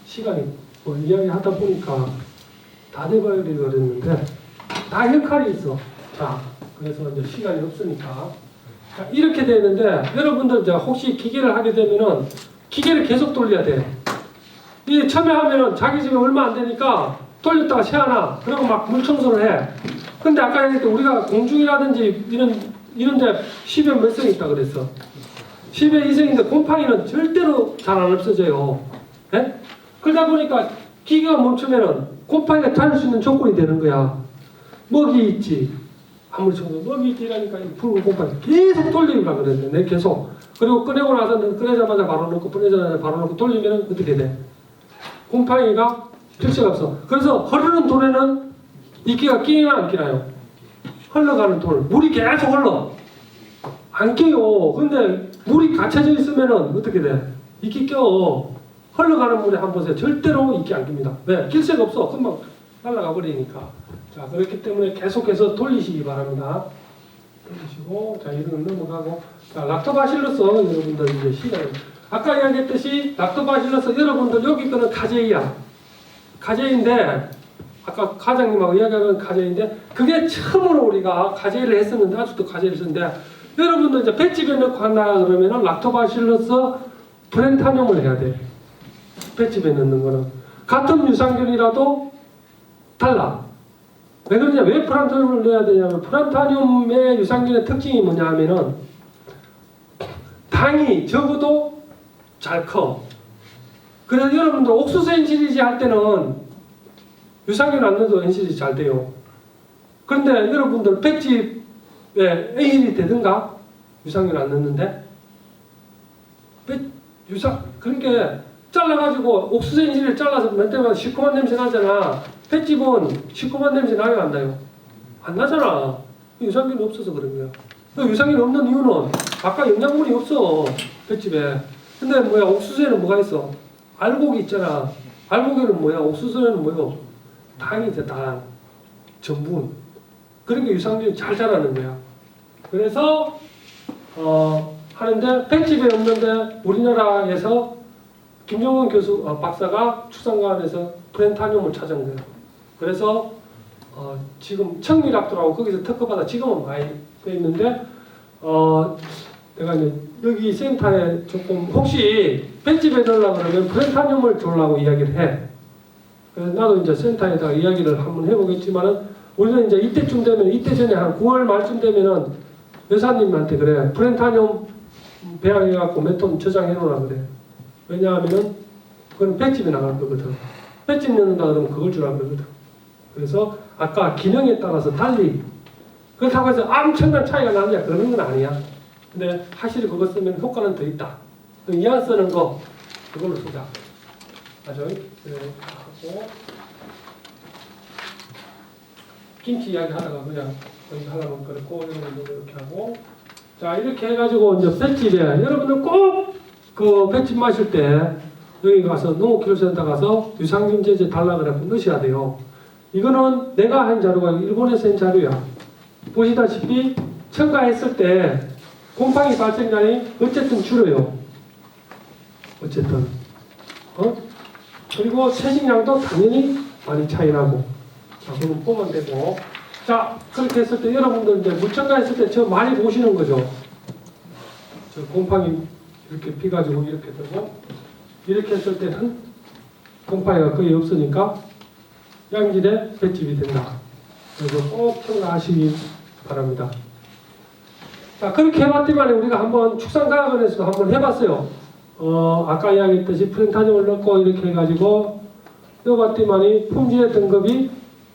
시간이 뭐 이야기하다 보니까 다 돼버리려 그랬는데 다 역할이 있어. 자, 그래서 이제 시간이 없으니까. 자, 이렇게 되는데 여러분들 이제 혹시 기계를 하게 되면은 기계를 계속 돌려야 돼. 이 처음에 하면은 자기 집에 얼마 안 되니까 돌렸다가 세하나 그리고 막 물 청소를 해. 근데 아까 얘기했던 우리가 공중이라든지 이런 데 10에 몇 성이 있다 그랬어. 10에 2성인데 곰팡이는 절대로 잘 안 없어져요. 예? 그러다 보니까 기계가 멈추면은 곰팡이가 다닐 수 있는 조건이 되는 거야. 먹이 있지. 아무리 청소 먹이 있지 이라니까 붉은 곰팡이 계속 돌리려고 그랬는데 내 계속. 그리고 꺼내고 나서 꺼내자마자 바로 넣고 꺼내자마자 바로 넣고 돌리면은 어떻게 돼? 곰팡이가 필수가 없어. 그래서 흐르는 돌에는 이끼가 끼나 안 끼나요? 흘러가는 돌. 물이 계속 흘러. 안 끼요. 근데 물이 갇혀져 있으면은 어떻게 돼? 이끼 껴. 흘러가는 물에 한번 보세요. 절대로 이끼 안 낍니다. 왜? 낄 새가 없어. 금방 날아가 버리니까. 자, 그렇기 때문에 계속해서 돌리시기 바랍니다. 돌리시고, 자, 이런 거 넘어가고. 자, 락토바실러스 여러분들 이제 시간. 아까 이야기했듯이 락토바실러스 여러분들 여기 거는 카제이야. 카제이인데, 아까 과장님하고 이야기하는 카제이인데, 그게 처음으로 우리가 카제이를 했었는데, 아직도 카제이를 썼는데, 여러분들 이제 뱃집에 넣고 한다 그러면은 락토바실러스 브렌타늄을 해야 돼. 뱃집에 넣는 거는. 같은 유산균이라도 달라. 왜 그러냐? 왜 프란타늄을 넣어야 되냐면, 프란타늄의 유산균의 특징이 뭐냐 하면은, 당이 적어도 잘 커. 그래서 여러분들 옥수수 엔시리지 할 때는 유산균 안 넣어도 엔시리지 잘 돼요. 그런데 여러분들 뱃집에 엔시리지 되든가? 유산균 안 넣는데? 그러니까 잘라가지고 옥수수 엔시리를 잘라서 몇 때마다 시큼한 냄새 나잖아. 뱃집은 시큼한 냄새 나요, 안 나요? 안 나잖아. 유산균이 없어서 그런 거야. 유산균이 없는 이유는 아까 영양분이 없어, 뱃집에. 근데 뭐야, 옥수수에는 뭐가 있어? 알곡이 있잖아. 알곡에는 뭐야? 옥수수에는 뭐야? 당이 있어, 당. 전분. 그러니까 유산균이 잘 자라는 거야. 그래서 하는데 뱃집에 없는데 우리나라에서 김정은 교수 박사가 축산과학에서 프렌타늄을 찾은 거예요. 그래서 지금 청미락도라고 거기서 특허받아 지금은 많이 돼 있는데 내가 이제 여기 센터에 조금 혹시 뱃집에 넣으려고 그러면 프렌타늄을 주려고 이야기를 해. 그래서 나도 이제 센터에다가 이야기를 한번 해보겠지만은 우리는 이제 이때쯤 되면 이때 전에 한 9월 말쯤 되면은 여사님한테 그래 프렌타늄 배양해갖고 몇 톤 저장해놓으라 그래. 왜냐하면은 그건 뱃집에 나갈 거거든. 뱃집 넣는다 그러면 그걸 주라 그러거든. 그래서 아까 기능에 따라서 달리 그렇다고 해서 엄청난 차이가 나느냐 그러는 건 아니야. 근데 사실 그거 쓰면 효과는 더 있다. 이안 쓰는 거 그걸로 쓰자. 아죠? 하고 김치 이야기 하다가 그냥 여기 하려면 그렇고 이렇게 하고 자 이렇게 해가지고 이제 뱃집에 여러분들 꼭 그 뱃집 마실 때 여기 가서 농업기술센터 가서 유산균 제제 달라 그러면 넣으셔야 돼요. 이거는 내가 한 자료가 일본에서 한 자료야. 보시다시피 첨가했을 때 곰팡이 발생량이 어쨌든 줄어요. 어쨌든 그리고 채식량도 당연히 많이 차이 나고 자 그럼 보면 되고 자 그렇게 했을 때 여러분들 이제 무첨가했을 때 저 많이 보시는 거죠. 저 곰팡이 이렇게 피가지고 이렇게 되고 이렇게 했을 때는 곰팡이가 거의 없으니까 양질의 뱃집이 된다. 그래서 꼭 첨가하시기 바랍니다. 자 그렇게 해봤더니 우리가 한번 축산과학원에서도 한번 해봤어요. 아까 이야기했듯이 프렌타늄을 넣고 이렇게 해가지고 넣어봤더니 품질의 등급이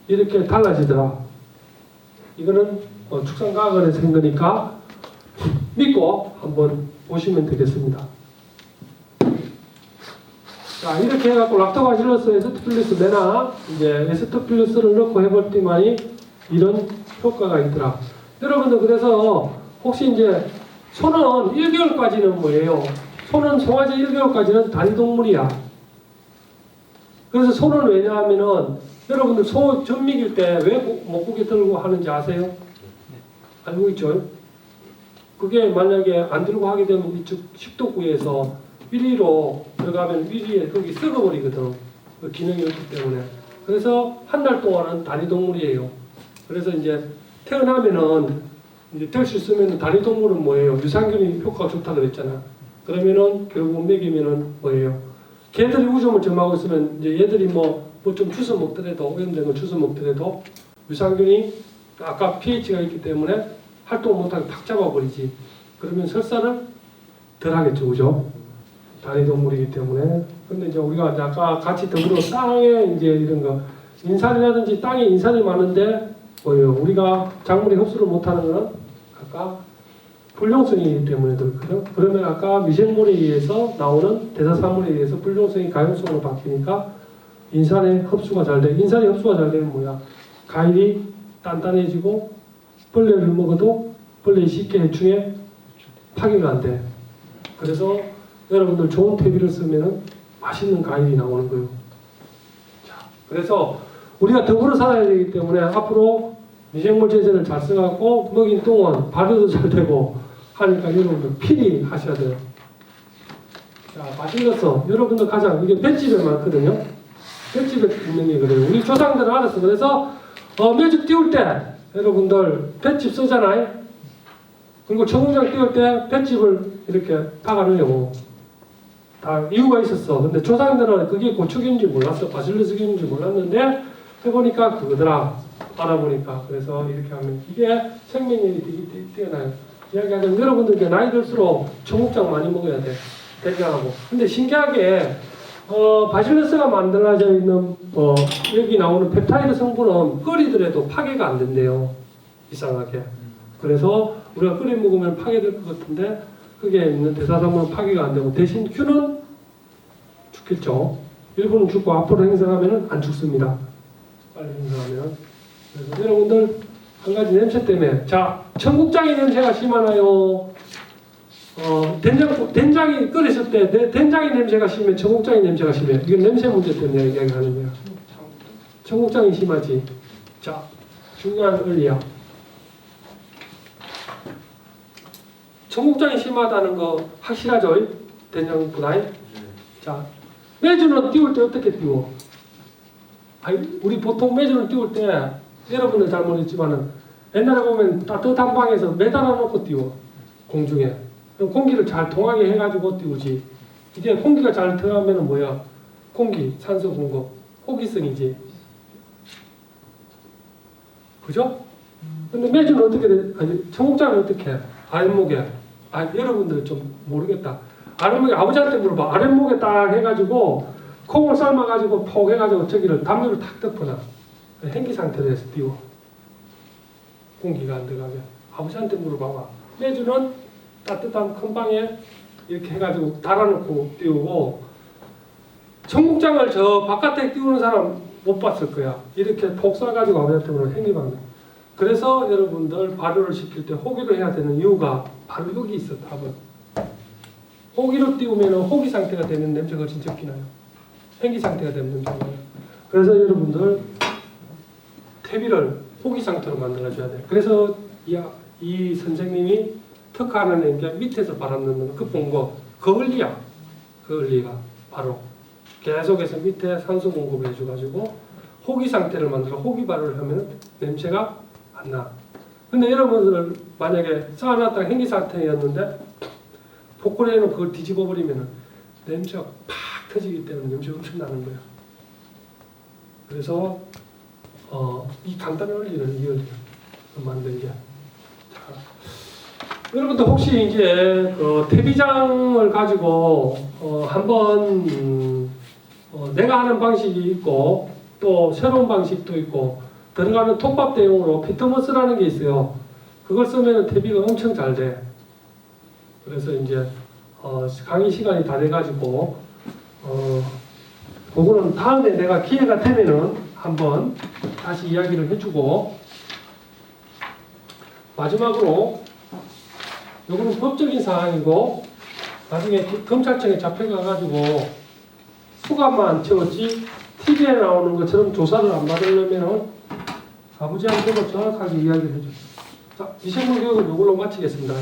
이렇게 달라지더라. 이거는 축산과학원에서 한 거니까 믿고 한번 보시면 되겠습니다. 자 이렇게 해갖고 락토바실러스 에스토필루스 메나 이제 에스토필루스를 넣고 해봤더니 이런 효과가 있더라. 여러분들 그래서 혹시 이제 소는 1개월까지는 뭐예요? 소는 송아지 1개월까지는 단위동물이야. 그래서 소는 왜냐하면은 여러분들 소 젖먹일 때 왜 목구게 들고 하는지 아세요? 알고 있죠? 그게 만약에 안 들고 하게 되면 이쪽 식도구에서 위리로 들어가면 위리에 거기 썩어버리거든. 그 기능이 없기 때문에. 그래서 한 달 동안은 단위동물이에요. 그래서 이제 태어나면은 이제 될 수 있으면 단위동물은 뭐예요? 유산균이 효과가 좋다 그랬잖아. 그러면은 결국 먹이면은 뭐예요? 개들이 우점을 점하고 있으면 이제 얘들이 뭐 좀 주워 먹더라도 오염된 거 주워 먹더라도 유산균이 아까 pH가 있기 때문에 활동 못하게 팍 잡아버리지. 그러면 설사를 덜 하겠죠, 그죠? 단위동물이기 때문에. 근데 이제 우리가 이제 아까 같이 더불어 땅에 이제 이런 거 인산이라든지 땅에 인산이 많은데 뭐예요? 우리가 작물이 흡수를 못하는 거는 아까 불용성이기 때문에 그렇거든. 그러면 아까 미생물에 의해서 나오는 대사산물에 의해서 불용성이 가용성으로 바뀌니까 인산의 흡수가 잘 돼. 인산이 흡수가 잘 되면 뭐야? 과일이 단단해지고 벌레를 먹어도 벌레 쉽게 해충에 파괴가 안 돼. 그래서 여러분들 좋은 퇴비를 쓰면은 맛있는 과일이 나오는 거예요. 자, 그래서 우리가 더불어 살아야 되기 때문에 앞으로 미생물 제재를 잘 써갖고 먹인 똥은 발효도 잘 되고 하니까 여러분들 필히 하셔야 돼요. 자, 바실러스 여러분들 가장 이게 볏집에 많거든요. 볏집에 있는 게 그래요. 우리 조상들은 알았어. 그래서 매주 띄울 때 여러분들 볏집 쓰잖아요. 그리고 청국장 띄울 때 볏집을 이렇게 박아놓으려고 다 이유가 있었어. 근데 조상들은 그게 고추기인지 몰랐어. 바실러스기인지 몰랐는데 해보니까 그거더라. 알아보니까. 그래서 이렇게 하면 이게 생명력이 되게 뛰어나요. 이야기하자면 여러분들 나이 들수록 청국장 많이 먹어야 돼. 대장하고. 근데 신기하게 바실러스가 만들어져 있는 여기 나오는 펩타이드 성분은 끓이더라도 파괴가 안 된대요. 이상하게. 그래서 우리가 끓여 먹으면 파괴될 것 같은데 그게 있는 대사성분은 파괴가 안 되고 대신 큐는 죽겠죠. 일부는 죽고 앞으로 행성하면 안 죽습니다. 빨리 행성하면. 그래서 여러분들 한 가지 냄새 때문에 자 청국장의 냄새가 심하나요? 된장이 끓였을 때 된장의 냄새가 심해, 청국장의 냄새가 심해. 이건 냄새 문제 때문에 이야기하는 거야. 청국장이 심하지. 자, 중요한 원리야. 청국장이 심하다는 거 확실하죠? 된장보다. 자, 매주는 띄울 때 어떻게 띄워? 우리 보통 매주는 띄울 때 여러분들 잘 모르겠지만은 옛날에 보면 따뜻한 방에서 매달아 놓고 띄워. 공중에. 그럼 공기를 잘 통하게 해가지고 띄우지. 이제 공기가 잘 들어가면 뭐야? 공기, 산소 공급, 호기성이지. 그죠? 근데 매주는 어떻게 돼? 아니, 청국장은 어떻게 해? 아랫목에. 여러분들 좀 모르겠다. 아랫목에 아버지한테 물어봐. 아랫목에 딱 해가지고 콩을 삶아가지고 톡 해가지고 저기를 담요를 탁 덮어놔. 행기 상태로 해서 띄워. 공기가 안 들어가게. 아버지한테 물어봐봐. 매주는 따뜻한 큰 방에 이렇게 해가지고 달아놓고 띄우고 청국장을 저 바깥에 띄우는 사람 못 봤을 거야. 이렇게 톡 쏴가지고 아버지한테 물어봐. 행기방에. 그래서 여러분들 발효를 시킬 때 호기로 해야 되는 이유가 바로 여기 있어. 답은. 호기로 띄우면 호기 상태가 되는 냄새가 진짜 기나요. 행기 상태가 되는 냄새가 나요. 그래서 여러분들 퇴비를 호기 상태로 만들어줘야 돼. 그래서 이 선생님이 특화하는 게 밑에서 바람 넣는 그 본거 그 원리야. 그 원리가 바로 계속해서 밑에 산소 공급을 해줘가지고 호기 상태를 만들어 호기 발효를 하면 냄새가 안 나. 근데 여러분들 만약에 쌓아놨다가 행기 상태였는데 포크레인으로 그걸 뒤집어 버리면 냄새가 팍 터지기 때문에 냄새가 엄청 나는 거야. 그래서 이 간단한 원리는 이 원리야. 만든 게. 자, 여러분들 혹시 이제 퇴비장을 가지고 한번 내가 하는 방식이 있고 또 새로운 방식도 있고 들어가는 톱밥 대용으로 피트모스라는 게 있어요. 그걸 쓰면 퇴비가 엄청 잘 돼. 그래서 이제 강의 시간이 다 돼가지고 그거는 다음에 내가 기회가 되면은 한번 다시 이야기를 해주고 마지막으로 요거는 법적인 사항이고 나중에 검찰청에 잡혀가가지고 수감만 채웠지 TV에 나오는 것처럼 조사를 안 받으려면 아버지한테도 정확하게 이야기를 해줘. 자, 미생물 교육은 이걸로 마치겠습니다.